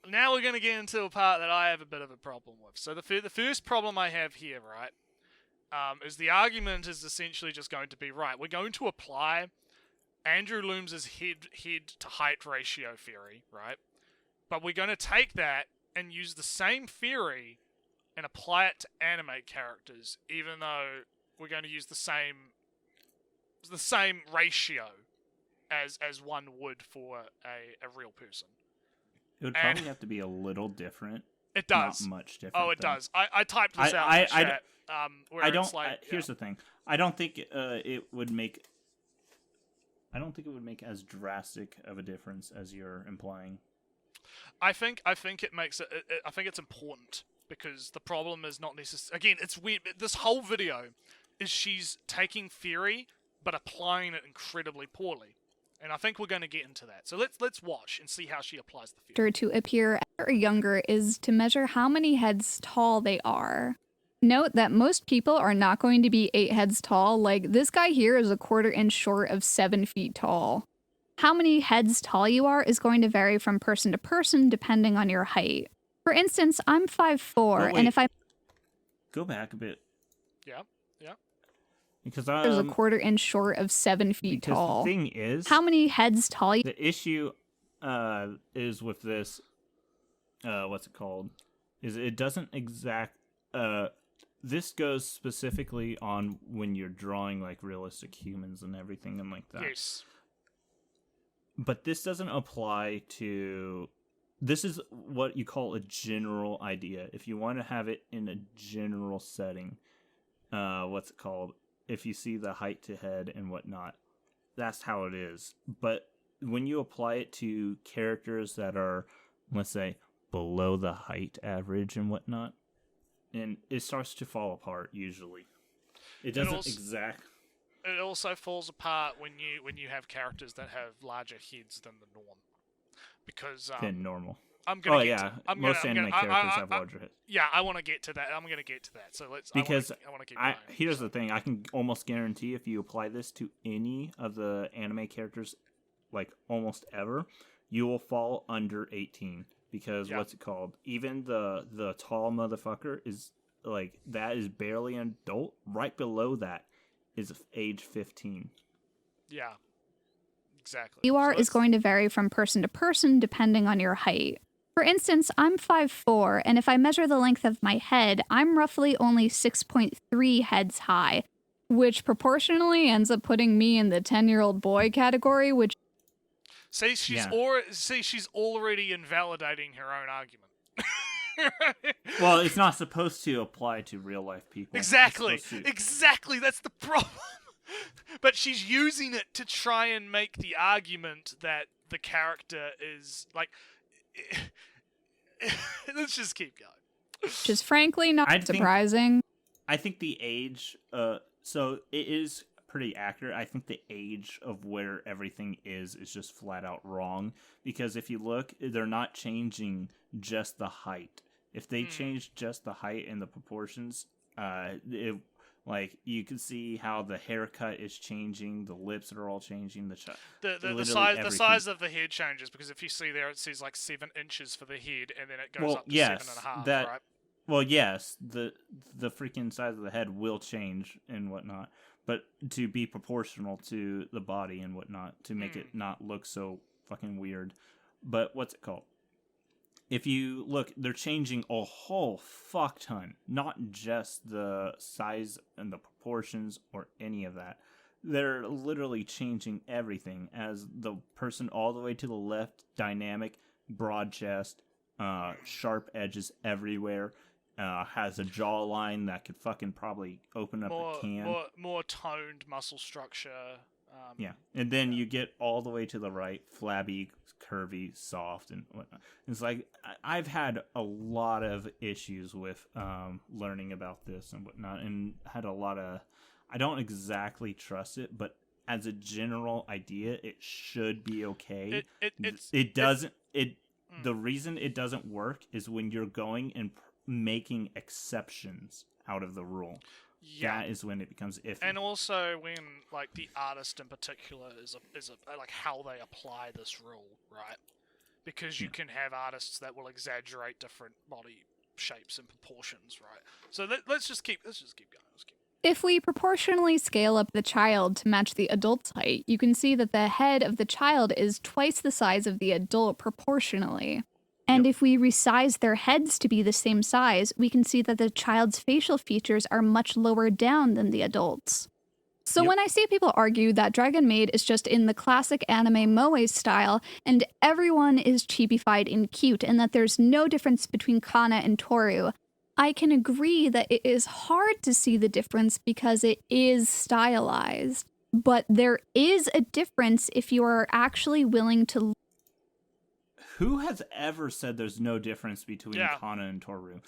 now we're going to get into a part that I have a bit of a problem with. So the first problem I have here, right, is the argument is essentially just going to be, right, we're going to apply Andrew Looms' head to height ratio theory, right? But we're going to take that and use the same theory and apply it to animate characters, even though we're going to use the same ratio as one would for a real person. It would probably have to be a little different. It does. Not much different. Oh, it though. does. I typed this out in the chat. I don't. Here's the thing. I don't think it would make. I don't think it would make as drastic of a difference as you're implying. I think it makes it. I think it's important because the problem is not necessarily. Again, it's weird. This whole video is she's taking theory but applying it incredibly poorly, and I think we're going to get into that. So let's watch and see how she applies the theory. To appear younger is to measure how many heads tall they are. Note that most people are not going to be 8 heads tall. Like, this guy here is a 1/4 inch short of 7 feet tall. How many heads tall you are is going to vary from person to person depending on your height. For instance, I'm 5'4", and if I go back a bit. Yeah. Because there's a 1/4 inch short of 7 feet tall. The thing is, how many heads tall you... The issue is with this, what's it called? Is it doesn't this goes specifically on when you're drawing like realistic humans and everything and like that. Yes. But this doesn't apply to... This is what you call a general idea. If you want to have it in a general setting, what's it called? If you see the height to head and whatnot, that's how it is. But when you apply it to characters that are, let's say, below the height average and whatnot, and it starts to fall apart usually. It doesn't It also falls apart when you have characters that have larger heads than the norm, because than normal. I'm gonna. Most anime characters have larger heads. Yeah, I want to get to that. I'm gonna get to that. So let's. Because I want to keep going. Here's the thing: I can almost guarantee if you apply this to any of the anime characters, like almost ever, you will fall under 18. Because what's it called? Even the tall motherfucker is like that is barely an adult. Right below that is age 15. Yeah, exactly. You are is going to vary from person to person depending on your height. For instance, I'm 5'4", and if I measure the length of my head, I'm roughly only 6.3 heads high, which proportionally ends up putting me in the 10-year-old boy category, which... See, she's already invalidating her own argument. Well, it's not supposed to apply to real life people. Exactly. That's the problem. But she's using it to try and make the argument that the character is like. Let's just keep going. Which is frankly not surprising. I think the age. So it is pretty accurate. I think the age of where everything is just flat out wrong, because if you look, they're not changing just the height. If they change just the height and the proportions, like you can see how the haircut is changing, the lips are all changing, the size of the head changes, because if you see there, it says like 7 inches for the head, and then it goes up to 7.5. Right? Well, yes, the freaking size of the head will change and whatnot, but to be proportional to the body and whatnot, to make it not look so fucking weird. But what's it called? If you look, they're changing a whole fuck ton, not just the size and the proportions or any of that. They're literally changing everything, as the person all the way to the left, dynamic, broad chest, sharp edges everywhere, has a jawline that could fucking probably open up a can. More toned muscle structure. Yeah, and then you get all the way to the right, flabby, curvy, soft, and whatnot. It's like, I've had a lot of issues with learning about this and whatnot, and had a lot of... I don't exactly trust it, but as a general idea, it should be okay. The reason it doesn't work is when you're going and making exceptions out of the rule. Yeah. That is when it becomes iffy. And also when, like, the artist in particular is like how they apply this rule, right? Because you can have artists that will exaggerate different body shapes and proportions, right? So let's just keep going. If we proportionally scale up the child to match the adult's height, you can see that the head of the child is twice the size of the adult proportionally. And if we resize their heads to be the same size, we can see that the child's facial features are much lower down than the adult's. So when I see people argue that Dragon Maid is just in the classic anime moe style and everyone is chibified and cute and that there's no difference between Kana and Toru, I can agree that it is hard to see the difference because it is stylized. But there is a difference if you are actually willing to. Who has ever said there's no difference between Kana and Toru?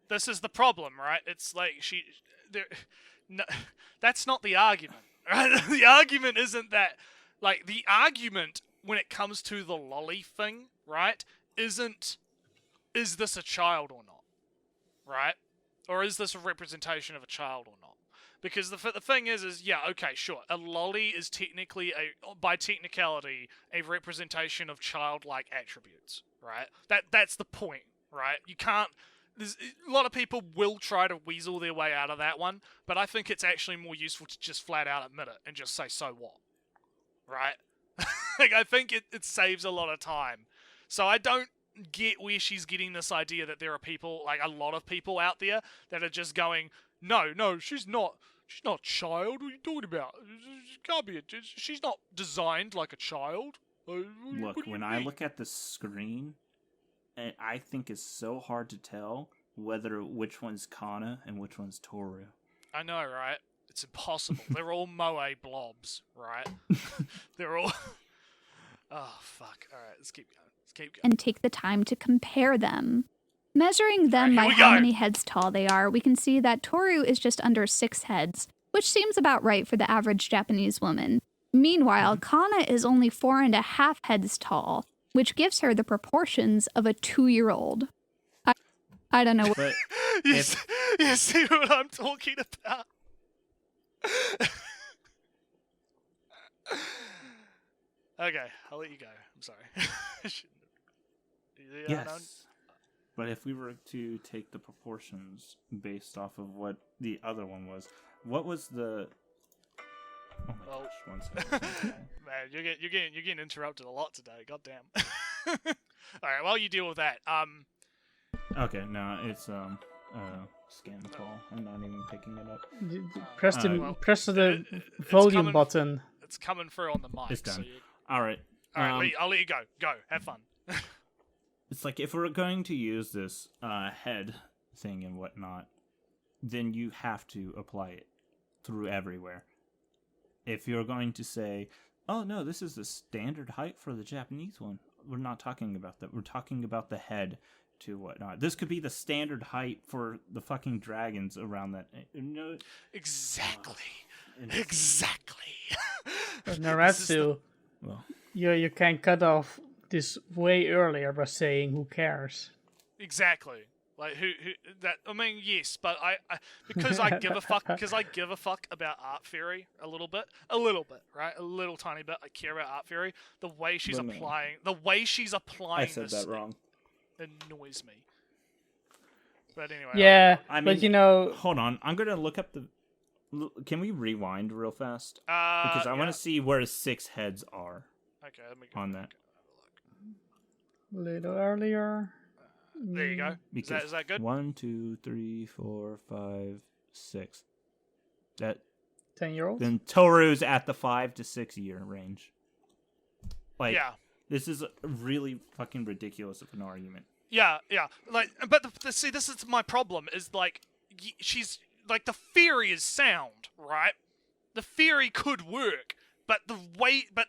This is the problem, right? It's like no, that's not the argument, right? The argument isn't that. Like, the argument when it comes to the lolly thing, right, isn't, is this a child or not, right? Or is this a representation of a child or not? Because the thing is, yeah, okay, sure, a lolly is technically, by technicality, a representation of childlike attributes, right? That's the point, right? You can't... a lot of people will try to weasel their way out of that one, but I think it's actually more useful to just flat out admit it and just say, so what? Right? Like, I think it saves a lot of time. So I don't get where she's getting this idea that there are people, like a lot of people out there, that are just going, no, she's not a child. What are you talking about? She can't be she's not designed like a child. Look, when I look at the screen, I think it's so hard to tell which one's Kana and which one's Toru. I know, right? It's impossible. They're all moe blobs, right? They're all... Oh, fuck. Alright, let's keep going. And take the time to compare them. Measuring them Alright, by how many heads tall they are, we can see that Toru is just under 6 heads, which seems about right for the average Japanese woman. Meanwhile, Kana is only 4.5 heads tall, which gives her the proportions of a 2-year-old. I don't know. But you see what I'm talking about? Okay, I'll let you go. I'm sorry. Yes. But if we were to take the proportions based off of what the other one was, what was the... Oh my gosh, 1 second. Man, you're getting interrupted a lot today. Goddamn. All right, while you deal with that, Okay, no, it's scan call. I'm not even picking it up. Press the it's volume coming- button. It's coming through on the mic. It's done. So All right. I'll let you go. Go, have fun. It's like if we're going to use this head thing and whatnot, then you have to apply it through everywhere. If you're going to say, oh no, this is the standard height for the Japanese one, we're not talking about that. We're talking about the head to whatnot. This could be the standard height for the fucking dragons around that. No, Exactly. Exactly. Naratsu, well, you can cut off this way earlier by saying who cares. Exactly. Like who that? I mean, yes, but I because I give a fuck about Art Theory a little bit, right? A little tiny bit. I care about Art Theory. The way she's applying I said this that wrong. annoys me. But anyway. Yeah, I mean, but you know, hold on. I'm gonna look up the. Can we rewind real fast? Because I want to see where 6 heads are. Okay, let me go on back that. and have a look. a little earlier. There you go. Is that good? 1, 2, 3, 4, 5, 6. That 10-year-old. then Toru's at the 5 to 6 year range. Like, Yeah. this is really fucking ridiculous of an argument. Yeah. Like, but see, this is my problem. Is like, she's like, the theory is sound, right? The theory could work, but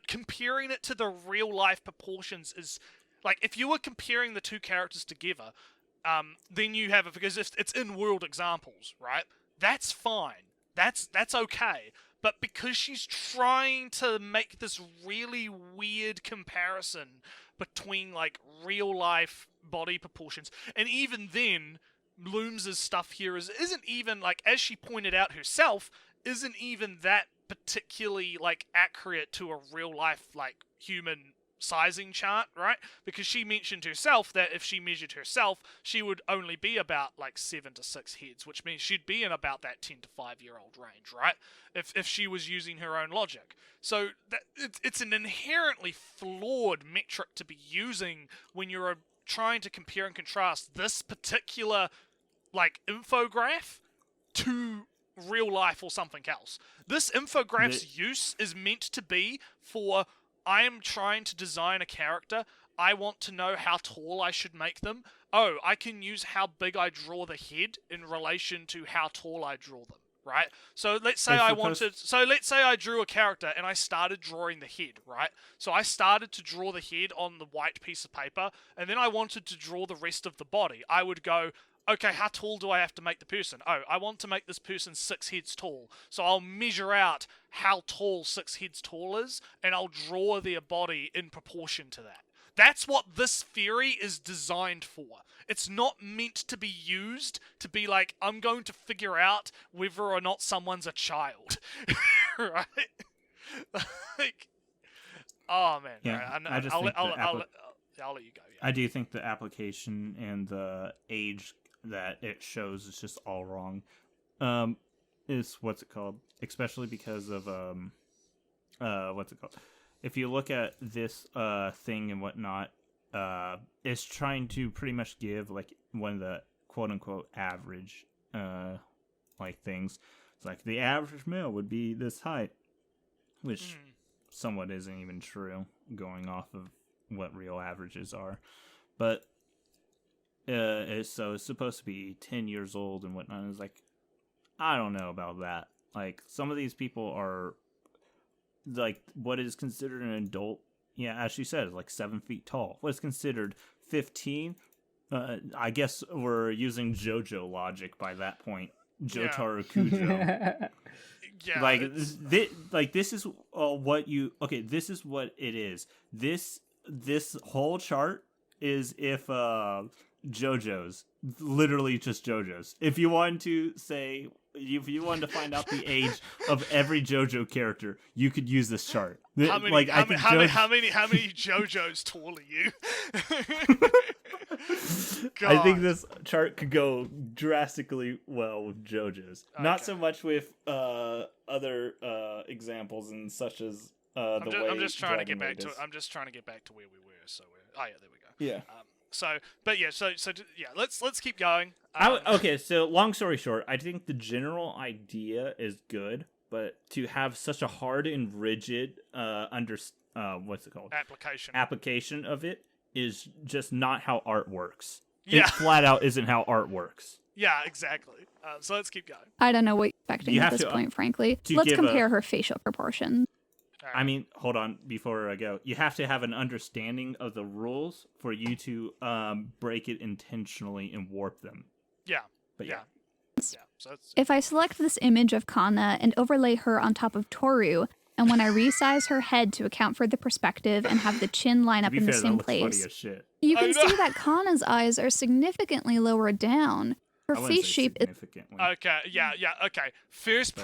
comparing it to the real life proportions is like, if you were comparing the two characters together, then you have it because it's in world examples, right? That's fine. That's okay. But because she's trying to make this really weird comparison between like real life body proportions, and even then, Looms' stuff here isn't even like, as she pointed out herself, isn't even that particularly like accurate to a real life like human sizing chart, right? Because she mentioned herself that if she measured herself, she would only be about like 7 to 6 heads, which means she'd be in about that 10 to 5-year-old range, right? If she was using her own logic. So it's an inherently flawed metric to be using when you're trying to compare and contrast this particular like infograph to real life or something else. This infograph's use is meant to be for, I am trying to design a character, I want to know how tall I should make them. Oh, I can use how big I draw the head in relation to how tall I draw them, right? So let's say let's say I drew a character and I started drawing the head, right? So I started to draw the head on the white piece of paper, and then I wanted to draw the rest of the body. I would go, okay, how tall do I have to make the person? Oh, I want to make this person 6 heads tall. So I'll measure out how tall 6 heads tall is, and I'll draw their body in proportion to that. That's what this theory is designed for. It's not meant to be used to be like, I'm going to figure out whether or not someone's a child. Right? Like, oh, man. Yeah, right, I just I'll think let you go. Yeah. I do think the application and the age that it shows is just all wrong. Is what's it called? Especially because of what's it called? If you look at this thing and whatnot, it's trying to pretty much give like one of the quote unquote average like things. It's like the average male would be this height, which somewhat isn't even true, going off of what real averages are. But it's supposed to be 10 years old and whatnot. And it's like, I don't know about that. Like, some of these people are like what is considered an adult. Yeah, as she said, like 7 feet tall. What is considered 15? I guess we're using JoJo logic by that point. Jotaro Kujo. Yeah, like this is what you. Okay, this is what it is. This whole chart is if JoJo's, literally just JoJo's. If you wanted to say, if you wanted to find out the age of every JoJo character, you could use this chart. How many JoJo's tall are you? I think this chart could go drastically well with JoJo's. Okay. Not so much with other examples and such as I'm just trying to get back to where we were. So there we go. Yeah. So let's keep going. Okay, so long story short, I think the general idea is good, but to have such a hard and rigid application of it is just not how art works. Yeah. It flat out isn't how art works. Yeah, exactly. So let's keep going. I don't know what you're expecting at this point, frankly. Let's compare her facial proportions. I mean, hold on, before I go. You have to have an understanding of the rules for you to break it intentionally and warp them. Yeah. But yeah. So if I select this image of Kana and overlay her on top of Toru, and when I resize her head to account for the perspective and have the chin line up in the same place, you can see that Kana's eyes are significantly lower down. Her face shape is... Okay, okay. First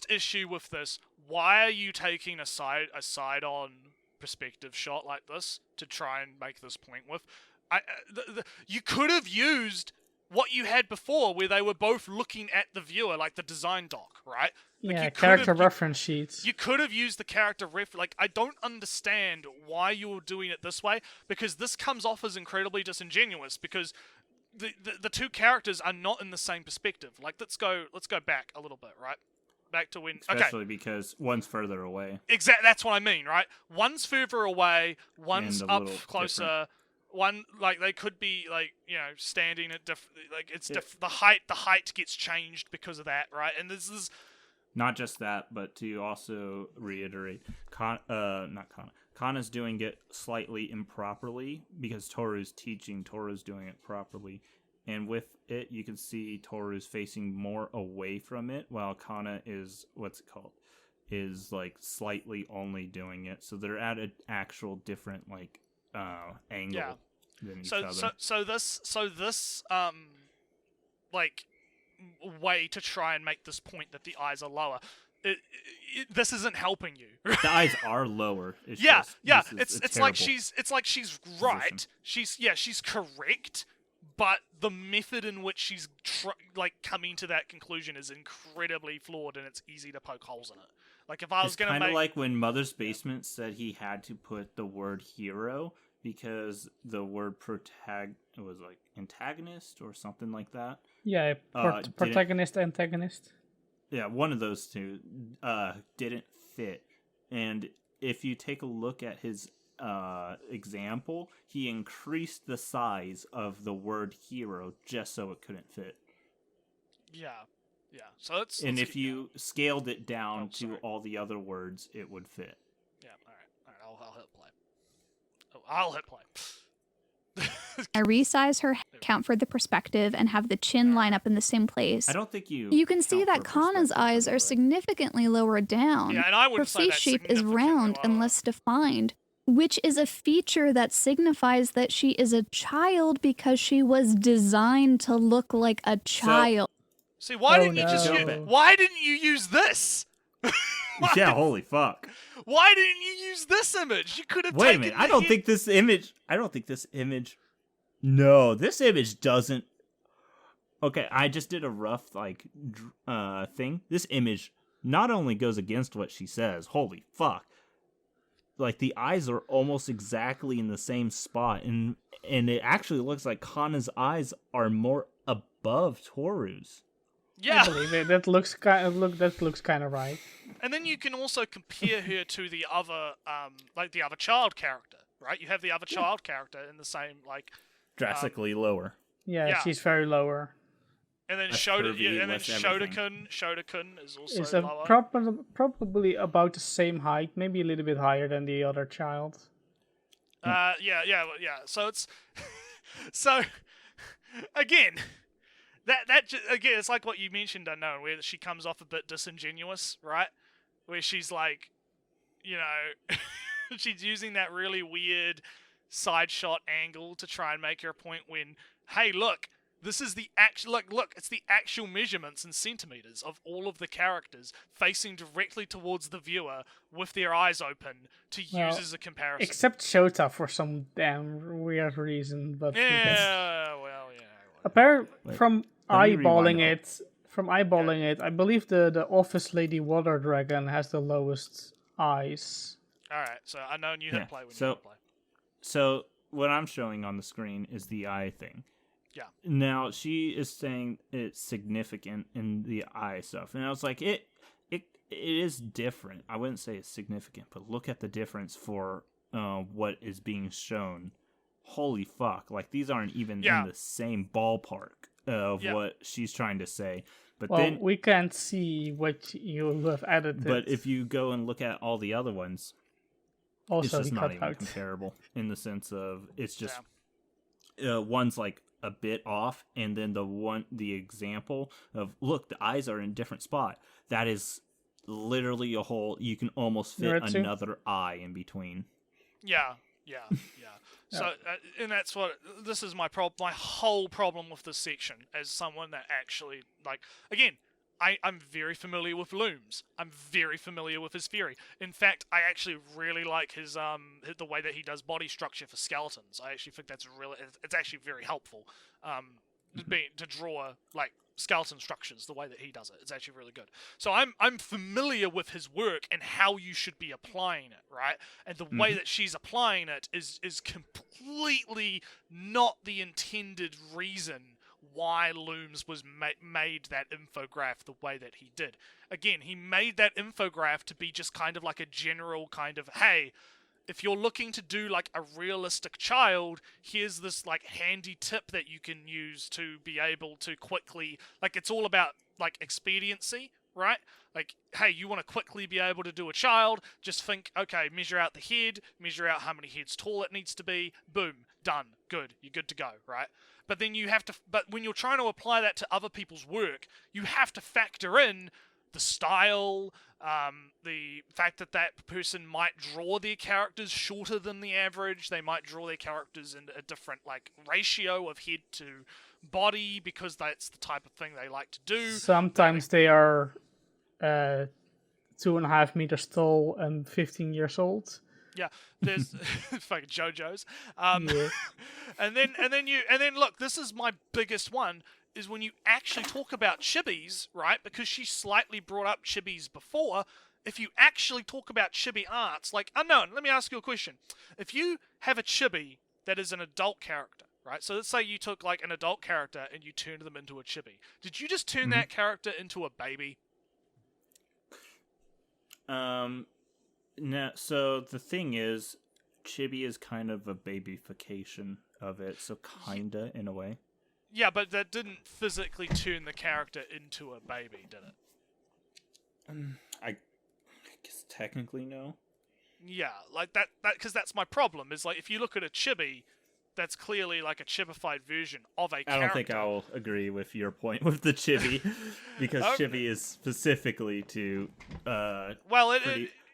issue with this. Why are you taking a side-on perspective shot like this to try and make this point with? You could have used what you had before, where they were both looking at the viewer, like the design doc, right? Like character reference sheets. You could have used the character Like, I don't understand why you're doing it this way, because this comes off as incredibly disingenuous, because the two characters are not in the same perspective. Like, let's go back a little bit, right? Back to when... Especially because one's further away. Exactly, that's what I mean, right? One's further away, one's up closer... Different. One, like, they could be, like, you know, standing at the height gets changed because of that, right? And this is not just that, but to also reiterate, Kana's doing it slightly improperly because Toru's teaching, Toru's doing it properly, and with it you can see Toru's facing more away from it, while Kana is is like slightly only doing it, so they're at an actual different angle than each other. So this like way to try and make this point that the eyes are lower this isn't helping you. The eyes are lower. It's Yeah, just, yeah. this is a It's like terrible she's right. position. She's correct, but the method in which she's coming to that conclusion is incredibly flawed, and it's easy to poke holes in it. Like if I was It's gonna kind of make like when Mother's Basement said he had to put the word hero because the word it was like antagonist or something like that. Yeah, protagonist, antagonist. Yeah, one of those two didn't fit. And if you take a look at his example, he increased the size of the word hero just so it couldn't fit. yeah. So And if you scaled it down to sorry. all the other words, it would fit. Yeah, all right, I'll hit play. Oh, I'll hit play. I resize her count for the perspective and have the chin line up in the same place. I don't think you. You can see count that for Kana's perspective, eyes by the are way. significantly lower down. Yeah, and I Her wouldn't say face that's shape is significantly round and lower. less defined, which is a feature that signifies that she is a child because she was designed to look like a child. See, why Oh, didn't you just no. why didn't you use this? Yeah, holy fuck. Why didn't you use this image? You could have Wait a taken minute. the I don't hit- think this image. No, this image doesn't. Okay, I just did a rough thing. This image not only goes against what she says. Holy fuck. Like the eyes are almost exactly in the same spot, and it actually looks like Kana's eyes are more above Toru's. Yeah. I believe it. That looks kind of right. And then you can also compare her to the other, the other child character, right? You have the other child character in the same, Drastically lower. Yeah, Yeah. she's very lower. and then Less Shoda, curvy, and then less everything. Shotokan is also It's lower. probably about the same height, maybe a little bit higher than the other child. Yeah. So it's so again, again, it's like what you mentioned, Unknown, where she comes off a bit disingenuous, right? Where she's like, she's using that really weird side shot angle to try and make her point when, hey, look. This is the actual look. It's the actual measurements in centimeters of all of the characters facing directly towards the viewer with their eyes open to Well, use as a comparison. Except Shota for some damn weird reason, but Yeah, well, yeah. apparently Wait, from let me rewind eyeballing it, I believe the Office Lady Water Dragon has the lowest eyes. All right, so I know you hit Yeah, play when you so- hit play. So what I'm showing on the screen is the eye thing. Yeah. Now she is saying it's significant in the eye stuff, and I was like, it is different. I wouldn't say it's significant, but look at the difference for what is being shown. Holy fuck! Like these aren't even Yeah. in the same ballpark of Yeah. what she's trying to say. But Well, then, we can't see what you have edited. but if you go and look at all the other ones, it's also just he not cut even out. comparable in the sense of it's just one's like a bit off, and then the example of look, the eyes are in a different spot. That is literally a whole. You can almost fit Naruto? another eye in between. Yeah. So, and that's what this is my whole problem with this section. As someone that actually again, I'm very familiar with Looms. I'm very familiar with his theory. In fact, I actually really like his the way that he does body structure for skeletons. I actually think that's it's actually very helpful. To draw skeleton structures the way that he does it. It's actually really good. So I'm familiar with his work and how you should be applying it, right? And the way that she's applying it is completely not the intended reason why Looms was made that infograph the way that he did. Again, he made that infograph to be just kind of like a general kind of, hey, if you're looking to do a realistic child, here's this handy tip that you can use to be able to quickly, it's all about expediency, right? Hey, you want to quickly be able to do a child, just think, okay, measure out the head, measure out how many heads tall it needs to be, boom, done, good, you're good to go, right? But then but when you're trying to apply that to other people's work, you have to factor in the style, the fact that person might draw their characters shorter than the average. They might draw their characters in a different ratio of head to body because that's the type of thing they like to do. Sometimes they are 2.5 meters tall and 15 years old. Yeah, there's fucking JoJo's. Yeah. and then look, this is my biggest one, is when you actually talk about chibis, right? Because she slightly brought up chibis before. If you actually talk about chibi arts, like, Unknown, let me ask you a question. If you have a chibi that is an adult character, right? So let's say you took like an adult character and you turned them into a chibi. Did you just turn that character into a baby? No, so the thing is, chibi is kind of a babyfication of it, so kinda, in a way. Yeah, but that didn't physically turn the character into a baby, did it? I guess technically no. Yeah, like that because that's my problem, is like if you look at a chibi, that's clearly like a chibified version of a character. I don't think I'll agree with your point with the chibi, because chibi is specifically to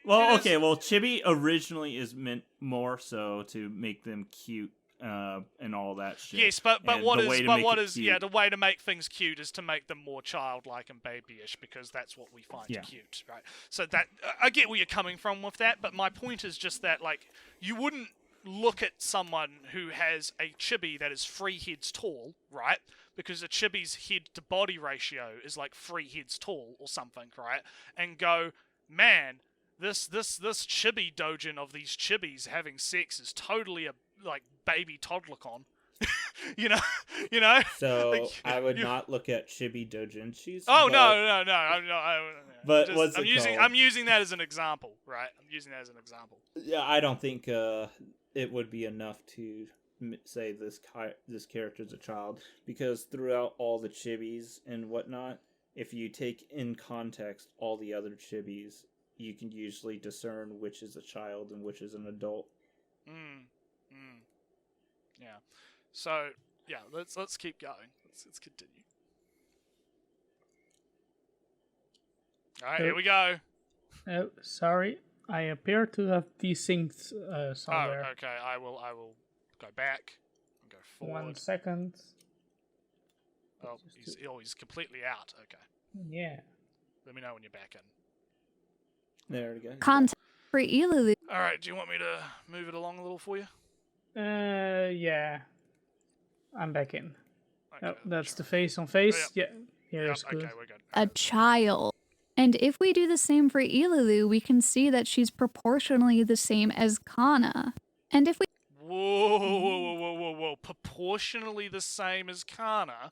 Well, chibi originally is meant more so to make them cute and all that shit. Yes, but the way to make things cute is to make them more childlike and babyish, because that's what we find cute, right? So that I get where you're coming from with that, but my point is just that like you wouldn't look at someone who has a chibi that is 3 heads tall, right? Because a chibi's head to body ratio is like 3 heads tall or something, right? And go, man, this chibi dojin of these chibis having sex is totally a like baby toddler-con. you know. So like, I would not look at chibi doujinshis. No. But I'm using that as an example, right? I'm using that as an example. Yeah, I don't think it would be enough to say this character's a child, because throughout all the chibis and whatnot, if you take in context all the other chibis, you can usually discern which is a child and which is an adult. Yeah. So yeah, let's keep going. Let's continue. All right, here we go. Oh, sorry. I appear to have desynced somewhere. Oh, okay. I will go back and go forward. 1 second. Oh, he's completely out. Okay. Yeah. Let me know when you're back in. There we go. Content for Ilulu. All right. Do you want me to move it along a little for you? Yeah. I'm back in. Okay, Oh, that's the face on face. Yep. Yeah. Here is good. Okay, we're good. A child. And if we do the same for Ilulu, we can see that she's proportionally the same as Kana. And if we Whoa. Proportionally the same as Kana.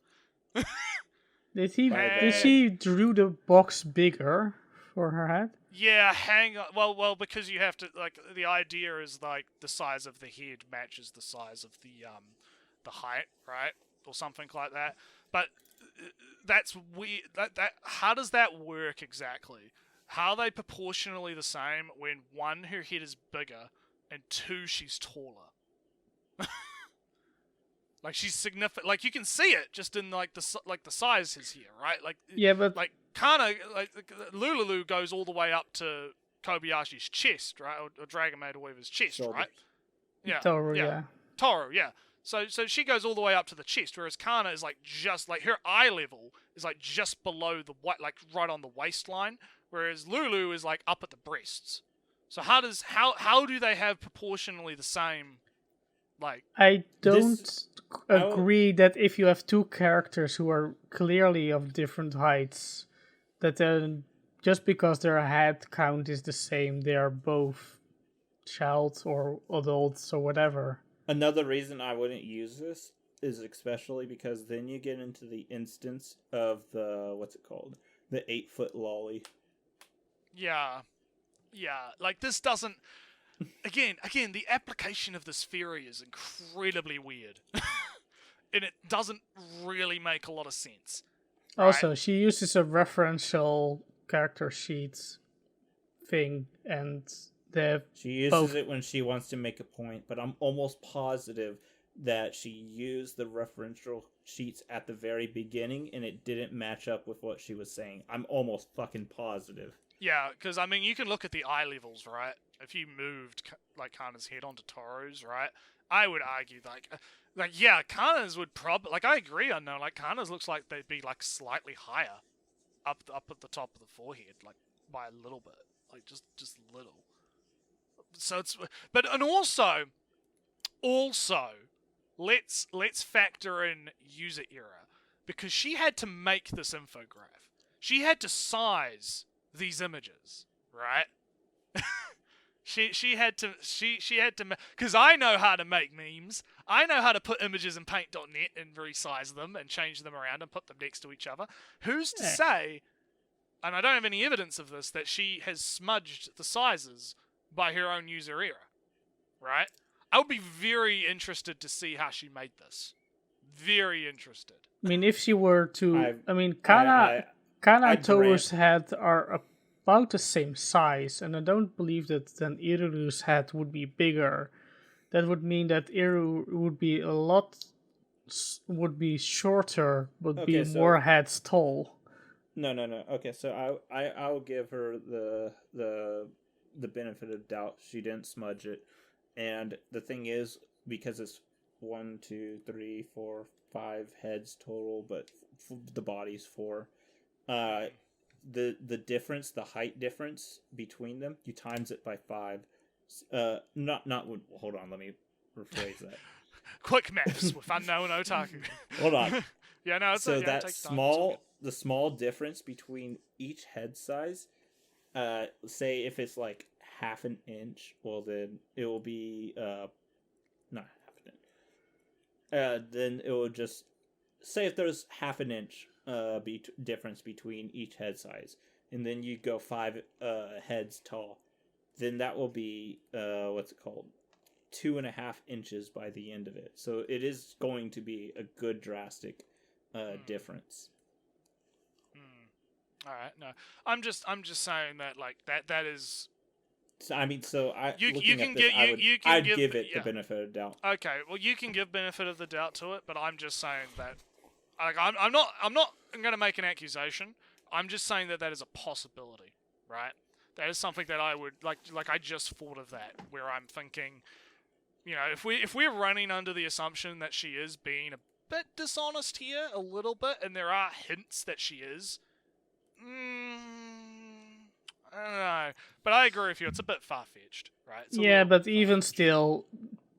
Did she drew the box bigger for her head? Yeah, hang on. Well, because you have to, like, the idea is like the size of the head matches the size of the height, right, or something like that. But that's weird. That how does that work exactly? How are they proportionally the same when 1, her head is bigger, and 2, she's taller? Like she's significant. Like you can see it just in like the size is here, right? Like Yeah, but like Kana, like Lululu goes all the way up to Kobayashi's chest, right? Or Dragon Maid Weaver's chest, Shoulder. right? Yeah. Toru, yeah. Toru, yeah. So she goes all the way up to the chest, whereas Kana is like just like her eye level is like just below the like right on the waistline, whereas Lulu is like up at the breasts. So how do they have proportionally the same? Like I don't agree that if you have 2 characters who are clearly of different heights, that then just because their head count is the same, they are both child or adults or whatever. Another reason I wouldn't use this is especially because then you get into the instance of the, what's it called? The 8-foot lolly. Yeah. Like this doesn't. Again, the application of this theory is incredibly weird, and it doesn't really make a lot of sense. Right? Also, she uses a referential character sheet thing, and she uses it when she wants to make a point, but I'm almost positive that she used the referential sheets at the very beginning, and it didn't match up with what she was saying. I'm almost fucking positive. Yeah, because I mean, you can look at the eye levels, right? If you moved like Kana's head onto Toru's, right? I would argue like yeah, Kana's would probably like I agree. I know like Kana's looks like they'd be like slightly higher up at the top of the forehead, like by a little bit, like just little. So it's and also let's factor in user error, because she had to make this infograph. She had to size these images, right? She had to because I know how to make memes. I know how to put images in paint.net and resize them and change them around and put them next to each other. Who's to say, and I don't have any evidence of this, that she has smudged the sizes by her own user error, right? I would be very interested to see how she made this. Very interested. I mean, if she were to, Kana and Toru's head are about the same size, and I don't believe that then Iruru's head would be bigger. That would mean that Iru would be shorter, but be more heads tall. No. Okay, so I'll give her the benefit of doubt. She didn't smudge it, and the thing is, because it's 1, 2, 3, 4, 5 heads total, but the body's 4. The difference, the height difference between them, you times it by 5. Hold on, let me rephrase that. Quick maths with unknown otaku. Hold on. Yeah, no, it's so yeah, that the small difference between each head size, say if it's like half an inch, well then it will be not half an inch. Then it will just say if there's half an inch difference between each head size, and then you go 5 heads tall, then that will be 2.5 inches by the end of it. So it is going to be a good drastic difference. All right, no, I'm just saying that like that is. So, I mean, so I'd give it the benefit of the doubt. Okay, well, you can give benefit of the doubt to it, but I'm just saying that, like, I'm not going to make an accusation. I'm just saying that is a possibility, right? That is something that I would like. I just thought of that, where I'm thinking, you know, if we're running under the assumption that she is being a bit dishonest here, a little bit, and there are hints that she is. I don't know, but I agree with you. It's a bit far-fetched, right? Yeah, but even still,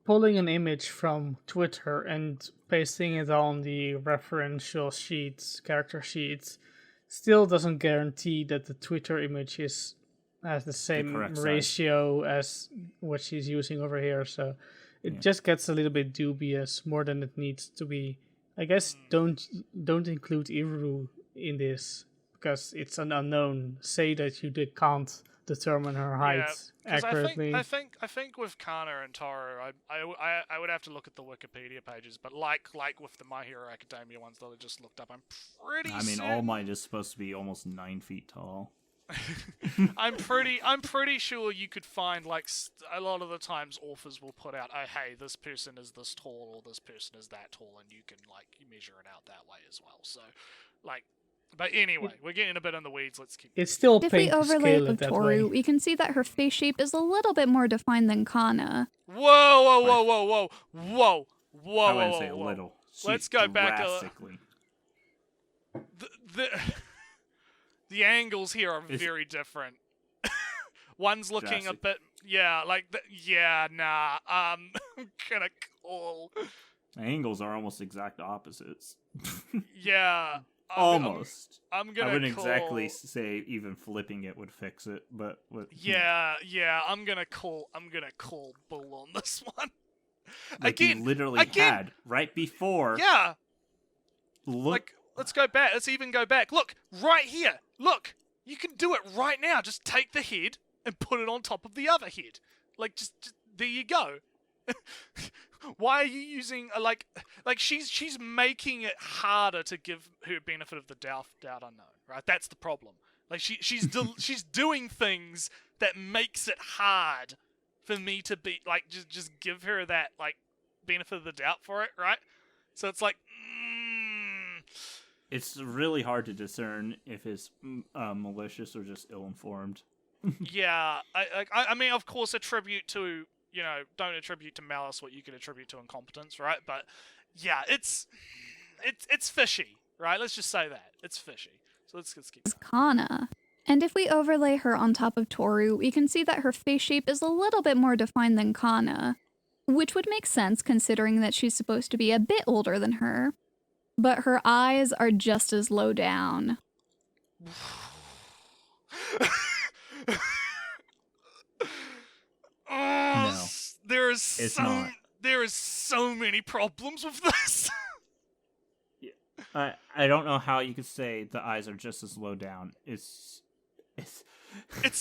pulling an image from Twitter and pasting it on the referential sheets, character sheets, still doesn't guarantee that the Twitter image has the same ratio as what she's using over here. So it just gets a little bit dubious, more than it needs to be. I guess don't include Iruru in this, because it's an unknown. Say that you can't determine her height accurately. I think with Kana and Toru, I would have to look at the Wikipedia pages, but like with the My Hero Academia ones that I just looked up, I'm pretty. I mean, All Might is supposed to be almost 9 feet tall. I'm pretty sure you could find, like, a lot of the times authors will put out, oh hey, this person is this tall or this person is that tall, and you can like measure it out that way as well. So, like. But anyway, we're getting a bit in the weeds. Let's keep. It's still if we overlay it with that Toru, way. we can see that her face shape is a little bit more defined than Kana. Whoa! I wouldn't say a little. Let's go back drastically. The angles here are very different. One's looking a bit, nah. I'm gonna call. The angles are almost exact opposites. Yeah. Almost. I'm gonna. I wouldn't exactly say even flipping it would fix it, but yeah. I'm gonna call bull on this one. Like you literally had right before. Yeah. Look. Let's go back. Let's even go back. Look, right here. Look, you can do it right now. Just take the head and put it on top of the other head. Like, just there you go. Why are you using like she's making it harder to give her benefit of the doubt unknown, right? That's the problem. Like she's doing things that makes it hard for me to be like just give her that like benefit of the doubt for it, right? So it's like it's really hard to discern if it's malicious or just ill-informed. Yeah, I mean, of course, attribute to. You know, don't attribute to malice what you could attribute to incompetence, right? But yeah, it's fishy, right? Let's just say that it's fishy. So let's keep going. Kana. And if we overlay her on top of Toru, we can see that her face shape is a little bit more defined than Kana, which would make sense considering that she's supposed to be a bit older than her. But her eyes are just as low down. No, there is it's so not. there is so many problems with this. I don't know how you could say the eyes are just as low down. It's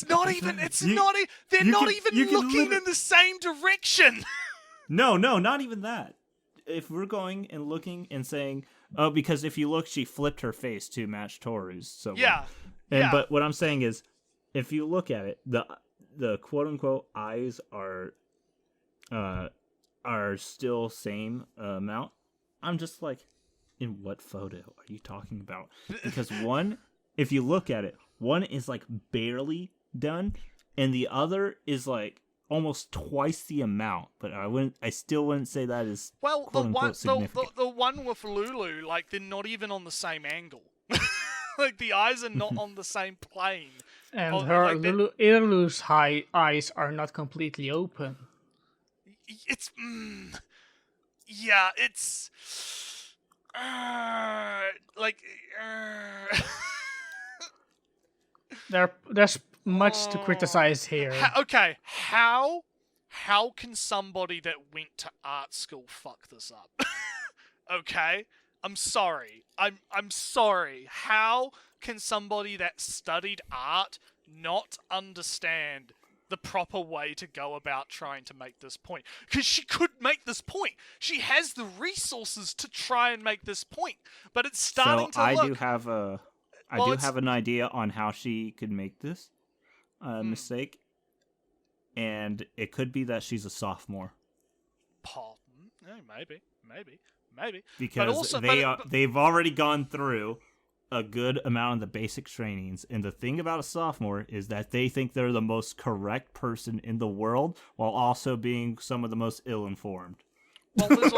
not even. They're you not can- even you can looking liter- in the same direction. No, not even that. If we're going and looking and saying, oh, because if you look, she flipped her face to match Toru's. So Yeah. And Yeah. but what I'm saying is, if you look at it, the quote unquote eyes are still same amount. I'm just like, in what photo are you talking about? Because one, if you look at it, one is like barely done, and the other is like almost twice the amount. But I still wouldn't say that is Well, quote unquote significant. the one with Lulu, like they're not even on the same angle. Like the eyes are not on the same plane. And Oh, her like they- Irulu's eyes are not completely open. It's yeah, it's like There's much to criticize here. okay, how can somebody that went to art school fuck this up? Okay, I'm sorry. I'm sorry. How can somebody that studied art not understand the proper way to go about trying to make this point? Because she could make this point. She has the resources to try and make this point, but it's starting So to look. I do have an idea on how she could make this mistake, and it could be that she's a sophomore Pardon? Maybe. because also- they've already gone through a good amount of the basic trainings, and the thing about a sophomore is that they think they're the most correct person in the world while also being some of the most ill-informed. Well, there's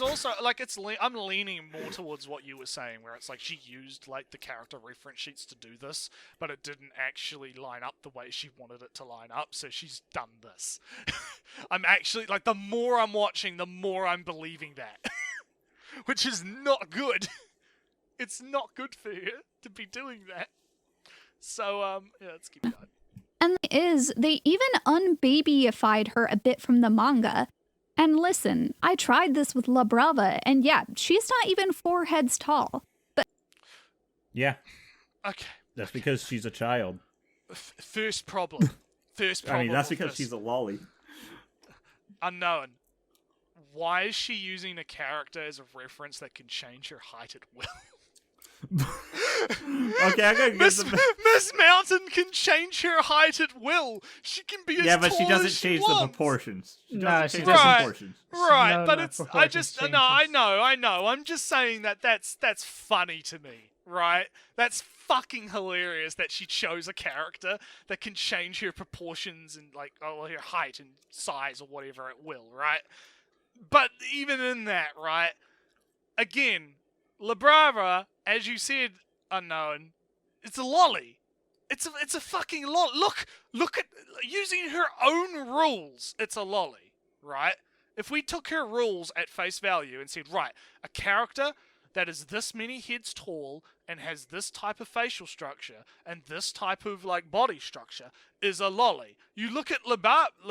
also like I'm leaning more towards what you were saying, where it's like she used like the character reference sheets to do this, but it didn't actually line up the way she wanted it to line up, so she's done this. I'm actually like, the more I'm watching, the more I'm believing that, which is not good. It's not good for her to be doing that. So yeah, let's keep going. And they even unbabyified her a bit from the manga. And listen, I tried this with La Brava, and yeah, she's not even 4 heads tall. But Yeah, Okay. that's because she's a child. First problem. I mean, that's with because this. she's a lolly. Unknown. Why is she using a character as a reference that can change her height at will? Okay, I gotta get Miss the... Miss Mountain can change her height at will. She can be as Yeah, but she tall doesn't as she change the wants. proportions. She No, doesn't she change doesn't. the proportions. Right, No, but no, it's I proportions just changes. no, I know. I'm just saying that's funny to me, right? That's fucking hilarious that she chose a character that can change her proportions and like her height and size or whatever at will, right? But even in that, right? Again, La Brava, as you said, Unknown, it's a lolly. It's a fucking lolly. Look at using her own rules. It's a lolly, right? If we took her rules at face value and said, right, a character that is this many heads tall and has this type of facial structure and this type of like body structure is a lolly. You look at La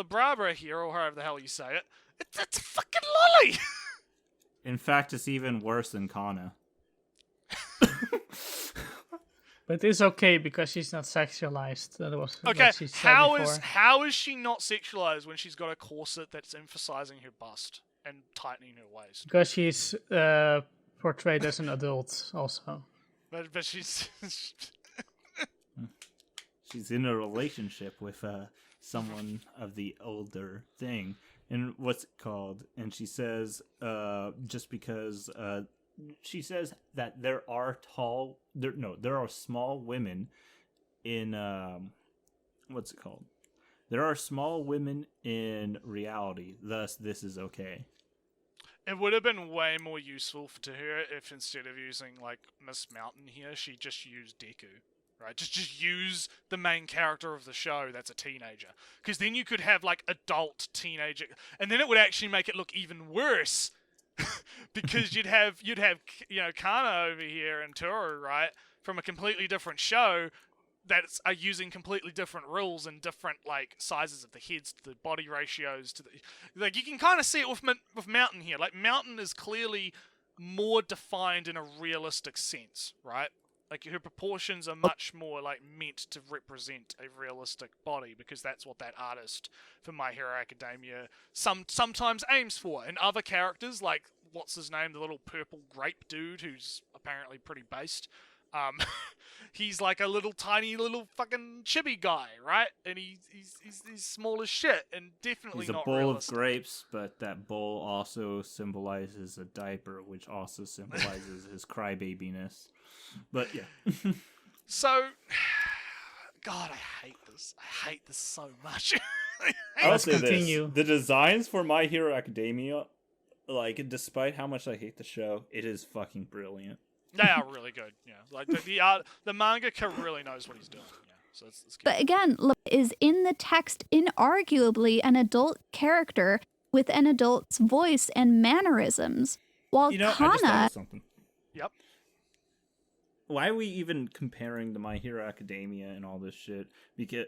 Brava here, or however the hell you say it, it's a fucking lolly. In fact, it's even worse than Kana. But it's okay because she's not sexualized. That was Okay, what she said how before. is she not sexualized when she's got a corset that's emphasizing her bust and tightening her waist? Because she's portrayed as an adult also. But she's She's in a relationship with someone of the older thing. And what's it called? And she says, just because she says that there are small women in what's it called? There are small women in reality, thus this is okay. It would have been way more useful to her if instead of using like Miss Mountain here, she just used Deku, right? Just use the main character of the show that's a teenager, because then you could have like adult teenager, and then it would actually make it look even worse, because you'd have Kana over here and Toru, right, from a completely different show that are using completely different rules and different like sizes of the heads, to the body ratios, to the like. You can kind of see it with Mountain here. Like Mountain is clearly more defined in a realistic sense, right? Like her proportions are much more like meant to represent a realistic body, because that's what that artist for My Hero Academia sometimes aims for. And other characters, like what's his name, the little purple grape dude who's apparently pretty based. He's like a little tiny little fucking chibi guy, right? And he's small as shit and definitely He's a not bowl realistic. of grapes, but that bowl also symbolizes a diaper, which also symbolizes his crybabiness. But yeah. So, God, I hate this. I hate this so much. I'll Let's say continue. this: the designs for My Hero Academia, like, despite how much I hate the show, it is fucking brilliant. They are really good. Yeah, like the mangaka really knows what he's doing. Yeah, so it's good. But again, is in the text inarguably an adult character with an adult's voice and mannerisms, while You know, I just thought Kana of something. Yep. Why are we even comparing to My Hero Academia and all this shit? Because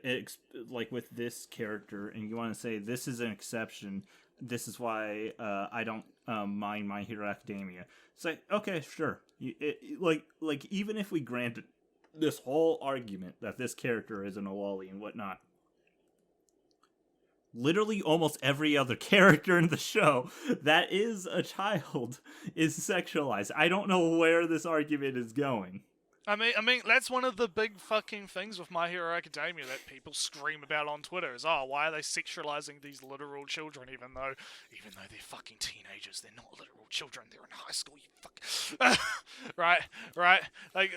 like with this character, and you want to say this is an exception. This is why I don't mind My Hero Academia. It's like, okay, sure. Like even if we granted this whole argument that this character is an Awali and whatnot, literally almost every other character in the show that is a child is sexualized. I don't know where this argument is going. I mean, that's one of the big fucking things with My Hero Academia that people scream about on Twitter is, oh, why are they sexualizing these literal children, even though they're fucking teenagers, they're not literal children, they're in high school, you fuck. right? Like,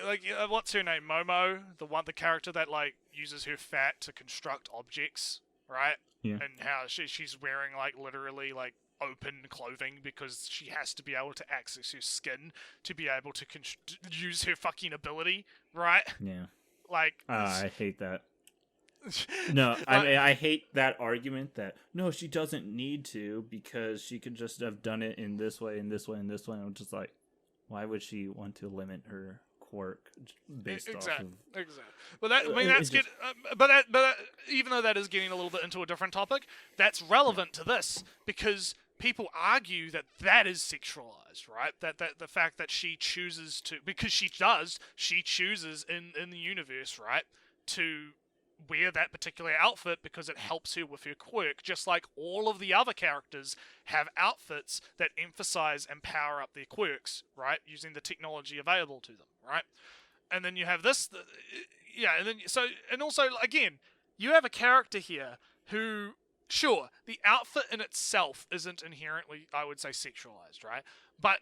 what's her name? Momo, the character that like uses her fat to construct objects, right? Yeah. And how she's wearing like literally like open clothing because she has to be able to access her skin to be able to use her fucking ability, right? Yeah. Like, I hate that. No, I hate that argument that no, she doesn't need to because she could just have done it in this way, and this way, and this way. I'm just like, why would she want to limit her quirk based off of? Exactly. But that, I mean, that's good. But even though that is getting a little bit into a different topic, that's relevant to this because people argue that is sexualized, right? That the fact that she chooses to, because she chooses in the universe, right, to wear that particular outfit because it helps her with her quirk, just like all of the other characters have outfits that emphasize and power up their quirks, right, using the technology available to them, right? And then you have this, and also, again, you have a character here who, sure, the outfit in itself isn't inherently, I would say, sexualized, right? But,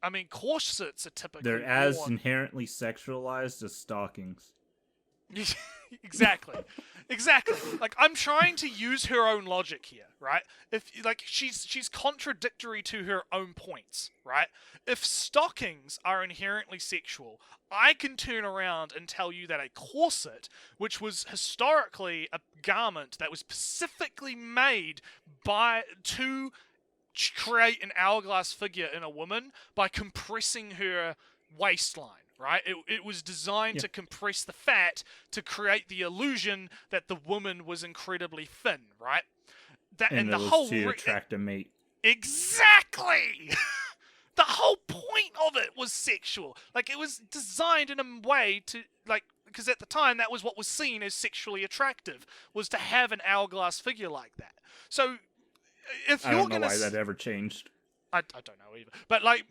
I mean, corsets are typically They're as worn. inherently sexualized as stockings. Exactly. Like, I'm trying to use her own logic here, right? If like she's contradictory to her own points, right? If stockings are inherently sexual, I can turn around and tell you that a corset, which was historically a garment that was specifically made to create an hourglass figure in a woman by compressing her waistline. Right? It was designed to compress the fat to create the illusion that the woman was incredibly thin, right? And the it was whole to attract a mate. Exactly! The whole point of it was sexual. Like, it was designed in a way to, like, because at the time that was what was seen as sexually attractive, was to have an hourglass figure like that. So, if I you're don't know gonna why that ever changed. I don't know either. But, like...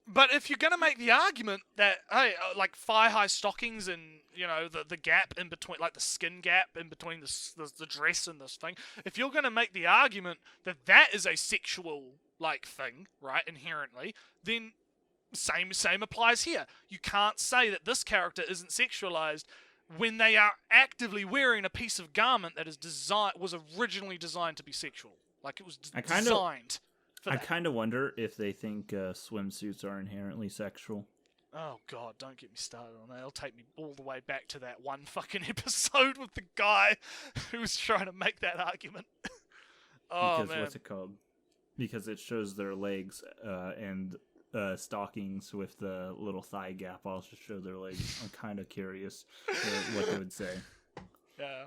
But if you're going to make the argument that, hey, like thigh-high stockings and, you know, the gap in between, like the skin gap in between the dress and this thing, if you're going to make the argument that is a sexual, like, thing, right, inherently, then same applies here. You can't say that this character isn't sexualized when they are actively wearing a piece of garment that was originally designed to be sexual. Like, it was designed. I kind of wonder if they think swimsuits are inherently sexual. Oh god, don't get me started on that. It'll take me all the way back to that one fucking episode with the guy who was trying to make that argument. Oh Because man. what's it called? Because it shows their legs and stockings with the little thigh gap also show their legs. I'm kind of curious what they would say. Yeah.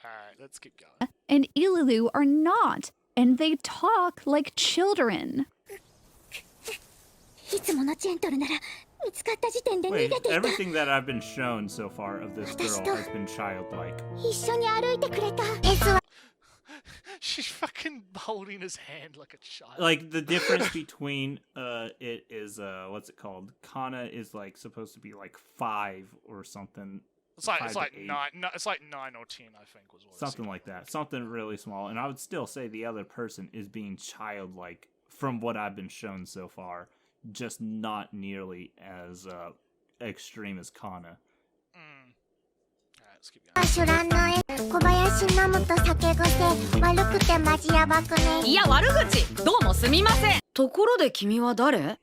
Alright, let's keep going. And Ilulu are not, and they talk like children. いつものジェントルなら見つかった時点で逃 Wait, げていた。 everything that I've been shown so far of this girl has been childlike. 一緒に歩いてくれた。S は She's fucking holding his hand like a child. Like the difference between it is what's it called? Kana is like supposed to be like 5 or something. It's like 5 to 8. 9. No, it's like 9 or 10, I think, was what it Something seemed like that. Something really small. And I would still say the other person is being childlike from what I've been shown so far. Just not nearly as extreme as Kana. Alright, let's keep going. シュランの絵小林飲むと酒癖悪くてマジヤバくね。いや悪口どうもすみませんところで君は誰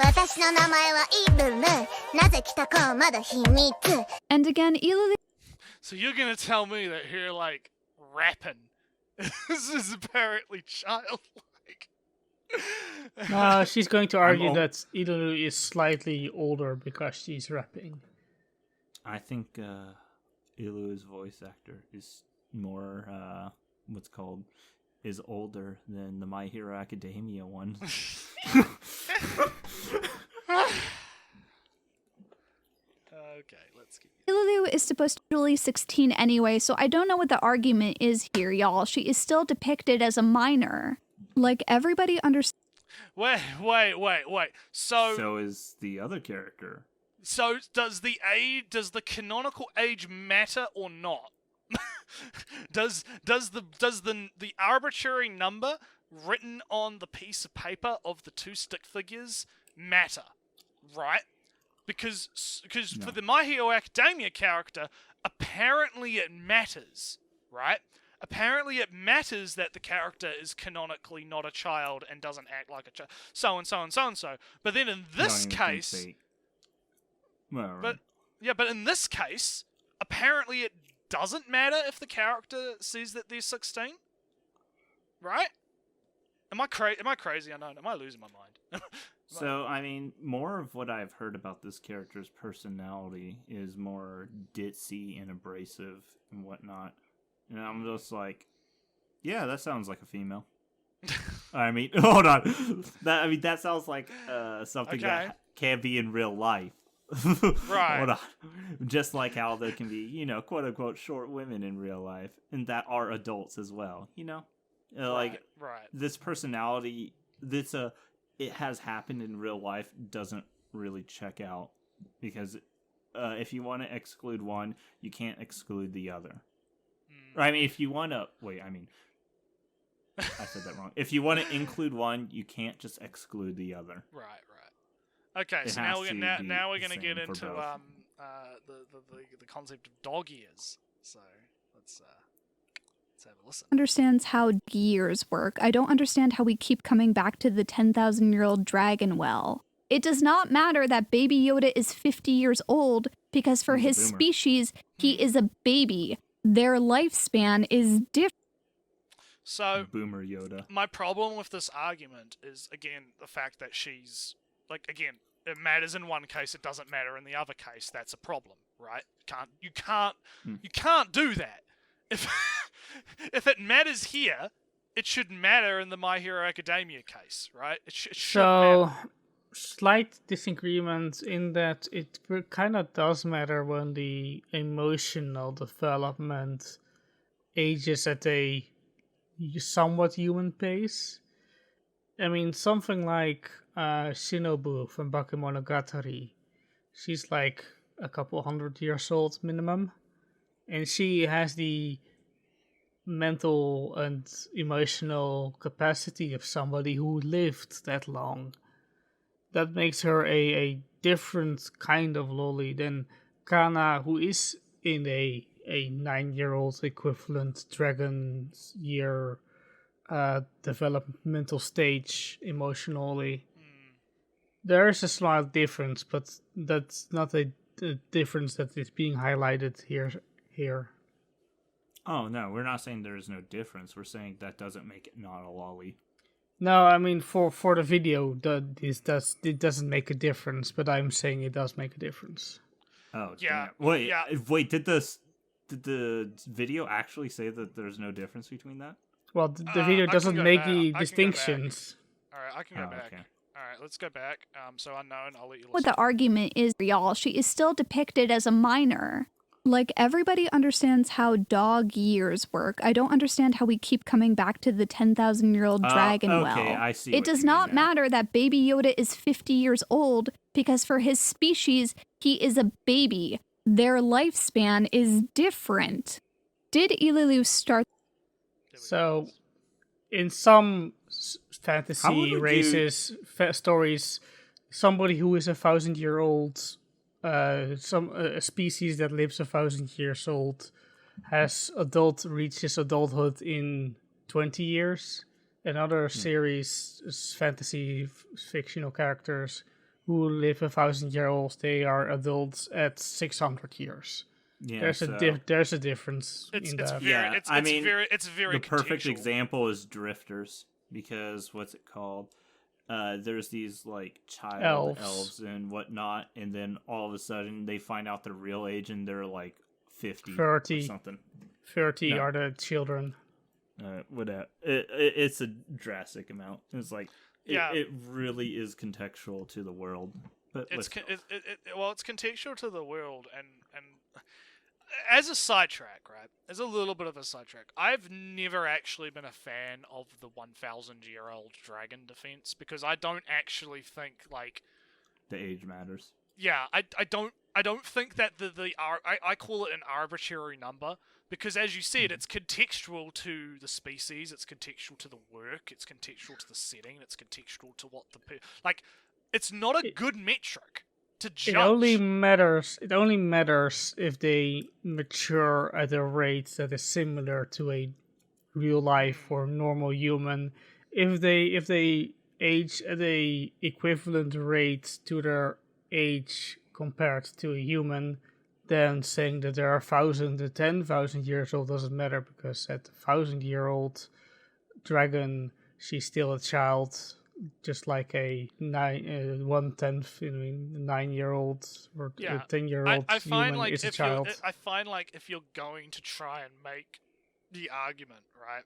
私の名前はイブル。なぜ来たかはまだ秘密。 And again, Ilulu So you're gonna tell me that here, like, rapping this is apparently childlike? She's going to argue al- that Ilulu is slightly older because she's rapping. I think Ilu's voice actor is more what's called is older than the My Hero Academia one. Okay, let's keep. Ilulu is supposed to be really 16 anyway, so I don't know what the argument is here, y'all. She is still depicted as a minor. Like, everybody understands. Wait. So is the other character. So does the canonical age matter or not? does the arbitrary number written on the piece of paper of the two stick figures matter, right? Because No. for the My Hero Academia character, apparently it matters, right? Apparently it matters that the character is canonically not a child and doesn't act like a child, so and so and so and so. But then in this I don't even think case, they- Well, but but in this case, apparently it doesn't matter if the character says that they're 16, right? Am I crazy? I know. Am I losing my mind? So, I mean, more of what I've heard about this character's personality is more ditzy and abrasive and whatnot. And I'm just like, yeah, that sounds like a female. I mean, hold on. That sounds like something Okay. that can be in real life. Right. Hold on. Just like how there can be, quote unquote, short women in real life, and that are adults as well. Like right. this personality, it has happened in real life doesn't really check out because if you want to exclude one, you can't exclude the other. I mean, if you want to I said that wrong. If you want to include one, you can't just exclude the other. Right. Okay, It so has now we're to now, be now we're the gonna get same for into both. the concept of dog ears. So let's have a listen. Understands how gears work. I don't understand how we keep coming back to the 10,000-year-old dragon well. It does not matter that Baby Yoda is 50 years old because for He's a his boomer. species, he is a baby. Their lifespan is different. So Boomer Yoda. my problem with this argument is again the fact that she's it matters in one case, it doesn't matter in the other case. That's a problem, right? You can't do that. If if it matters here, it should matter in the My Hero Academia case, right? It should matter. So, slight disagreement in that it kind of does matter when the emotional development ages at a somewhat human pace. I mean, something like Shinobu from Bakemonogatari. She's like a couple 100 years old minimum. And she has the mental and emotional capacity of somebody who lived that long. That makes her a different kind of loli than Kana, who is in a 9-year-old equivalent dragon year developmental stage emotionally. There is a slight difference, but that's not a difference that is being highlighted here. Oh no, we're not saying there is no difference. We're saying that doesn't make it not a lolly. No, I mean for the video, it doesn't make a difference, but I'm saying it does make a difference. Oh Yeah, damn. Wait, yeah. wait. Did the video actually say that there's no difference between that? Well, the I video can doesn't go make back. the I can go back. distinctions. All right, I can go Oh, back. okay. All right, let's go back. So Unknown, I'll let you What listen. the argument is, y'all, she is still depicted as a minor. Like, everybody understands how dog years work. I don't understand how we keep coming back to the 10,000-year-old dragon well. Okay, I see. It what does you mean not now. matter that Baby Yoda is 50 years old, because for his species, he is a baby. Their lifespan is different. Did Ililu start? So, in some How would fantasy we races, stories, somebody who is 1,000-year-old, a species that lives 1,000 years old, reaches adulthood in 20 years. And other series, fantasy fictional characters who live 1,000-year-olds, they are adults at 600 years. Yeah, There's a difference It's in it's that. very Yeah, it's, I it's mean, very it's very the perfect contextual. example is Drifters, because what's it called? There's these like child Elves. elves and whatnot, and then all of a sudden they find out their real age and they're like 50 30. or something. 30 No. are the children. Whatever. It's a drastic amount. It's like Yeah. it really is contextual to the world. But It's let's well, it's contextual to the world, and as a sidetrack, right? As a little bit of a sidetrack, I've never actually been a fan of the 1,000-year-old dragon defense, because I don't actually think like, the age matters. yeah, I don't think that I call it an arbitrary number, because as you said, it's contextual to the species, it's contextual to the work, it's contextual to the setting, it's contextual to what like. It's not a good metric to judge. It only matters if they mature at a rate that is similar to a real life or normal human. If they age at a equivalent rate to their age compared to a human, then saying that there are 1,000 to 10,000 years old doesn't matter, because at 1,000-year-old dragon, she's still a child, just like a 9-year-old or Yeah. 10-year-old I find human like is a if child. I find like if you're going to try and make the argument, right,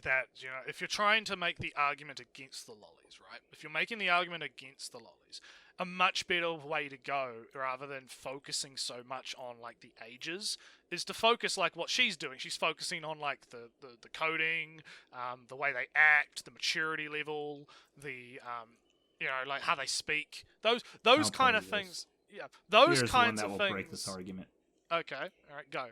that if you're trying to make the argument against the lollies, right, if you're making the argument against the lollies, a much better way to go, rather than focusing so much on like the ages, is to focus like what she's doing. She's focusing on like the coding, the way they act, the maturity level, the like how they speak, those I'll kind tell of you this. things. Yeah, those Here's kinds one that of will things. break this argument. Okay, all right, go.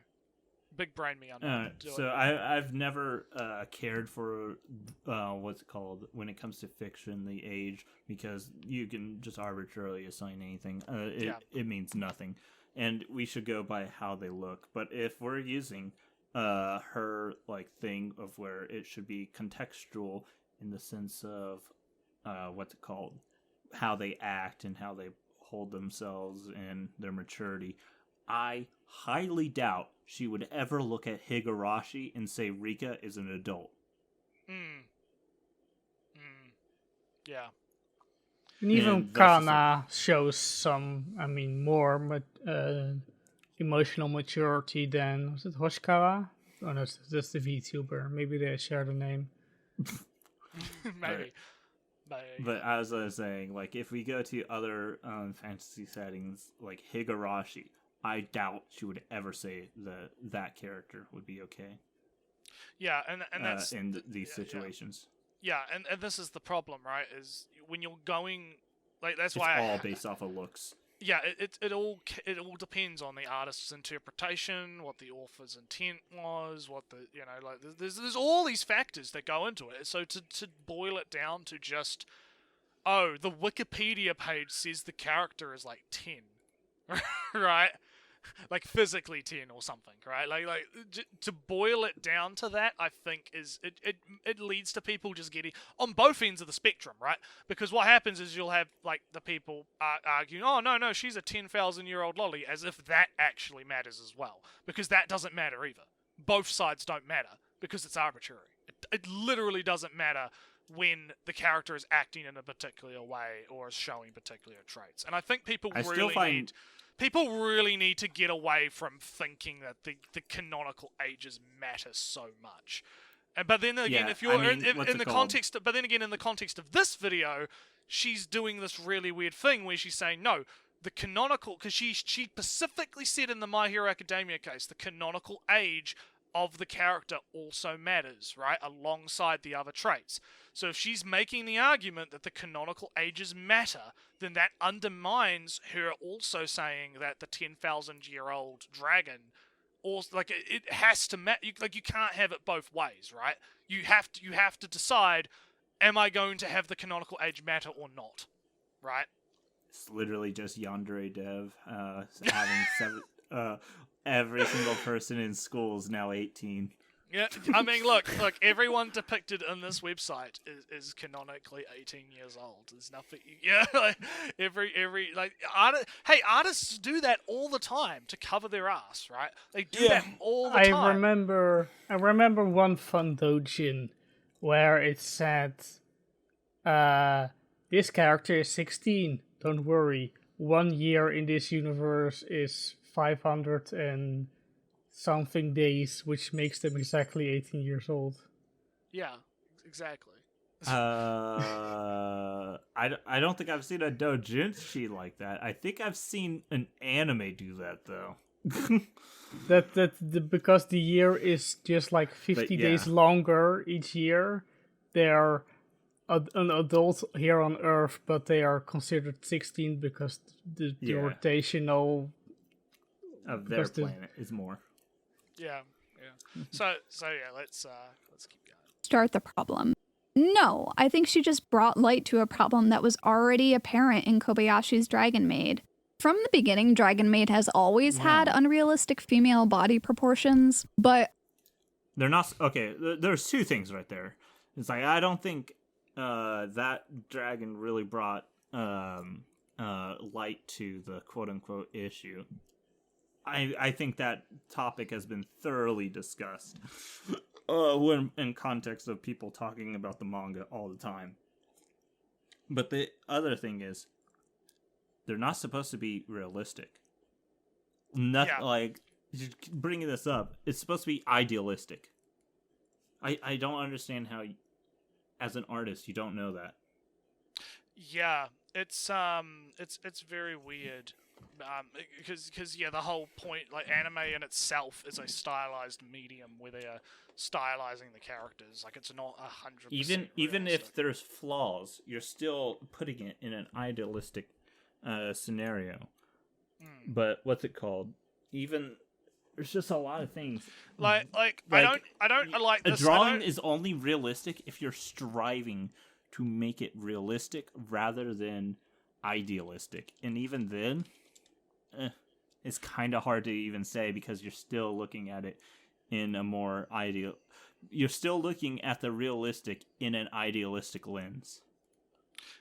Big brain me on So I've never cared for what's it called when it comes to fiction, the age, because you can just arbitrarily assign anything. It means nothing, and we should go by how they look. But if we're using her like thing of where it should be contextual in the sense of what's it called, how they act and how they hold themselves and their maturity, I highly doubt she would ever look at Higurashi and say Rika is an adult. Yeah. And even And that's Kana shows some, more emotional maturity than, was it Hoshikawa? Oh no, that's the VTuber. Maybe they share the name. Maybe. But as I was saying, like if we go to other fantasy settings like Higurashi, I doubt she would ever say that character would be okay. Yeah, and that's in these situations. Yeah, and this is the problem, right? Is when you're going like that's It's why all based off of looks. Yeah, it all depends on the artist's interpretation, what the author's intent was, what the like there's all these factors that go into it. So to boil it down to just the Wikipedia page says the character is like 10, right? like physically 10 or something, right? To boil it down to that, I think it leads to people just getting on both ends of the spectrum, right? Because what happens is you'll have like the people arguing, oh no, she's a 10,000-year-old lolly, as if that actually matters as well, because that doesn't matter either. Both sides don't matter because it's arbitrary. It literally doesn't matter when the character is acting in a particular way or is showing particular traits. And I think people really need to get away from thinking that the canonical ages matter so much. But then again, if you're in the context, but then again in the context of this video, she's doing this really weird thing where she's saying no, the canonical, because she specifically said in the My Hero Academia case, the canonical age of the character also matters, right? Alongside the other traits. So if she's making the argument that the canonical ages matter, then that undermines her also saying that the 10,000-year-old dragon, also, like, it has to matter. Like, you can't have it both ways, right? You have to decide, am I going to have the canonical age matter or not, right? It's literally just Yandere Dev having every single person in school is now 18. Yeah, I mean, look, everyone depicted in this website is canonically 18 years old. There's nothing, like, artists do that all the time to cover their ass, right? They do that all the time. I remember one fun doujin where it said, this character is 16, don't worry, 1 year in this universe is 500 and something days, which makes them exactly 18 years old. Yeah, exactly. I don't think I've seen a doujinshi like that. I think I've seen an anime do that though. Because the year is just like 50 days longer each year. They're an adult here on Earth, but they are considered 16 because the rotational of their planet is more. Yeah. So let's keep going. Start the problem. No, I think she just brought light to a problem that was already apparent in Kobayashi's Dragon Maid. From the beginning, Dragon Maid has always had unrealistic female body proportions, but they're not okay. There's two things right there. It's like I don't think that dragon really brought light to the quote unquote issue. I think that topic has been thoroughly discussed when in context of people talking about the manga all the time. But the other thing is, they're not supposed to be realistic. Like, bringing this up, it's supposed to be idealistic. I don't understand how, as an artist, you don't know that. Yeah, it's very weird. Because the whole point, like, anime in itself is a stylized medium where they are stylizing the characters. Like, it's not 100%. Even if there's flaws, you're still putting it in an idealistic scenario. But what's it called? Even there's just a lot of things. Like I don't like this. A drawing is only realistic if you're striving to make it realistic rather than idealistic, and even then. It's kind of hard to even say because you're still looking at it in a more ideal. You're still looking at the realistic in an idealistic lens.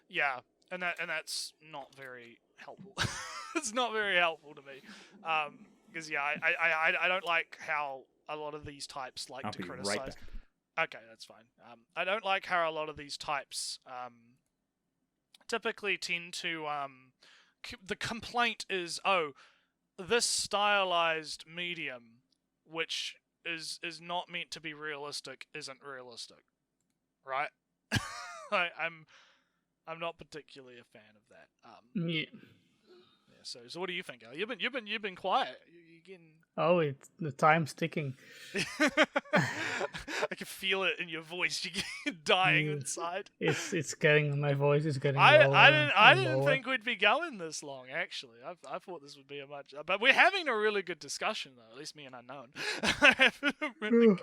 Yeah, and that's not very helpful. It's not very helpful to me, because I don't like how a lot of these types like to criticize. Right back. Okay, that's fine. I don't like how a lot of these types typically tend to the complaint is, oh, this stylized medium, which is not meant to be realistic, isn't realistic, right? I'm not particularly a fan of that. Yeah. So what do you think, Al? You've been quiet. You getting... Oh, it's the time's ticking. I can feel it in your voice. You're dying inside. It's getting, my voice is getting lower. I didn't think we'd be going this long. Actually, I thought this would be a much. But we're having a really good discussion, though. At least me and Unknown.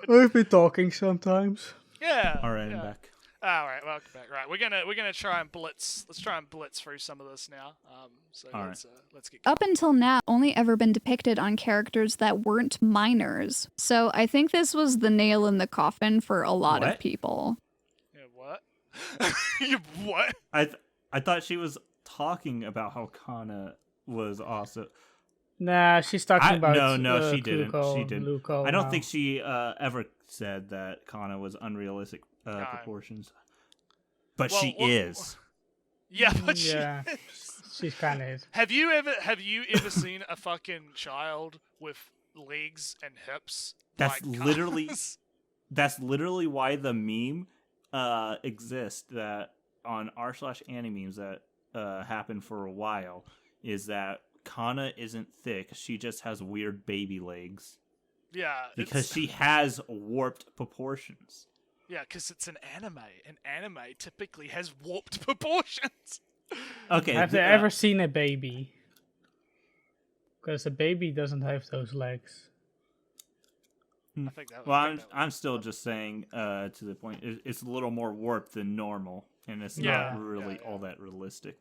I've been talking sometimes. Yeah. All right, yeah. I'm back. All right, welcome back. Right, we're gonna try and blitz. Let's try and blitz through some of this now. So All let's get going. Up until now, only ever been depicted on characters that weren't minors. So I think this was the nail in the coffin for a lot of What? people. Yeah, what? You what? I thought she was talking about how Kana was also. Nah, she's talking about No, she didn't. Kuko, She didn't. Luko, I don't no. think she ever said that Kana was unrealistic proportions. But Well, she what- is. Yeah, but Yeah, she. she's kind of. Have you ever seen a fucking child with legs and hips? That's like literally- Kana's? That's literally why the meme exists that on r/animemes that happened for a while is that Kana isn't thick. She just has weird baby legs Yeah, because it's, she has warped proportions. Yeah, because it's an anime. An anime typically has warped proportions. Okay. Have they ever seen a baby? Because a baby doesn't have those legs. I think that. Well, I think that I'm still just saying to the point. It's a little more warped than normal, and it's Yeah. not really Yeah. all that realistic.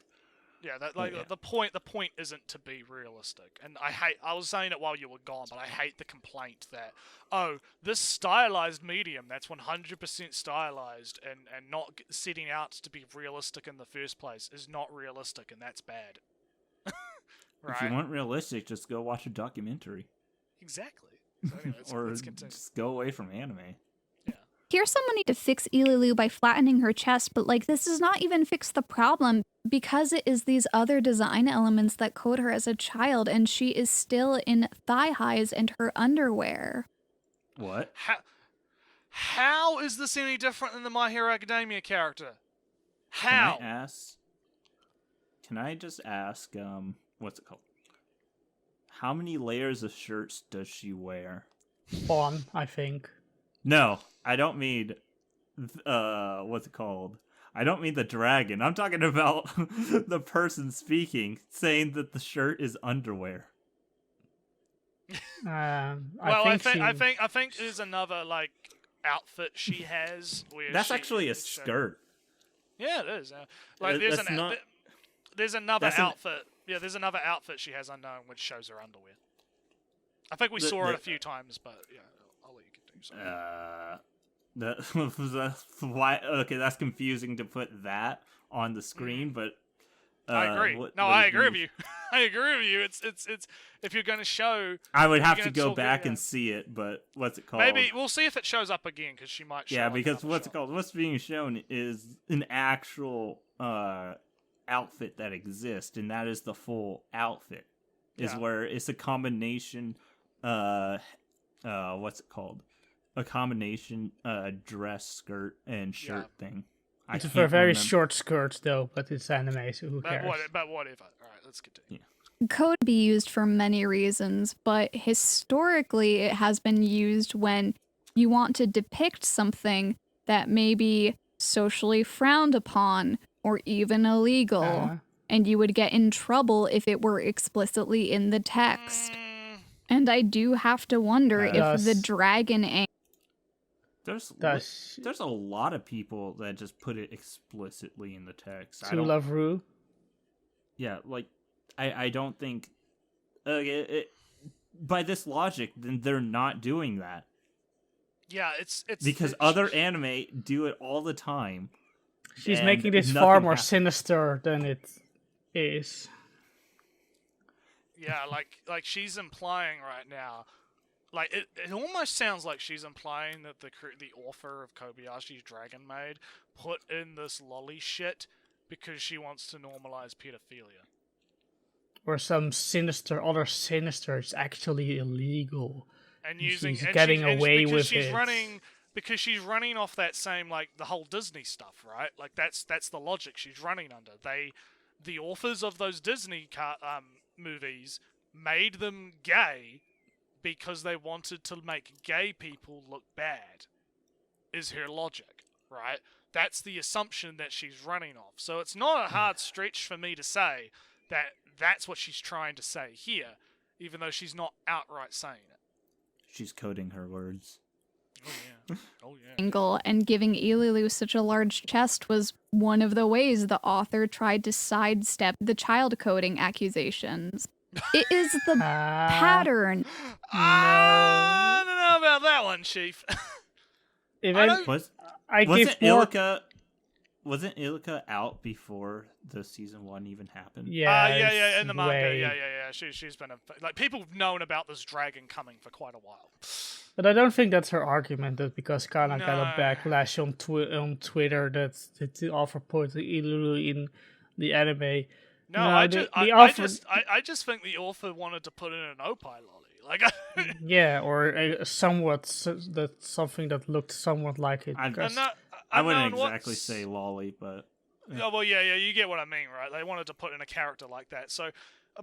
Yeah, that like Yeah. the point isn't to be realistic, and I was saying it while you were gone, but I hate the complaint that this stylized medium that's 100% stylized and not setting out to be realistic in the first place is not realistic, and that's bad. Right? If you want realistic, just go watch a documentary, Exactly. So anyway, or let's continue. just go away from anime. Here's someone need to fix Ililu by flattening her chest, but like this does not even fix the problem because it is these other design elements that code her as a child, and she is still in thigh highs and her underwear. What? How is this any different than the My Hero Academia character? How? Can I just ask? What's it called? How many layers of shirts does she wear? One, I think. No, I don't mean. What's it called? I don't mean the dragon. I'm talking about the person speaking, saying that the shirt is underwear. Well, I think there's another like outfit she has. Where That's she- actually a it's shown- skirt. Yeah, it is. Like there's That's an not- there's another that's an- outfit. Yeah, there's another outfit she has unknown which shows her underwear. I think we saw it a few times, but yeah, I'll let you continue. Sorry. Why? Okay, that's confusing to put that on the screen, but I agree. I agree with you. I agree with you. It's if you're going to show, I would have You're to gonna go talk- back yeah. and see it, but what's it called? maybe we'll see if it shows up again because she might. Show Yeah, up because another what's it shot. called? What's being shown is an actual outfit that exists, and that is the full outfit. Is Yeah. where it's a combination. What's it called? A combination dress, skirt, and shirt thing. it's I for can't very remember. short skirts though, but it's anime, so who But, cares? but whatever. All right, let's continue. Code be used for many reasons, but historically it has been used when you want to depict something that may be socially frowned upon or even illegal, Uh, and you would get in trouble if it were explicitly in the text. Mm, And I do have to wonder if the Does- dragon There's Does there's a lot of people that just put it explicitly in the text. I To don't. Love Ru? Yeah, like I don't think. By this logic, then they're not doing that yeah, it's because it's- other anime do it all the time. She's And making this nothing far more happens. sinister than it is. Yeah, like she's implying right now, like it almost sounds like she's implying that the author of Kobayashi's Dragon Maid put in this lolly shit because she wants to normalize pedophilia. Or some other sinister is actually illegal. And And using she's and getting and away because with she's it. because she's running off that same like the whole Disney stuff, right? Like that's the logic she's running under. The authors of those Disney movies made them gay because they wanted to make gay people look bad. Is her logic, right? That's the assumption that she's running off. So it's not a hard stretch for me to say that that's what she's trying to say here, even though she's not outright saying it. She's coding her words. Oh yeah. Oh yeah. Angle, and giving Ilulu such a large chest was one of the ways the author tried to sidestep the child coding accusations. It is the pattern. I don't know about that one, Chief. If I don't- I Wasn't give more. Wasn't Ilika out before the season 1 even happened? Yeah, yeah, in the manga, way. yeah. She's been like people have known about this dragon coming for quite a while. But I don't think that's her argument. That because Kana got a No. backlash on Twitter that the author put Ilulu in the anime. No, No, I the just, author- I just think the author wanted to put in an opie lolly. Like, Yeah, or that's something that looked somewhat like it. I- because- I wouldn't unknown exactly what's- say lolly, but Oh well, yeah, you get what I mean, right? They wanted to put in a character like that. So,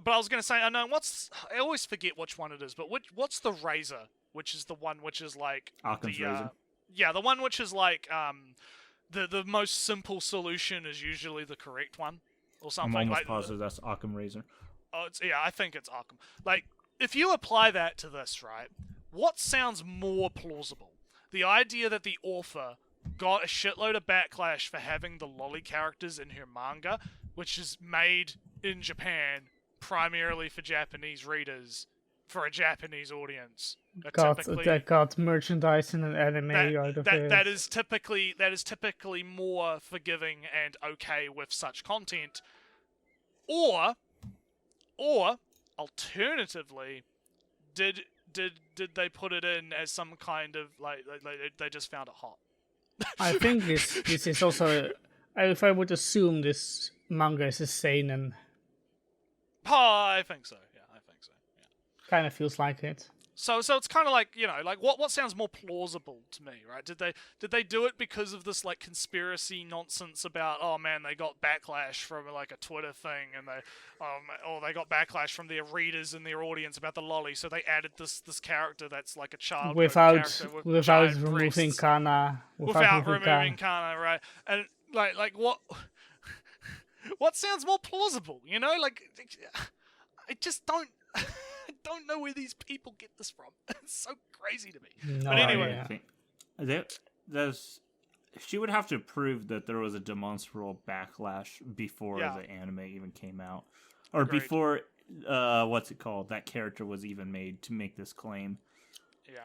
but I was gonna say, unknown. I always forget which one it is, but what's the razor? Which is the one which is like Occam's the razor. yeah, the one which is like the most simple solution is usually the correct one, or I'm something almost like. positive that's Occam razor. Oh, I think it's Arkham. Like, if you apply that to this, right? What sounds more plausible? The idea that the author got a shitload of backlash for having the lolly characters in her manga, which is made in Japan primarily for Japanese readers, for a Japanese audience. got merchandise in an anime out of it. That is typically more forgiving and okay with such content, or alternatively, did they put it in as some kind of like they just found it hot? I think this is also. If I would assume this manga is a seinen, Oh, I think so. Yeah, I think so. Yeah. kind of feels like it. So it's kind of like, you know, like what sounds more plausible to me, right? Did they do it because of this like conspiracy nonsense about, oh man, they got backlash from like a Twitter thing, and they got backlash from their readers and their audience about the lolly, so they added this character that's like a child Without character with without giant removing breasts. Kana. Without removing Kana, right? And like what what sounds more plausible, you know? Like I just don't I don't know where these people get this from. It's so crazy to me. No, But anyway, yeah. She would have to prove that there was a demonstrable backlash before Yeah. the anime even came out, or Agreed. before that character was even made to make this claim. Yeah.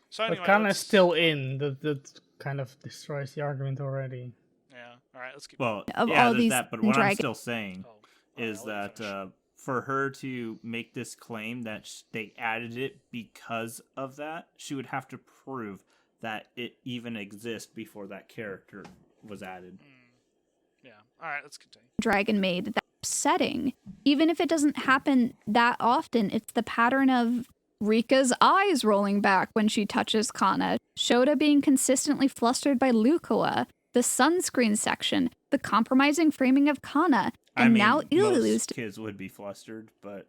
So anyway, But Kana is let's- still in. That kind of destroys the argument already. Yeah. All right, let's keep. Well, Of yeah, all there's these that. But what I'm dragon- still saying Oh, all right, is I'll let you that finish. for her to make this claim that they added it because of that, she would have to prove that it even exists before that character was added. Yeah. All right, let's continue. Dragon Maid that's upsetting. Even if it doesn't happen that often, it's the pattern of Rika's eyes rolling back when she touches Kana, Shota being consistently flustered by Lukoa, the sunscreen section, the compromising framing of Kana, and I mean, now Ilulu's. most kids would be flustered, but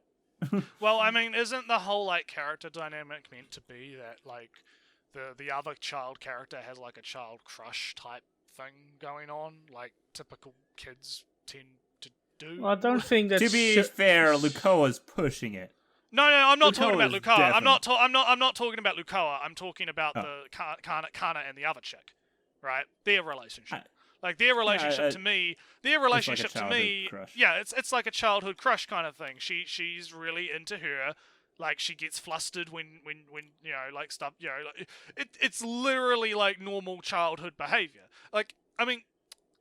Well, I mean, isn't the whole like character dynamic meant to be that like the other child character has like a child crush type thing going on, like typical kids tend to do? Well, I don't think that. to be fair, Lukoa's pushing it. No, I'm not talking about Lukoa is Lukoa. I'm not definitely- talking about Lukoa. I'm talking about Oh. the Kana and the other chick, right? Their relationship. I- Like their relationship I- to me, their like a relationship to childhood me, crush. yeah, it's like a childhood crush kind of thing. She's really into her. Like she gets flustered when you know like stuff, you know, like, it's literally like normal childhood behavior. Like I mean,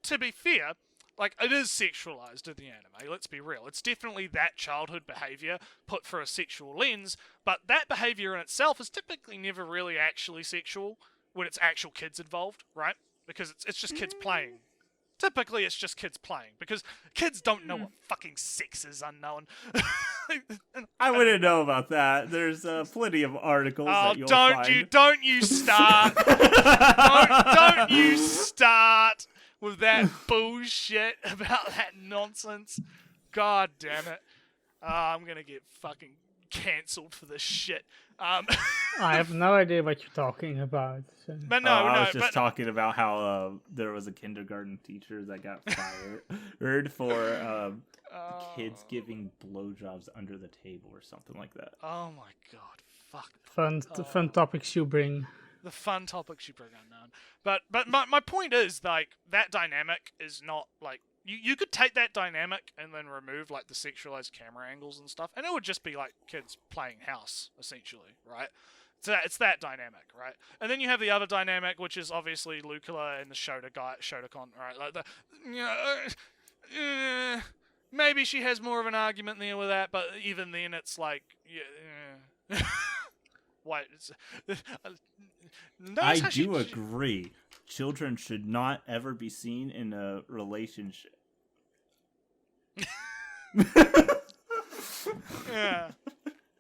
to be fair, like it is sexualized in the anime. Let's be real. It's definitely that childhood behavior put for a sexual lens, but that behavior in itself is typically never really actually sexual when it's actual kids involved, right? Because it's just kids playing. Typically, it's just kids playing because kids don't know what fucking sex is, unknown. I wouldn't know about that. There's plenty of articles Oh, that you'll don't find. you start! don't you start with that bullshit about that nonsense. God damn it! I'm gonna get fucking cancelled for this shit. I have no idea what you're talking about. So. But no, I no, was just but talking about how there was a kindergarten teacher that got fired for kids giving blowjobs under the table or something like that. oh my god, fuck. Fun topics you bring. The fun topics you bring unknown. But my point is, like, that dynamic is not, like, you could take that dynamic and then remove, like, the sexualized camera angles and stuff, and it would just be, like, kids playing house, essentially, right? So it's that dynamic, right? And then you have the other dynamic, which is obviously Lucilla and the Shotacon, right? Like, maybe she has more of an argument there with that, but even then it's like, yeah. What? I do agree. Children should not ever be seen in a relationship.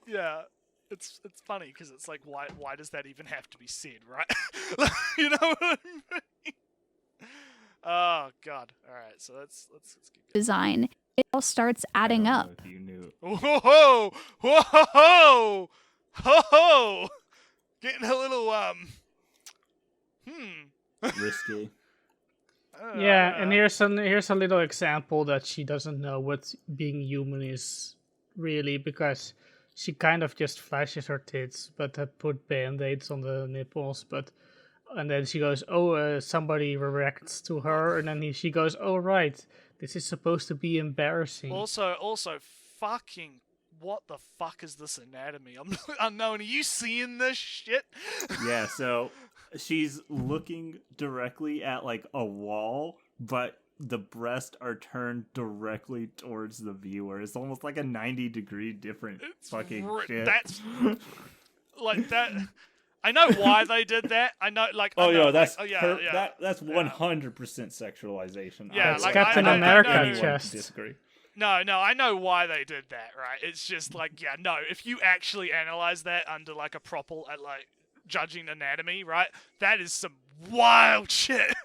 Yeah. It's funny because it's like, why does that even have to be said, right? You know what I mean? Oh God! All right, so let's keep going. Design, it all starts adding I up. don't know if you knew. Whoa! Whoa! Ho! Getting a little Risky. Yeah, and here's a little example that she doesn't know what being human is really, because she kind of just flashes her tits, but put band-aids on the nipples, and then she goes, somebody reacts to her, and then she goes, oh right, this is supposed to be embarrassing. Also, fucking, what the fuck is this anatomy? I'm unknown. Are you seeing this shit? Yeah, so she's looking directly at like a wall, but the breasts are turned directly towards the viewer. It's almost like a 90-degree different fucking shit. That's like that. I know why they did that. I know, like. That's 100% sexualization. Yeah, That's like, Captain I America know, chest. Disagree. No, I know why they did that, right? It's just like, yeah, no, if you actually analyze that under like a proper, like, judging anatomy, right? That is some wild shit.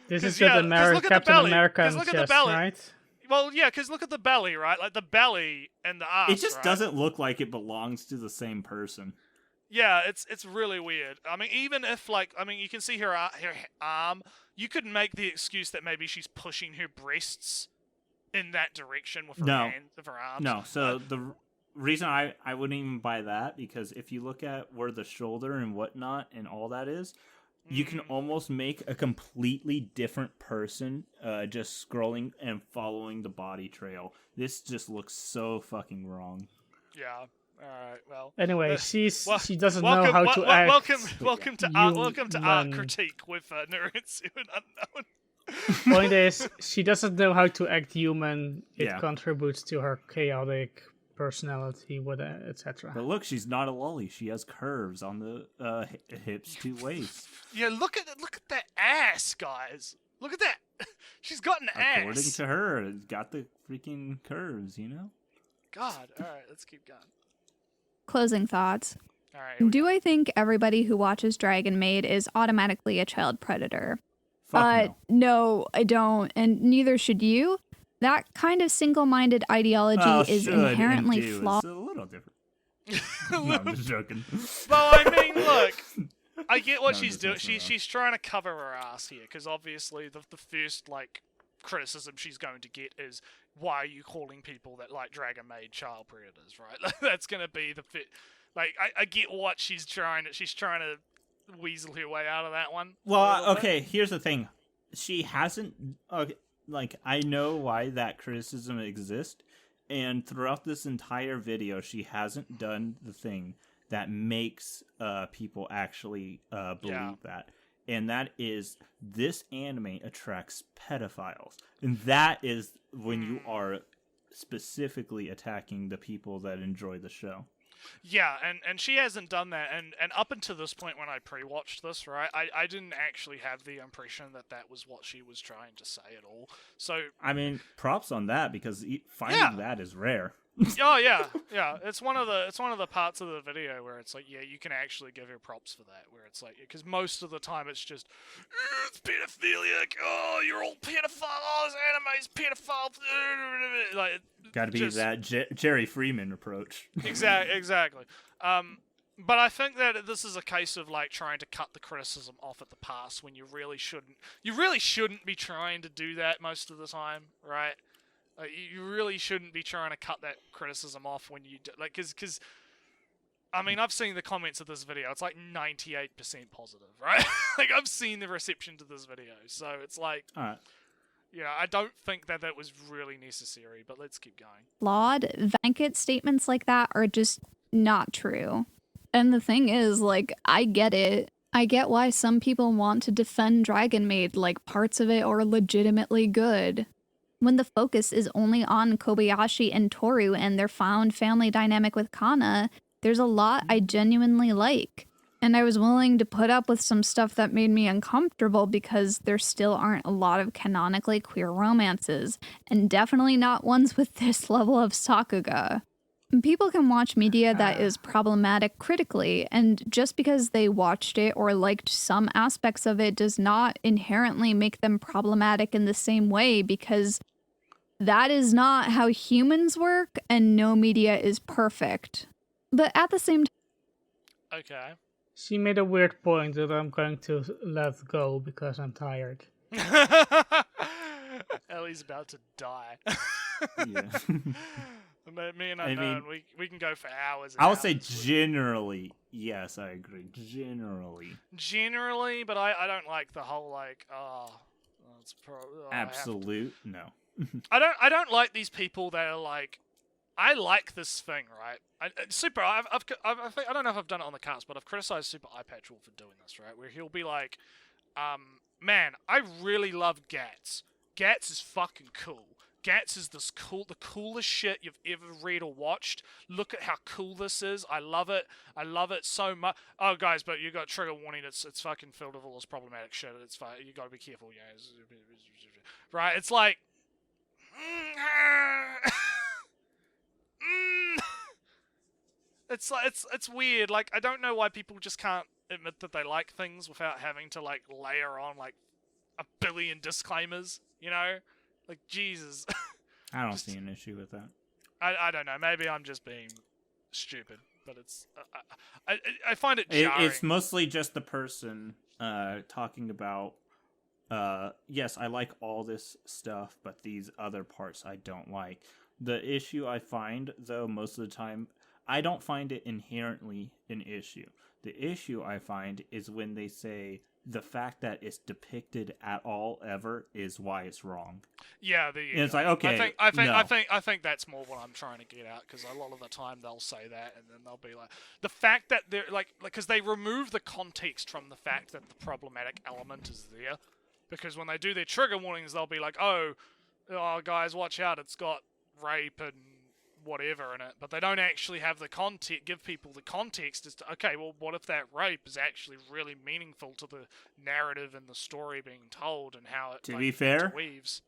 This is yeah, with 'cause look at the Captain belly. America 'Cause and look at the chest, belly. right? Well, yeah, because look at the belly, right? Like the belly and the ass. It just right? doesn't look like it belongs to the same person. Yeah, it's really weird. I mean, even if, like, I mean, you can see her arm. You could make the excuse that maybe she's pushing her breasts in that direction with her hands, with her arms. No, so the reason I wouldn't even buy that, because if you look at where the shoulder and whatnot and all that is, you can almost make a completely different person just scrolling and following the body trail. This just looks so fucking wrong. Yeah. All right. Well. Anyway, she doesn't welcome, know how to act. Welcome to art critique with Naritsu and Unknown. Point is, she doesn't know how to act human. It Yeah. contributes to her chaotic personality, etc. But look, she's not a lolly. She has curves on the hips to waist. Yeah, look at that ass, guys. Look at that. She's got an According ass. to her, it's got the freaking curves, you know? God. All right, let's keep going. Closing thoughts. All right. Do I think everybody who watches Dragon Maid is automatically a child predator? Fuck no. No, I don't, and neither should you. That kind of single-minded ideology is Should and inherently do. flawed. It's a little different. No, I'm just joking. Well, I mean, look, I get what No, she's just doing. messing around. She's trying to cover her ass here, because obviously the first, like, criticism she's going to get is, why are you calling people that like Dragon Maid child predators, right? Like, that's going to be the fit. Like, I get what she's trying to weasel her way out of that one. a little Well, bit. okay, here's the thing. She hasn't... Okay, like, I know why that criticism exists, and throughout this entire video, she hasn't done the thing that makes people actually believe that. And that is, this anime attracts pedophiles. And that is when you are specifically attacking the people that enjoy the show. Yeah, and she hasn't done that, and up until this point when I pre-watched this, right, I didn't actually have the impression that was what she was trying to say at all. So, I mean, props on that, because finding that is rare. oh yeah, it's one of the parts of the video where it's like, yeah, you can actually give her props for that, where it's like, because most of the time it's just, it's pedophilic, oh, you're all pedophile, oh, this anime's pedophile, like, Gotta be just- that Jerry Freeman approach. Exactly. But I think that this is a case of like trying to cut the criticism off at the pass when you really shouldn't. You really shouldn't be trying to do that most of the time, right? Like, you really shouldn't be trying to cut that criticism off when you do, like, because I mean, I've seen the comments of this video. It's like 98% positive, right? Like, I've seen the reception to this video. So it's like, All right. I don't think that was really necessary, but let's keep going. Flawed. Vankit statements like that are just not true. And the thing is, like, I get it. I get why some people want to defend Dragon Maid, like parts of it are legitimately good. When the focus is only on Kobayashi and Toru and their found family dynamic with Kana, there's a lot I genuinely like. And I was willing to put up with some stuff that made me uncomfortable because there still aren't a lot of canonically queer romances, and definitely not ones with this level of sakuga. People can watch media that is problematic critically, and just because they watched it or liked some aspects of it does not inherently make them problematic in the same way, because that is not how humans work, and no media is perfect. But at the same time, Okay. She made a weird point that I'm going to let go because I'm tired. Ellie's about to die. Yeah. Me and I Unknown, mean, we can go for hours. And I would say hours. generally, yes, I agree. Generally, but I don't like the whole like it's Absolute, no. I don't like these people that are like, I like this thing, right? Super. I don't know if I've done it on the cast, but I've criticized Super iPatchwolf for doing this, right? Where he'll be like, man, I really love Gats. Gats is fucking cool. Gats is the coolest shit you've ever read or watched. Look at how cool this is. I love it. I love it so much. Oh, guys, but you got trigger warning. It's fucking filled with all this problematic shit. It's fine. You got to be careful. Right? It's like, it's weird. Like, I don't know why people just can't admit that they like things without having to like layer on like a billion disclaimers. You know? Like, Jesus. I don't see an issue with that. I don't know. Maybe I'm just being stupid, but it's I find it jarring. It's mostly just the person talking about, yes, I like all this stuff, but these other parts I don't like. The issue I find, though, most of the time, I don't find it inherently an issue. The issue I find is when they say the fact that it's depicted at all ever is why it's wrong. Yeah, and it's like, okay, I think that's more what I'm trying to get at, because a lot of the time they'll say that, and then they'll be like, the fact that they're like, because they remove the context from the fact that the problematic element is there, because when they do their trigger warnings, they'll be like, oh guys, watch out, it's got rape and whatever in it, but they don't actually have the context, give people the context as to, okay, well, what if that rape is actually really meaningful to the narrative and the story being told, and how it to be fair, interweaves.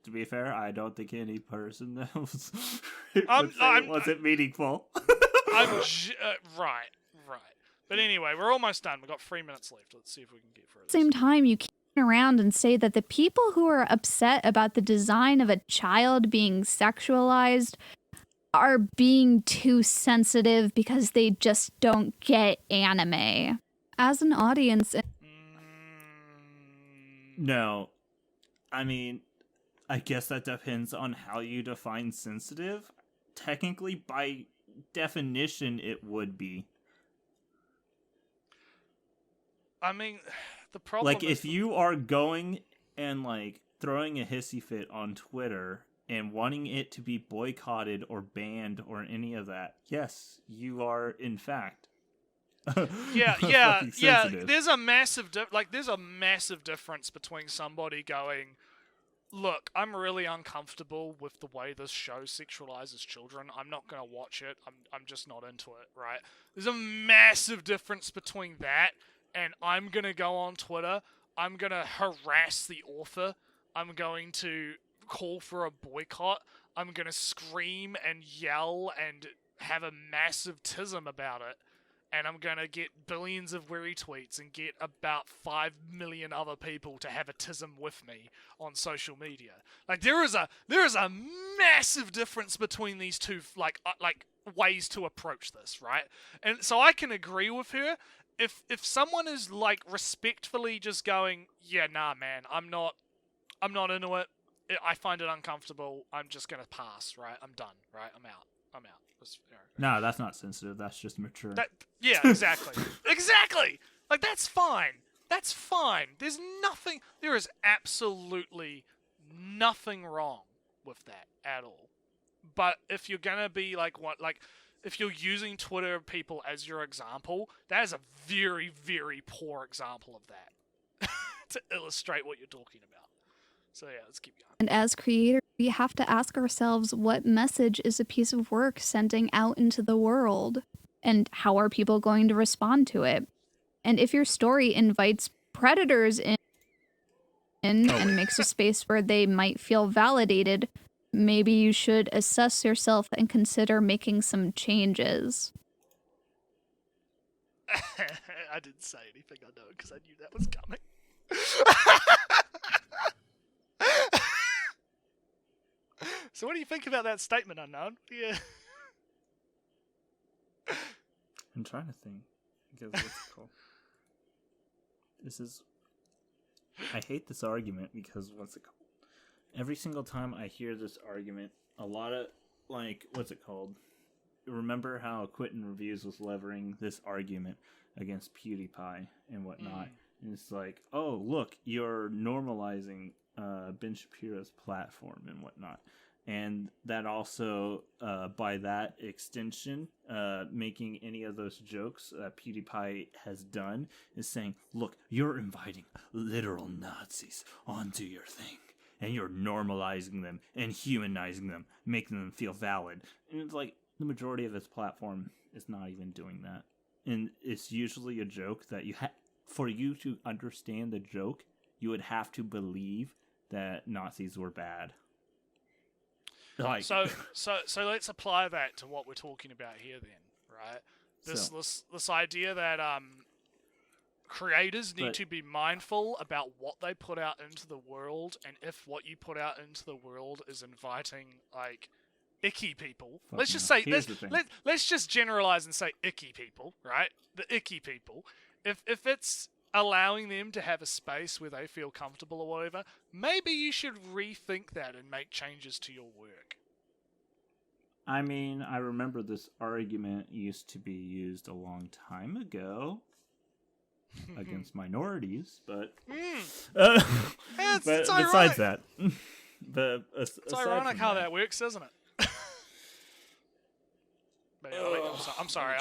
To be fair, I don't think any person knows wasn't meaningful. Right. But anyway, we're almost done. We've got 3 minutes left. Let's see if we can get through at the same time, you can't turn around and say that the people who are upset about the design of a child being sexualized are being too sensitive because they just don't get anime. As an audience... No. I mean, I guess that depends on how you define sensitive. Technically, by definition, it would be. I mean, the problem like, is... if you are going and, like, throwing a hissy fit on Twitter and wanting it to be boycotted or banned or any of that, yes, you are, in fact, yeah. sensitive. There's a massive difference between somebody going, look, I'm really uncomfortable with the way this show sexualizes children. I'm not going to watch it. I'm just not into it, right? There's a massive difference between that and I'm going to go on Twitter. I'm going to harass the author. I'm going to call for a boycott. I'm going to scream and yell and have a massive tism about it. And I'm going to get billions of retweets and get about 5 million other people to have a tism with me on social media. Like, there is a massive difference between these two, like ways to approach this, right? And so I can agree with her. If someone is, like, respectfully just going, yeah, nah, man, I'm not into it. I find it uncomfortable. I'm just going to pass, right? I'm done, right? I'm out. No, that's not sensitive. That's just mature. Yeah, exactly. Exactly! Like, that's fine. That's fine. There is absolutely nothing wrong with that at all. But if you're gonna be if you're using Twitter people as your example, that is a very, very poor example of that to illustrate what you're talking about. So yeah, let's keep going. And as creators, we have to ask ourselves, what message is a piece of work sending out into the world? And how are people going to respond to it? And if your story invites predators in and makes a space where they might feel validated, maybe you should assess yourself and consider making some changes. I didn't say anything, I know, because I knew that was coming. So what do you think about that statement, Unknown? Yeah. I'm trying to think. Because what's it called? I hate this argument because what's it called? Every single time I hear this argument, a lot of, what's it called? Remember how Quentin Reviews was levering this argument against PewDiePie and whatnot? And it's like, oh, look, you're normalizing Ben Shapiro's platform and whatnot. And that also, by that extension, making any of those jokes PewDiePie has done is saying, look, you're inviting literal Nazis onto your thing. And you're normalizing them and humanizing them, making them feel valid. And it's like, the majority of his platform is not even doing that. And it's usually a joke that for you to understand the joke, you would have to believe that Nazis were bad. So let's apply that to what we're talking about here then, right? This idea that creators need to be mindful about what they put out into the world, and if what you put out into the world is inviting icky people. Let's just say let's just generalize and say icky people, right? The icky people. If it's allowing them to have a space where they feel comfortable or whatever, maybe you should rethink that and make changes to your work. I mean, I remember this argument used to be used a long time ago against minorities, but but besides that, it's ironic how that works, isn't it? But yeah, I'm sorry.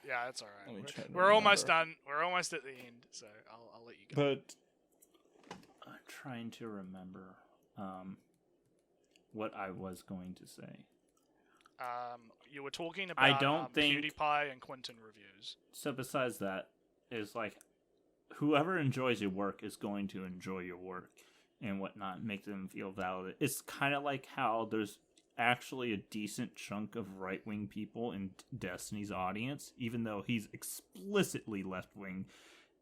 Yeah, that's all right. We're almost done. We're almost at the end, so I'll let you go. But I'm trying to remember what I was going to say. You were talking about PewDiePie and Quentin Reviews. So besides that, is like whoever enjoys your work is going to enjoy your work and whatnot, make them feel valid. It's kind of like how there's actually a decent chunk of right-wing people in Destiny's audience, even though he's explicitly left-wing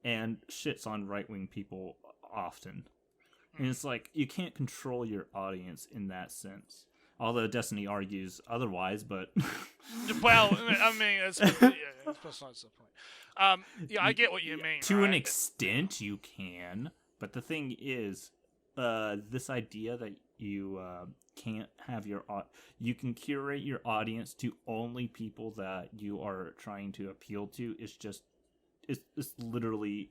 and shits on right-wing people often. And it's like, you can't control your audience in that sense. Although Destiny argues otherwise, but... Well, I mean, that's not the point. Yeah, I get what you mean. To an extent, you can. But the thing is, this idea that you can't have you can curate your audience to only people that you are trying to appeal to is just it's literally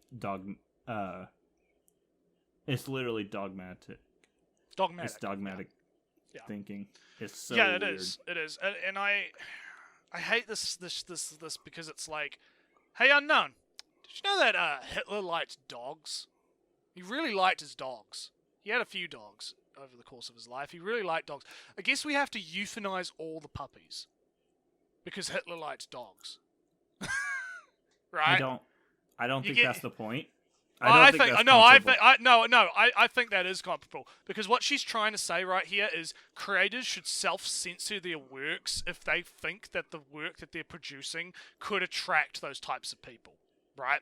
it's literally dogmatic. It's dogmatic thinking. It's so it weird. It is, and I hate this because it's like, hey, Unknown, did you know that Hitler liked dogs? He really liked his dogs. He had a few dogs over the course of his life. He really liked dogs. I guess we have to euthanize all the puppies because Hitler liked dogs. Right? I don't think that's the point. I think that is comparable because what she's trying to say right here is creators should self-censor their works if they think that the work that they're producing could attract those types of people, right?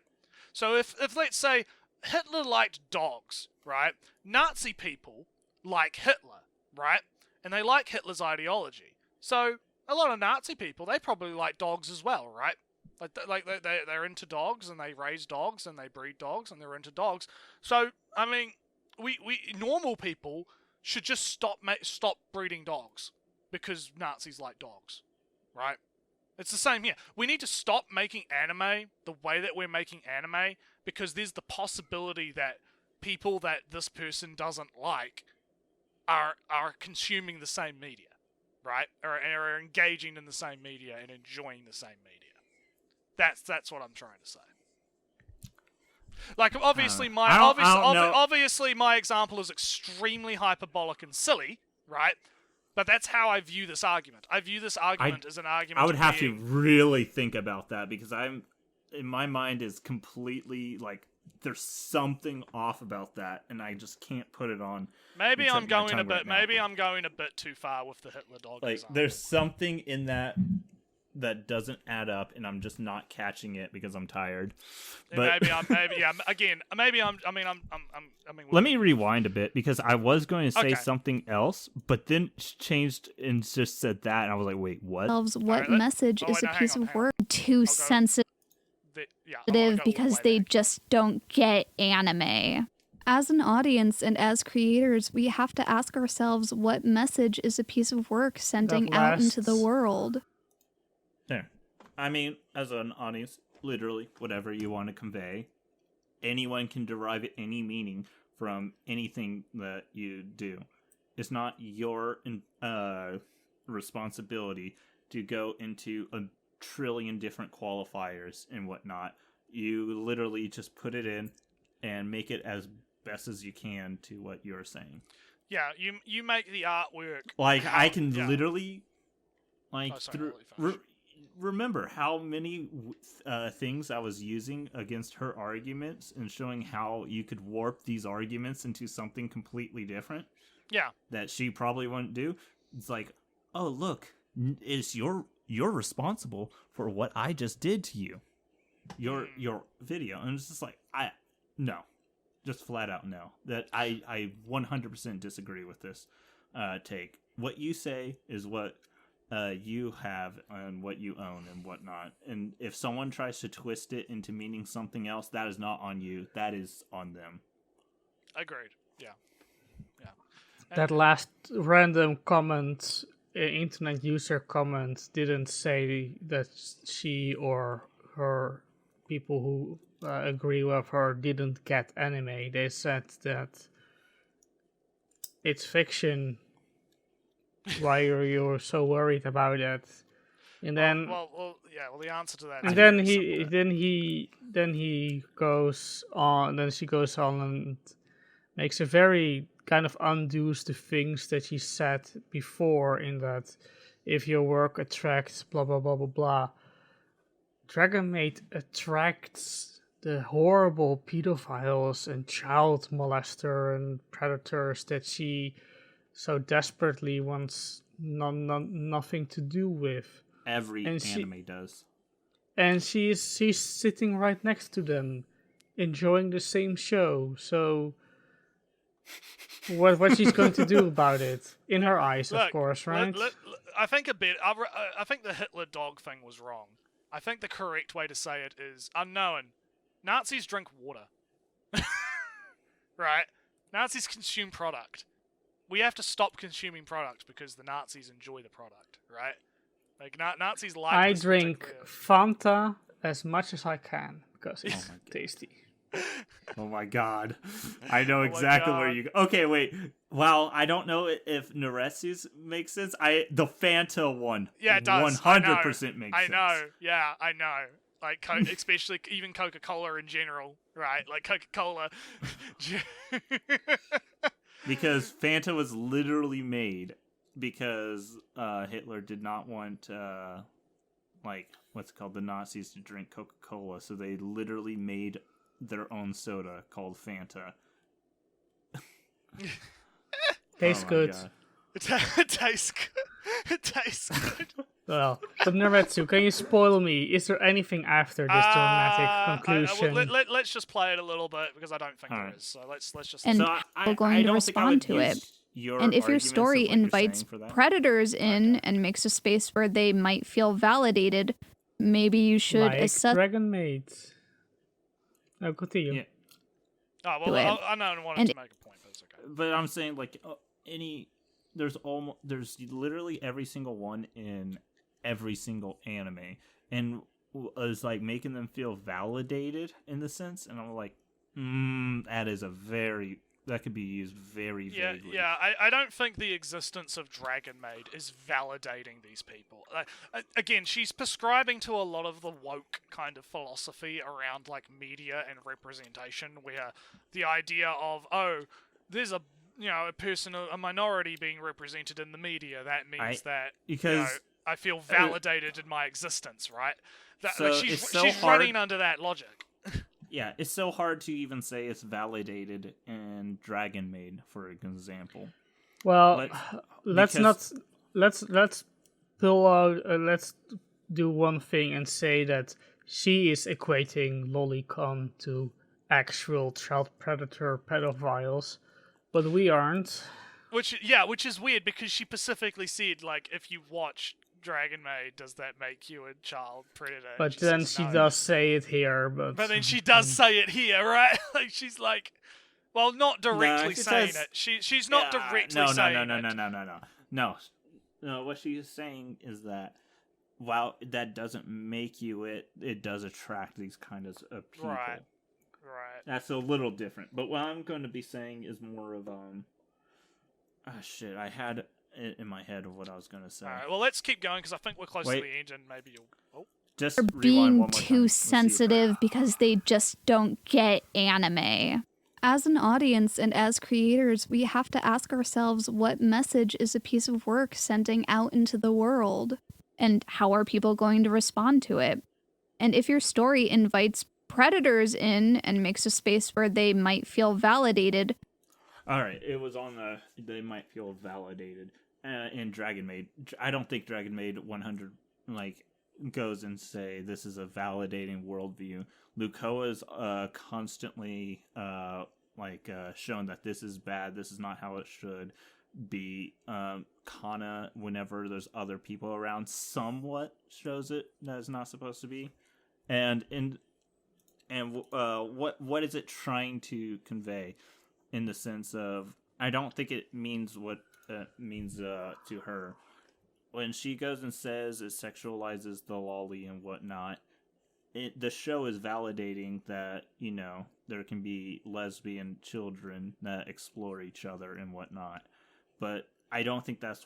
So if let's say Hitler liked dogs, right? Nazi people like Hitler, right? And they like Hitler's ideology. So a lot of Nazi people, they probably like dogs as well, right? They're into dogs and they raise dogs and they breed dogs and they're into dogs. So I mean, we normal people should just stop breeding dogs because Nazis like dogs. right? It's the same here. We need to stop making anime the way that we're making anime because there's the possibility that people that this person doesn't like are consuming the same media, right? Or are engaging in the same media and enjoying the same media. That's what I'm trying to say. Like obviously obviously my example is extremely hyperbolic and silly, right? But that's how I view this argument. I view this argument as an argument. I would have being... to really think about that because in my mind is completely like there's something off about that, and I just can't put it on. Maybe I'm going a bit. Maybe I'm going a bit too far with the Hitler dog. Like example. there's something in that doesn't add up, and I'm just not catching it because I'm tired. But let me rewind a bit because I was going to say something else, but then changed and just said that, and I was like, wait, what? What message is a piece of work too sensitive because they just don't get anime? As an audience and as creators, we have to ask ourselves what message is a piece of work sending out into the world. There. I mean, as an audience, literally, whatever you want to convey, anyone can derive any meaning from anything that you do. It's not your responsibility to go into a trillion different qualifiers and whatnot. You literally just put it in and make it as best as you can to what you're saying. Yeah, you make the artwork. Like, I can literally, like, remember how many things I was using against her arguments and showing how you could warp these arguments into something completely different? Yeah. That she probably wouldn't do. It's like, oh, look, you're responsible for what I just did to you. Your video. And it's just like, no. Just flat out no. That I 100% disagree with this take. What you say is what you have and what you own and whatnot. And if someone tries to twist it into meaning something else, that is not on you. That is on them. Agreed. Yeah. That last random comment, internet user comment, didn't say that she or her people who agree with her didn't get anime. They said that it's fiction. Why are you so worried about it? And then, well, the answer to that. And then he goes on. Then she goes on and makes a very kind of undoes the things that he said before. In that, if your work attracts blah blah blah blah blah, Dragon Maid attracts the horrible pedophiles and child molester and predators that she so desperately wants nothing to do with. Every anime does. And she's sitting right next to them, enjoying the same show. So, what she's going to do about it? In her eyes, of course, right? I think I think the Hitler dog thing was wrong. I think the correct way to say it is unknown. Nazis drink water. Right? Nazis consume product. We have to stop consuming product because the Nazis enjoy the product, right? Like Nazis like. I drink Fanta as much as I can because it's tasty. Oh my god! I know exactly where you go. Okay, wait. Wow, I don't know if Naretsu's makes sense. The Fanta one. Yeah, it does. 100% makes sense. I know. Yeah, I know. Like especially even Coca-Cola in general, right? Like Coca-Cola. Because Fanta was literally made because Hitler did not want the Nazis to drink Coca-Cola, so they literally made their own soda called Fanta. Tastes good. It tastes good. It tastes good. Well, but Naretsu, can you spoil me? Is there anything after this dramatic conclusion? Let's just play it a little bit because I don't think there is. So let's just. And we're going to respond to it. And if your story invites predators in and makes a space where they might feel validated, maybe you should assess. Dragon Maid. No, continue. Yeah. Oh well, I know I wanted to make a point, but it's okay. But I'm saying there's literally every single one in every single anime, and is like making them feel validated in the sense. And I'm like, that could be used very vaguely. Yeah. I don't think the existence of Dragon Maid is validating these people. Again, she's prescribing to a lot of the woke kind of philosophy around like media and representation, where the idea of there's a person, a minority being represented in the media, that means I feel validated in my existence, right? She's running under that logic. Yeah, it's so hard to even say it's validated in Dragon Maid, for example. Well, let's do one thing and say that she is equating lolicon to actual child predator pedophiles, but we aren't. Which is weird because she specifically said, like, if you watch Dragon Maid, does that make you a child predator? But then she does say it here. But then she does say it here, right? Like she's like, well, not directly saying it. She's not directly saying it. No. What she is saying is that while that doesn't make you it does attract these kinds of people. Right. That's a little different. But what I'm going to be saying is more of I had it in my head of what I was going to say. All right, well, let's keep going because I think we're close to the end, and maybe you'll. Just They're rewind being one more too time. sensitive because they just don't get anime. As an audience and as creators, we have to ask ourselves what message is a piece of work sending out into the world, and how are people going to respond to it? And if your story invites predators in and makes a space where they might feel validated. All right, it was on they might feel validated in Dragon Maid. I don't think Dragon Maid 100 goes and say this is a validating worldview. Lukoa's constantly shown that this is bad. This is not how it should be. Kana, whenever there's other people around, somewhat shows it that it's not supposed to be. And what is it trying to convey? In the sense of, I don't think it means what it means to her. When she goes and says it sexualizes the lolly and whatnot, the show is validating that, there can be lesbian children that explore each other and whatnot. But I don't think that's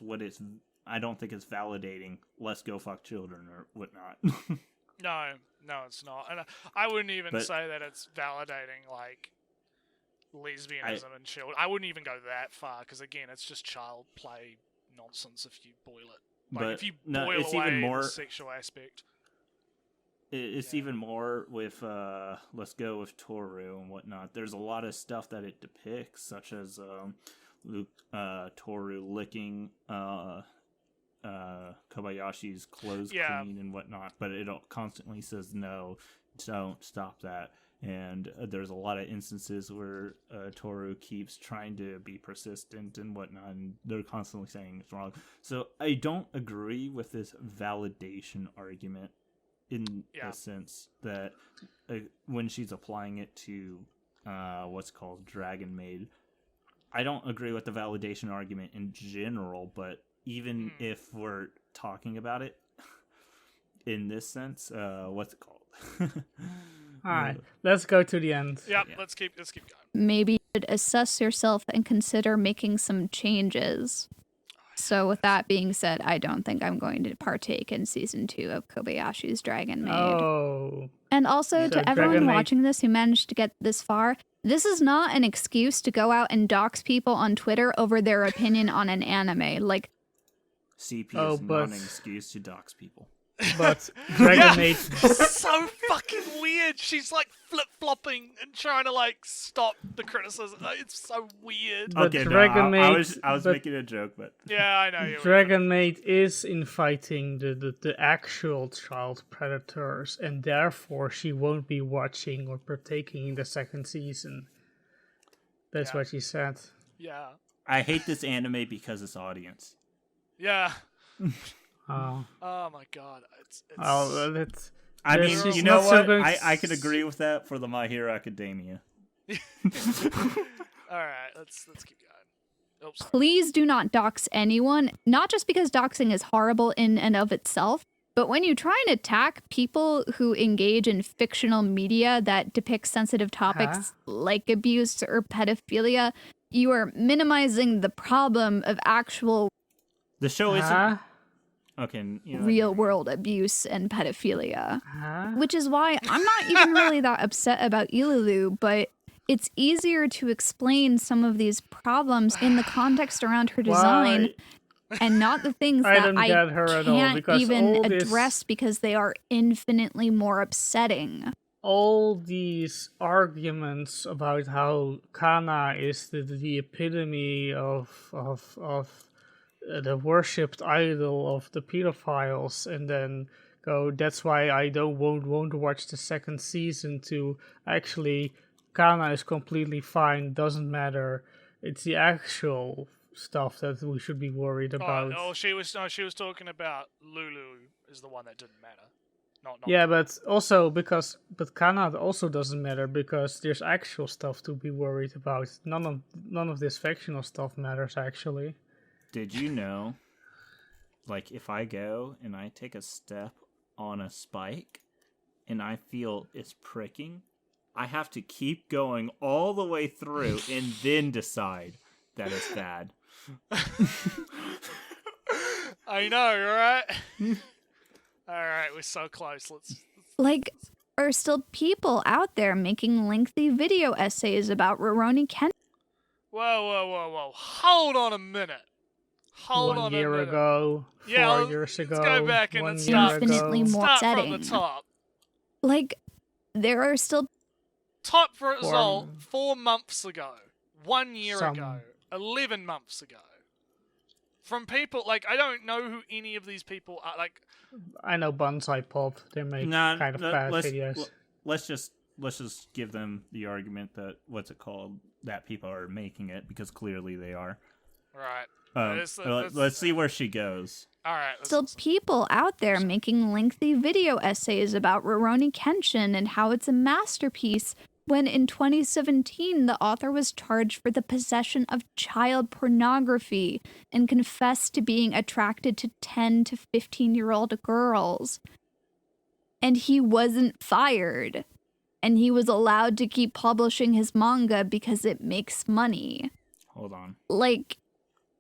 I don't think it's validating, let's go fuck children or whatnot. No, it's not. And I wouldn't even say that it's validating, like, lesbianism and children. I wouldn't even go that far because again, it's just child play nonsense if you boil it. Like if you boil away the sexual aspect. It's even more with let's go with Toru and whatnot. There's a lot of stuff that it depicts, such as Toru licking Kobayashi's clothes clean and whatnot, but it constantly says no, don't stop that. And there's a lot of instances where Toru keeps trying to be persistent and whatnot, and they're constantly saying it's wrong. So I don't agree with this validation argument in the sense that when she's applying it to what's called Dragon Maid, I don't agree with the validation argument in general, but even if we're talking about it in this sense, what's it called? All right, let's go to the end. Yep, yeah. Let's keep going. Maybe you should assess yourself and consider making some changes. So with that being said, I don't think I'm going to partake in season 2 of Kobayashi's Dragon Maid. Oh. And also to everyone watching this who managed to get this far, this is not an excuse to go out and dox people on Twitter over their opinion on an anime. Like, CP is not an excuse to dox people. But Dragon Maid so fucking weird. She's like flip-flopping and trying to like stop the criticism. It's so weird. But okay, Dragon Maid, I was making a joke, but yeah, I know you. Dragon Maid is inviting the actual child predators, and therefore she won't be watching or partaking in the second season. That's what she said. Yeah. I hate this anime because its audience. Yeah. Oh my god. It's I mean, she's you know not what? so I could agree with that for the My Hero Academia. Alright, let's keep going. Oh, sorry. please do not dox anyone, not just because doxing is horrible in and of itself, but when you try and attack people who engage in fictional media that depicts sensitive topics like abuse or pedophilia, you are minimizing the problem of actual The show isn't okay. You know, real world abuse and pedophilia. Huh? Which is why I'm not even really that upset about Ilulu, but it's easier to explain some of these problems in the context around her design and not the things I that don't I get her at all, can't because even all this- address because they are infinitely more upsetting. All these arguments about how Kana is the epitome of the worshipped idol of the pedophiles, and then go, that's why I won't watch the second season, to actually Kana is completely fine, doesn't matter. It's the actual stuff that we should be worried about. She was talking about Lulu is the one that didn't matter. Not Yeah, but also but Kana also doesn't matter because there's actual stuff to be worried about. None of this fictional stuff matters actually. Did you know, like, if I go and I take a step on a spike and I feel it's pricking, I have to keep going all the way through and then decide that it's bad. I know, right? All right, we're so close. Let's. Like, are still people out there making lengthy video essays about Rurouni Kenshin? Whoa! Hold on a minute. Hold on 1 a year minute. ago, 4 Yeah, years ago, let's go back and 1 let's year start. Infinitely ago. more Start from upsetting. the top. Like, there are still Top result Form- 4 months ago, 1 year Some- ago, 11 months ago. From people like I don't know who any of these people are. Like, I know Bonsai Pop. They make kind of bad videos. Let's just give them the argument that that people are making it, because clearly they are. right? Let's see where she goes. All right. still people out there making lengthy video essays about Rurouni Kenshin and how it's a masterpiece, when in 2017 the author was charged for the possession of child pornography and confessed to being attracted to 10 to 15-year-old girls. And he wasn't fired. And he was allowed to keep publishing his manga because it makes money. Hold on. Like,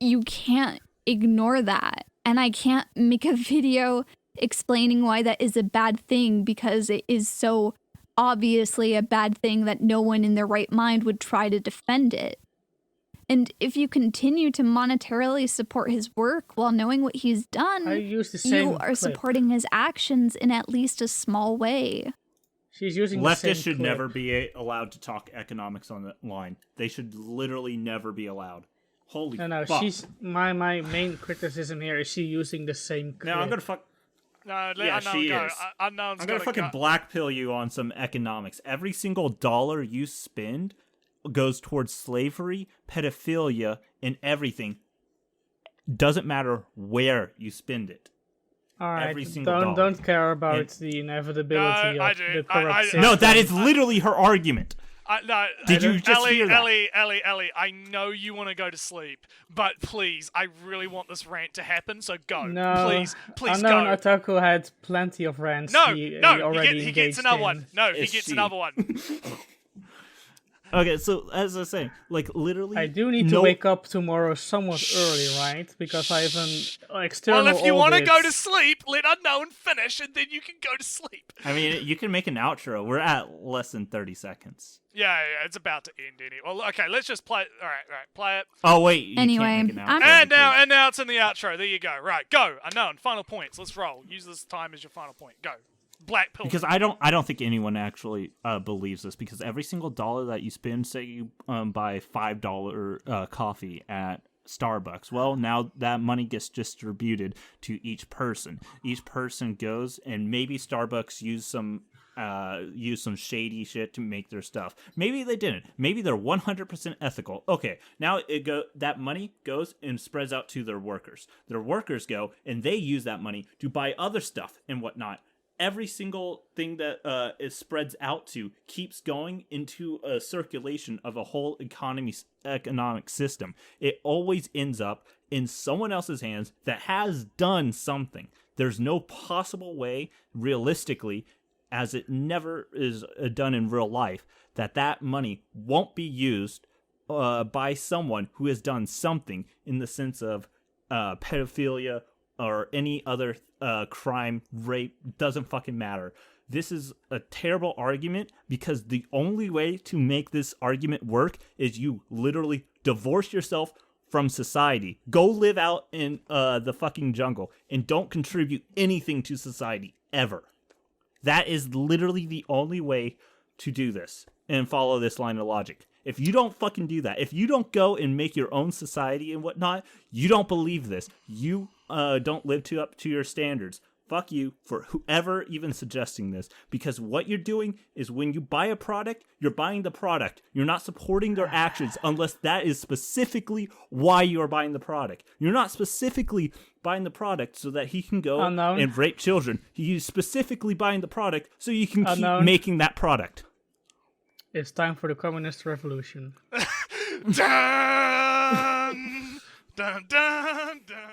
you can't ignore that. And I can't make a video explaining why that is a bad thing because it is so obviously a bad thing that no one in their right mind would try to defend it. And if you continue to monetarily support his work while knowing what he's done, I use the same you are clip. supporting his actions in at least a small way. She's using the same Leftists should clip. never be allowed to talk economics on the line. They should literally never be allowed. Holy No, fuck. she's my main criticism here is she using the same clip. Now I'm gonna fuck. No, let Yeah, unknown she go. is. Unknown's I'm gonna gotta fucking go. blackpill you on some economics. Every single dollar you spend goes towards slavery, pedophilia, and everything. Doesn't matter where you spend it. Alright, every single dollar. don't care about And- the inevitability No, I of do. the corrupt I- system. No, that is literally her argument. No, Did you just Ellie, hear that? Ellie, I know you want to go to sleep, but please, I really want this rant to happen, so go. No, Please Unknown go. Otaku had plenty of rants. No, he no, already he gets engaged another in. one. No, he Is gets she? another one. Okay, so as I was saying, like literally, I do need to no- wake up tomorrow somewhat early, right? Because I have an external Well, if you want to go to audit. sleep, let Unknown finish, and then you can go to sleep. I mean, you can make an outro. We're at less than 30 seconds. Yeah, it's about to end anyway. Well, okay, let's just play. All right, play it. Oh wait, you Anyway, can't make an I'm- outro And because- now it's in the outro. There you go. Right, go. Unknown. Final points. Let's roll. Use this time as your final point. Go. Black pill. Because I don't think anyone actually believes this, because every single dollar that you spend, say you buy $5 coffee at Starbucks, well, now that money gets distributed to each person. Each person goes, and maybe Starbucks use some shady shit to make their stuff. Maybe they didn't. Maybe they're 100% ethical. Okay, now that money goes and spreads out to their workers. Their workers go and they use that money to buy other stuff and whatnot. every single thing that it spreads out to keeps going into a circulation of a whole economic system. It always ends up in someone else's hands that has done something. There's no possible way, realistically, as it never is done in real life, that money won't be used by someone who has done something in the sense of pedophilia or any other crime, rape, doesn't fucking matter. This is a terrible argument because the only way to make this argument work is you literally divorce yourself from society. Go live out in the fucking jungle and don't contribute anything to society ever. That is literally the only way to do this and follow this line of logic. If you don't fucking do that, if you don't go and make your own society and whatnot, you don't believe this. You don't live up to your standards. Fuck you for whoever even suggesting this. Because what you're doing is when you buy a product, you're buying the product. You're not supporting their actions unless that is specifically why you are buying the product. You're not specifically buying the product so that he can go and rape children. He's specifically buying the product so you can keep making that product. It's time for the communist revolution. Dun, dun, dun, dun.